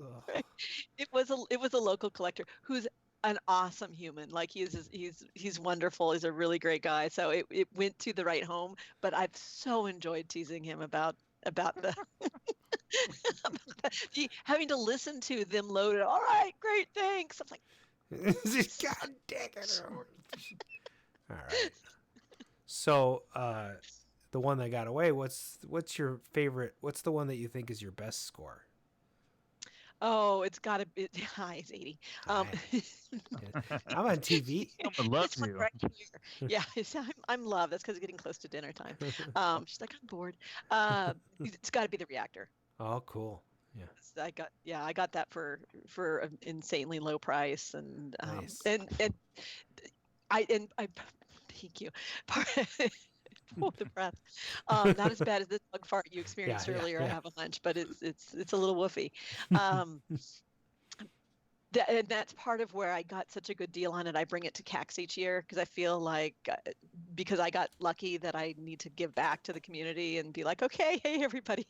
It was a local collector who's an awesome human. He's wonderful. He's a really great guy. So it went to the right home. But I've so enjoyed teasing him about the having to listen to them load it. All right, great, thanks. I'm like, God dang it. All right. So the one that got away, what's your favorite? What's the one that you think is your best score? Oh, it's got to be. Hi, it's 80. I'm on TV. Someone loves you. Right here. Yeah, I'm loved. That's because it's getting close to dinner time. She's like, I'm bored. It's got to be the reactor. Oh, cool. Yeah. I got that for an insanely low price, and nice. and I thank you. Hold the breath. Not as bad as the dog fart you experienced earlier. I have a hunch, but it's a little woofy. And that's part of where I got such a good deal on it. I bring it to CAX each year because I feel like because I got lucky that I need to give back to the community and be like, okay, hey everybody,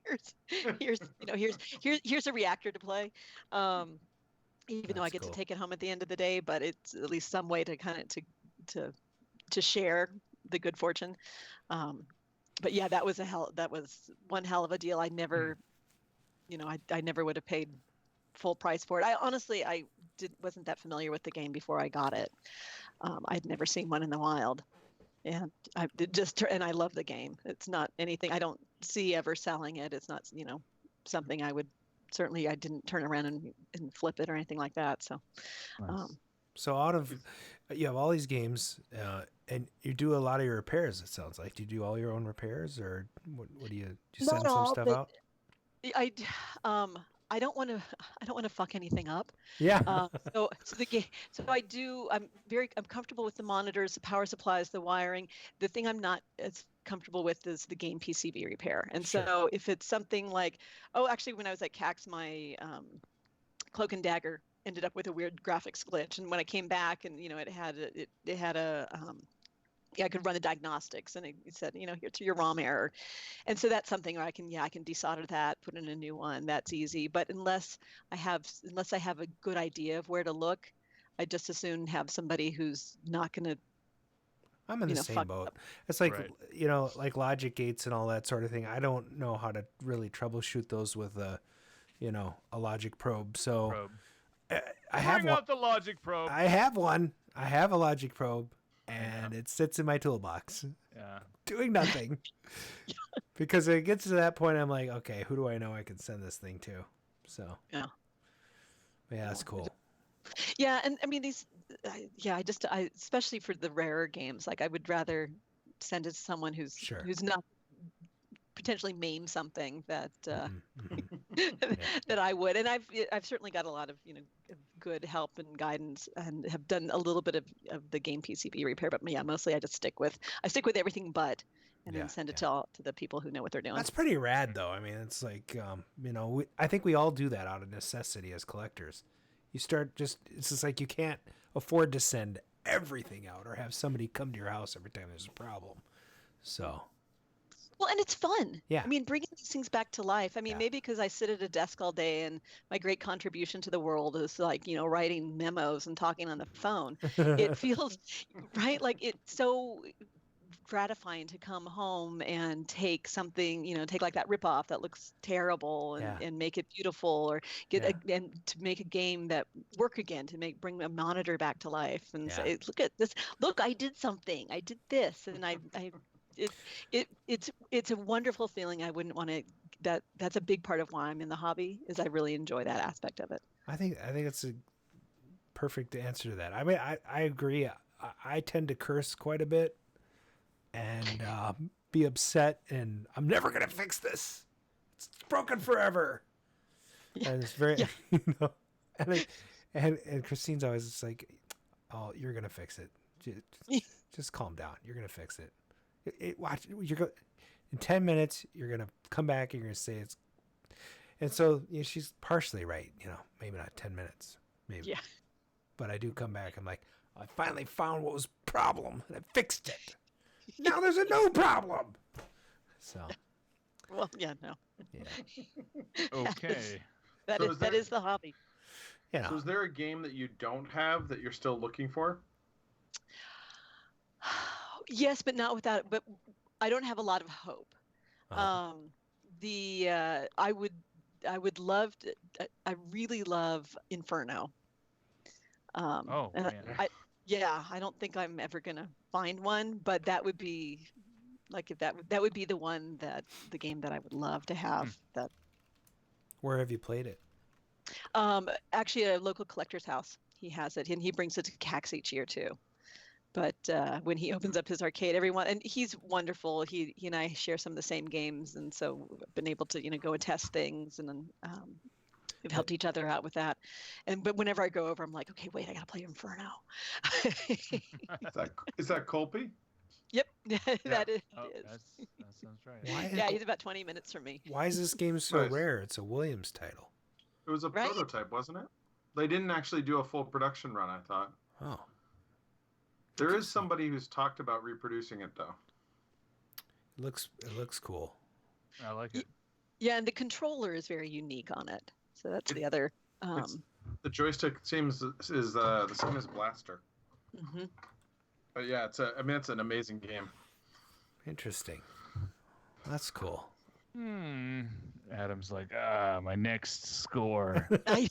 here's a reactor to play. Even though I get to take it home at the end of the day, but it's at least some way to kind of to share the good fortune. But yeah, that was one hell of a deal. I never, I never would have paid full price for it. I wasn't that familiar with the game before I got it. I'd never seen one in the wild, and I love the game. It's not anything I don't see ever selling it. It's not something I didn't turn around and flip it or anything like that. So. Nice. So you have all these games, and you do a lot of your repairs. It sounds like. Do you do all your own repairs, or what do you send some stuff out? I don't want to fuck anything up. Yeah. So the game. So I do. I'm comfortable with the monitors, the power supplies, the wiring. The thing I'm not as comfortable with is the game PCB repair. And so if it's something like, actually, when I was at CAX, my Cloak and Dagger ended up with a weird graphics glitch, and when I came back, and it had a I could run the diagnostics, and it said, here's your ROM error, and so that's something where I can desolder that, put in a new one. That's easy. But unless I have a good idea of where to look, I just as soon have somebody who's not going to. I'm in the same boat. It's like like logic gates and all that sort of thing. I don't know how to really troubleshoot those with a logic probe. So. I have out the logic probe. I have one. I have a logic probe, and it sits in my toolbox. Yeah. Doing nothing. Because it gets to that point, I'm like, okay, who do I know I can send this thing to? So. Yeah. Yeah, that's cool. Yeah, and I mean I especially for the rarer games, like I would rather send it to someone who's not potentially maim something that that I would. And I've certainly got a lot of good help and guidance, and have done a little bit of the game PCB repair. But yeah, mostly I stick with everything but, and then send it to the people who know what they're doing. That's pretty rad, though. I mean, it's like I think we all do that out of necessity as collectors. You start it's just like you can't afford to send everything out or have somebody come to your house every time there's a problem. So. Well, and it's fun. Yeah. I mean, bringing these things back to life. I mean, maybe because I sit at a desk all day and my great contribution to the world is like, writing memos and talking on the phone. It feels, right? Like it's so gratifying to come home and take something, take like that ripoff that looks terrible and make it beautiful, or and to make a game that work again, to bring a monitor back to life and say, look at this, look, I did something, I did this, and it's a wonderful feeling. I wouldn't want to. That's a big part of why I'm in the hobby, is I really enjoy that aspect of it. I think it's a perfect answer to that. I mean, I agree. I tend to curse quite a bit and be upset, and I'm never gonna fix this. It's broken forever. Yeah. And it's very, and Christine's always just like, "Oh, you're gonna fix it. Just calm down. You're gonna fix it." Watch. In 10 minutes, you're gonna come back and you're gonna say it's. And so she's partially right. Maybe not 10 minutes, maybe. Yeah. But I do come back. I'm like, I finally found what was problem and I fixed it. Now there's a no problem. So. Well, yeah, no. Yeah. Okay. That is the hobby. Yeah. So is there a game that you don't have that you're still looking for? Yes, but not without. But I don't have a lot of hope. I would love to. I really love Inferno. Man. I don't think I'm ever gonna find one, but that would be like that would be the game that I would love to have. That. Where have you played it? Actually, a local collector's house. He has it, and he brings it to CAX each year too. But when he opens up his arcade, and he's wonderful. He and I share some of the same games, and so we've been able to go and test things, and then we've helped each other out with that. But whenever I go over, I'm like, okay, wait, I gotta play Inferno. Is that Colby? Yep, that is. That sounds right. He's about 20 minutes from me. Why is this game so rare? It's a Williams title. It was a prototype, wasn't it? They didn't actually do a full production run, I thought. Oh. There is somebody who's talked about reproducing it, though. It looks cool. I like it. Yeah, and the controller is very unique on it. So that's the other. The joystick is the same as Blaster. Mm-hmm. But yeah, it's an amazing game. Interesting. That's cool. Adam's like, my next score. I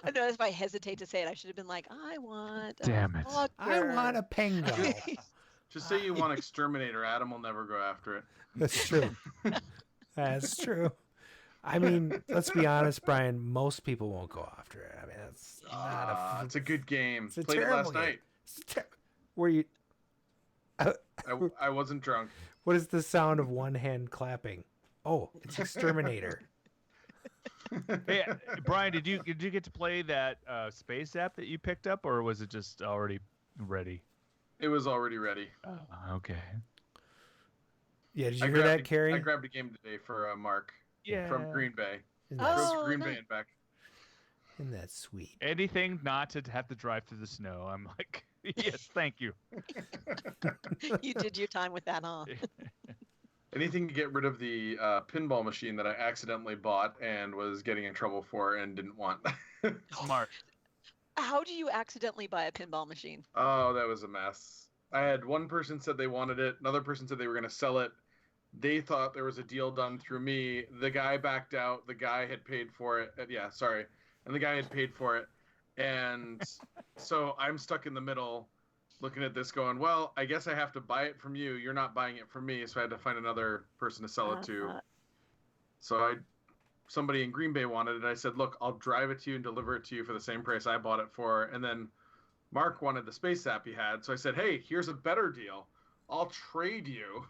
know that's why I hesitate to say it. I should have been like, I want. Damn it! I want a Pingo. Just say you want Exterminator. Adam will never go after it. That's true. That's true. I mean, let's be honest, Brian. Most people won't go after it. I mean, it's not it's a good game. It's a Played it last terrible game. night. Were you? I wasn't drunk. What is the sound of one hand clapping? Oh, it's Exterminator. Hey, Brian, did you get to play that space app that you picked up, or was it just already ready? It was already ready. Oh, okay. Yeah, did you hear that, Carrie? I grabbed a game today for Mark. Yeah. From Green Bay. Oh, Green Bay and back. Isn't that sweet? Anything not to have to drive through the snow. I'm like, yes, thank you. You did your time with that, huh? Anything to get rid of the pinball machine that I accidentally bought and was getting in trouble for and didn't want. Smart. How do you accidentally buy a pinball machine? Oh, that was a mess. I had one person said they wanted it. Another person said they were going to sell it. They thought there was a deal done through me. The guy backed out. The guy had paid for it. And the guy had paid for it. And so I'm stuck in the middle looking at this going, well, I guess I have to buy it from you. You're not buying it from me. So I had to find another person to sell it to. So somebody in Green Bay wanted it. I said, look, I'll drive it to you and deliver it to you for the same price I bought it for. And then Mark wanted the Space Zap he had, so I said, hey, here's a better deal. I'll trade you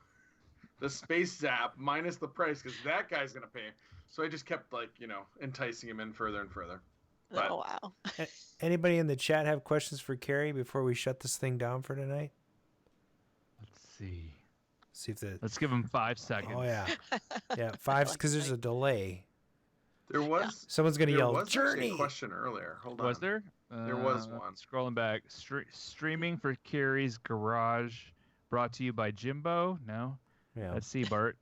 the Space Zap minus the price because that guy's going to pay. So I just kept, enticing him in further and further. But, oh, wow. Anybody in the chat have questions for Carrie before we shut this thing down for tonight? Let's see. See if Let's give him 5 seconds. Oh, yeah. Yeah, 5 because there's a delay. There was... Someone's going to yell, was Journey! A question earlier. Hold on. Was there? There was one. Scrolling back. Streaming for Carrie's Garage brought to you by Jimbo? No? Yeah. That's Seabart.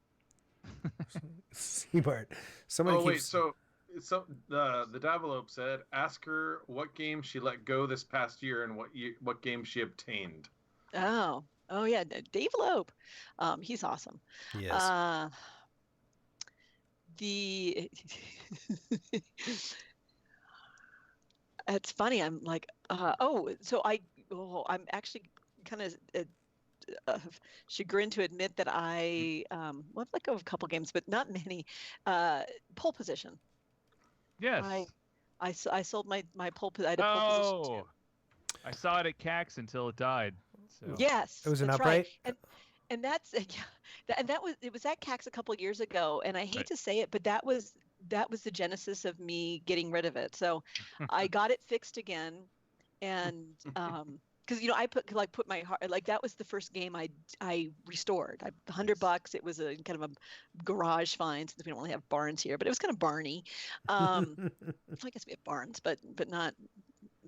Seabart. Somebody wait, so the Davelope said, ask her what game she let go this past year and what game she obtained. Oh yeah, Dave Loeb. He's awesome. Yes. It's funny. I'm like, I'm actually kind of chagrined to admit that I let go of a couple games, but not many. Pole position. Yes. I sold my pole position. I had a pole position too. I saw it at CAX until it died. So. Yes, it was an that's upright. Right. And that's it was at CAX a couple of years ago, and I hate to say it, but that was the genesis of me getting rid of it. So I got it fixed again, and because I put my heart, that was the first game I restored. $100. It was a kind of a garage find since we don't really have barns here, but it was kind of barny. I guess we have barns, but not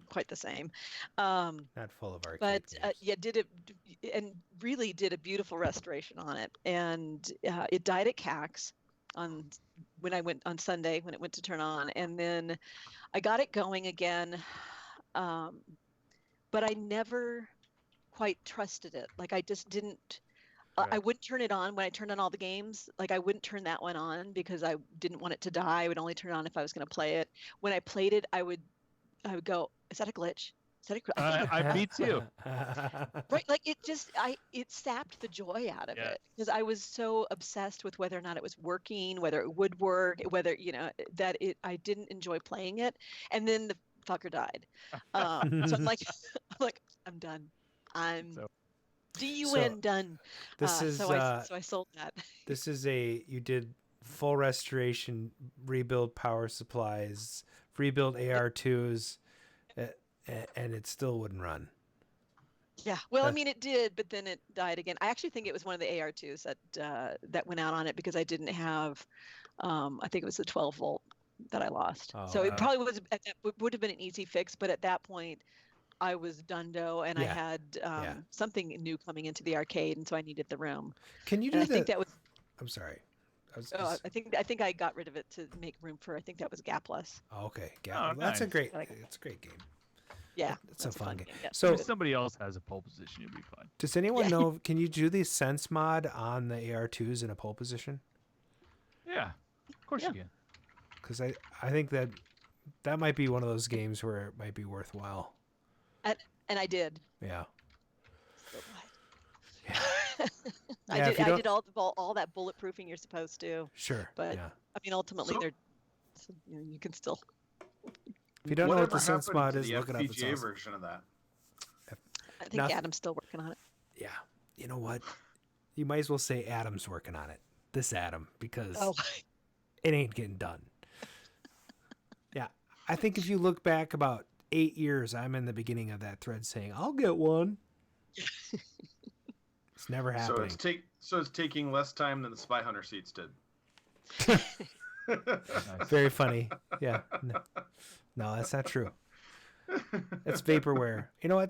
quite the same. Not full of arcade games. Really did a beautiful restoration on it, and it died at CAX when I went on Sunday when it went to turn on, and then I got it going again, but I never quite trusted it. I just didn't. I wouldn't turn it on when I turned on all the games. I wouldn't turn that one on because I didn't want it to die. I would only turn it on if I was going to play it. When I played it, I would go, is that a glitch? Is that a me too. Right, it sapped the joy out of it because I was so obsessed with whether or not it was working, whether it would work, whether I didn't enjoy playing it, and then the fucker died. So I'm like, I'm done. Done. This is so I sold that. This is you did full restoration, rebuild power supplies, rebuild AR2s, and it still wouldn't run. Yeah, well, I mean, it did, but then it died again. I actually think it was one of the AR2s that went out on it because I didn't have, I think it was the 12 volt that I lost. So it probably would have been an easy fix, but at that point, I was dundo, and I had something new coming into the arcade, and so I needed the room. Can you do I think that was. I'm sorry. I think I got rid of it to make room for. I think that was Gapless. Oh, okay, Gapless. That's a great. It's a great game. Yeah, it's a fun game. Yeah. So if somebody else has a pole position, it'd be fun. Does anyone know? Can you do the Sense mod on the AR2s in a pole position? Yeah, of course you can. Because I think that might be one of those games where it might be worthwhile. And I did. Yeah. I did all that bulletproofing you're supposed to. Sure. But I mean, ultimately, you can still. If you don't know what the Sense mod is, look it up. It's FPGA version of that. I think Adam's still working on it. Yeah. You know what? You might as well say Adam's working on it. This Adam, because it ain't getting done. Yeah. I think if you look back about 8 years, I'm in the beginning of that thread saying, I'll get one. It's never happening. So it's taking less time than the Spy Hunter seats did. Very funny. Yeah. No, that's not true. It's vaporware. You know,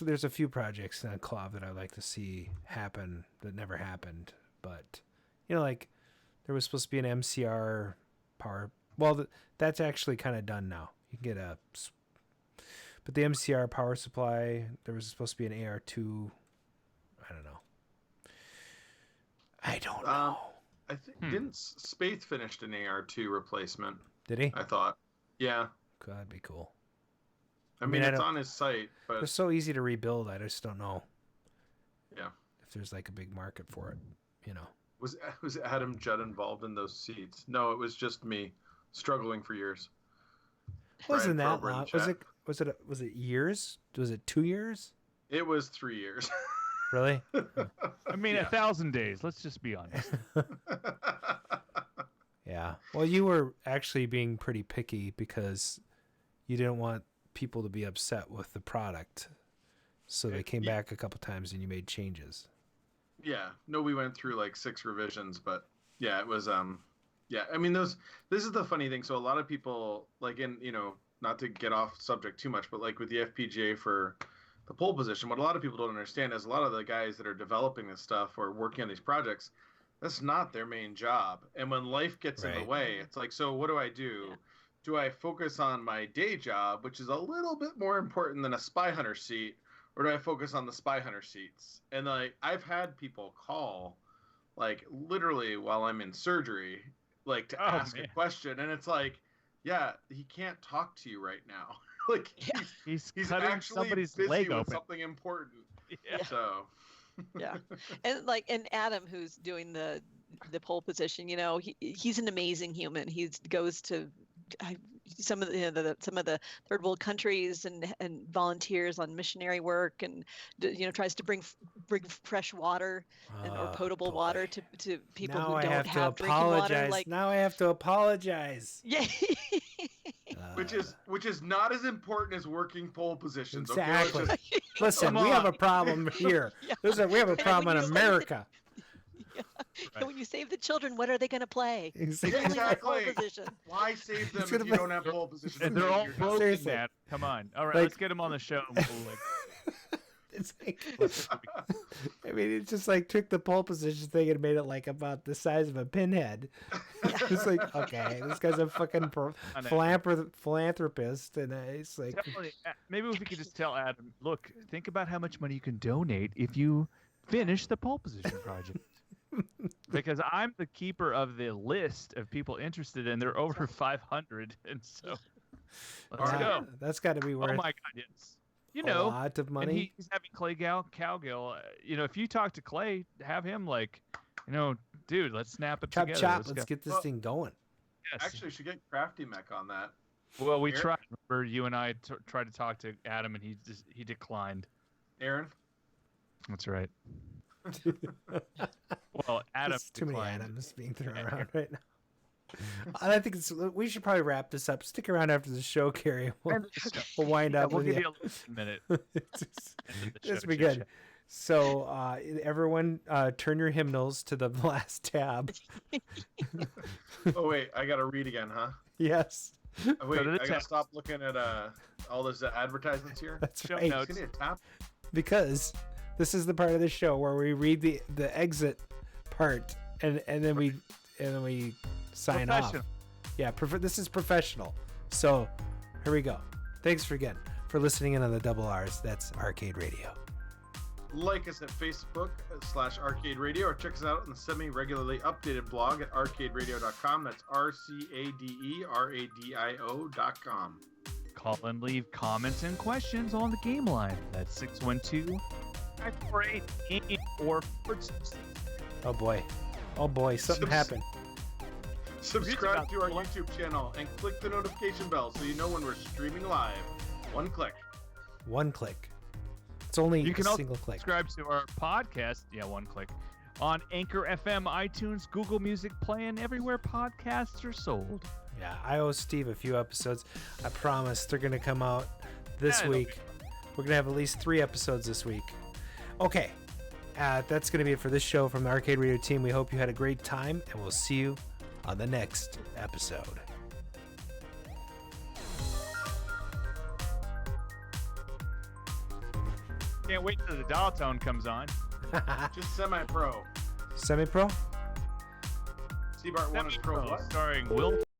there's a few projects in Clav that I'd like to see happen that never happened. But, there was supposed to be an MCR power. Well, that's actually kind of done now. You can get but the MCR power supply, there was supposed to be an AR2. I don't know. I don't know. I think didn't Spaeth finished an AR2 replacement? Did he? I thought. Yeah. That'd be cool. I mean it's on his site, but it's so easy to rebuild. I just don't know. Yeah. If there's a big market for it, Was Adam Judd involved in those seats? No, it was just me struggling for years. Wasn't that long? Was it years? Was it 2 years? It was 3 years. Really? I mean, 1,000 days. Let's just be honest. Yeah. Well, you were actually being pretty picky because you didn't want people to be upset with the product. So they came back a couple times and you made changes. Yeah. No, we went through like 6 revisions, but yeah, it was yeah, I mean this is the funny thing. So a lot of people like not to get off subject too much, but like with the FPGA for the pole position, what a lot of people don't understand is a lot of the guys that are developing this stuff or working on these projects, that's not their main job. And when life gets in the way, it's like, so what do I do? Yeah. Do I focus on my day job, which is a little bit more important than a spy hunter seat, or do I focus on the spy hunter seats? And like I've had people call like literally while I'm in surgery, like to ask a question, and it's like, yeah, he can't talk to you right now. Like he's cutting actually somebody's busy leg with open. something important. Yeah. So yeah, and Adam, who's doing the pole position, he's an amazing human. He goes to some of the third world countries and volunteers on missionary work, and tries to bring fresh water or potable water to people who don't have drinking water. Like now I have to apologize. Yeah. Which is not as important as working pole positions. Exactly. Okay? Listen, we have a problem here. Yeah. We have a problem in America. Yeah. And when you save the children, what are they going to play? Exactly. Why save them if you don't have pole positions? And they're all broken, Matt. Come on. All right, let's get them on the show. It's like, I mean, it just like took the pole position thing and made it like about the size of a pinhead. It's like, okay, this guy's a fucking philanthropist, and it's like, maybe if we could just tell Adam, look, think about how much money you can donate if you finish the pole position project. Because I'm the keeper of the list of people interested, and there are over 500, and so let's go. That's got to be worth. Oh my God, yes. A lot of money. And he's having Clay Cowgill. If you talk to Clay, have him dude, let's snap it together. Chop. Let's get this thing going. Yes. Actually, should get Crafty Mech on that. Well, we tried. Remember, you and I tried to talk to Adam, and he declined. Aaron. That's right. Well, Adam. There's too many Adams being thrown around right now. I think we should probably wrap this up. Stick around after the show, Carrie. We'll wind up. We'll give you a minute. This will be good. So, everyone, turn your hymnals to the last tab. Oh wait, I gotta read again, huh? Yes. Wait, I gotta stop looking at all those advertisements here. That's right. Tap? Because this is the part of the show where we read the exit part, and then we sign off. Yeah, this is professional. So here we go. Thanks for listening in on the double R's. That's Arcade Radio. Like us at Facebook/Arcade Radio, or check us out on the semi-regularly updated blog at arcaderadio.com. That's RCADERADIO.com. Call and leave comments and questions on the game line. That's 612-548-8446. Oh boy, something happened. Subscribe to our YouTube channel and click the notification bell so you know when we're streaming live. One click. It's only you can a also single click. Subscribe to our podcast. Yeah, one click. On Anchor FM, iTunes, Google Music, playing everywhere podcasts are sold. Yeah, I owe Steve a few episodes. I promise they're going to come out this week. We're going to have at least 3 episodes this week. Okay, that's going to be it for this show from the Arcade Radio team. We hope you had a great time, and we'll see you on the next episode. Can't wait till the dial tone comes on. Just semi-pro. Semi-pro? Seabart 1 is pro. Starring Will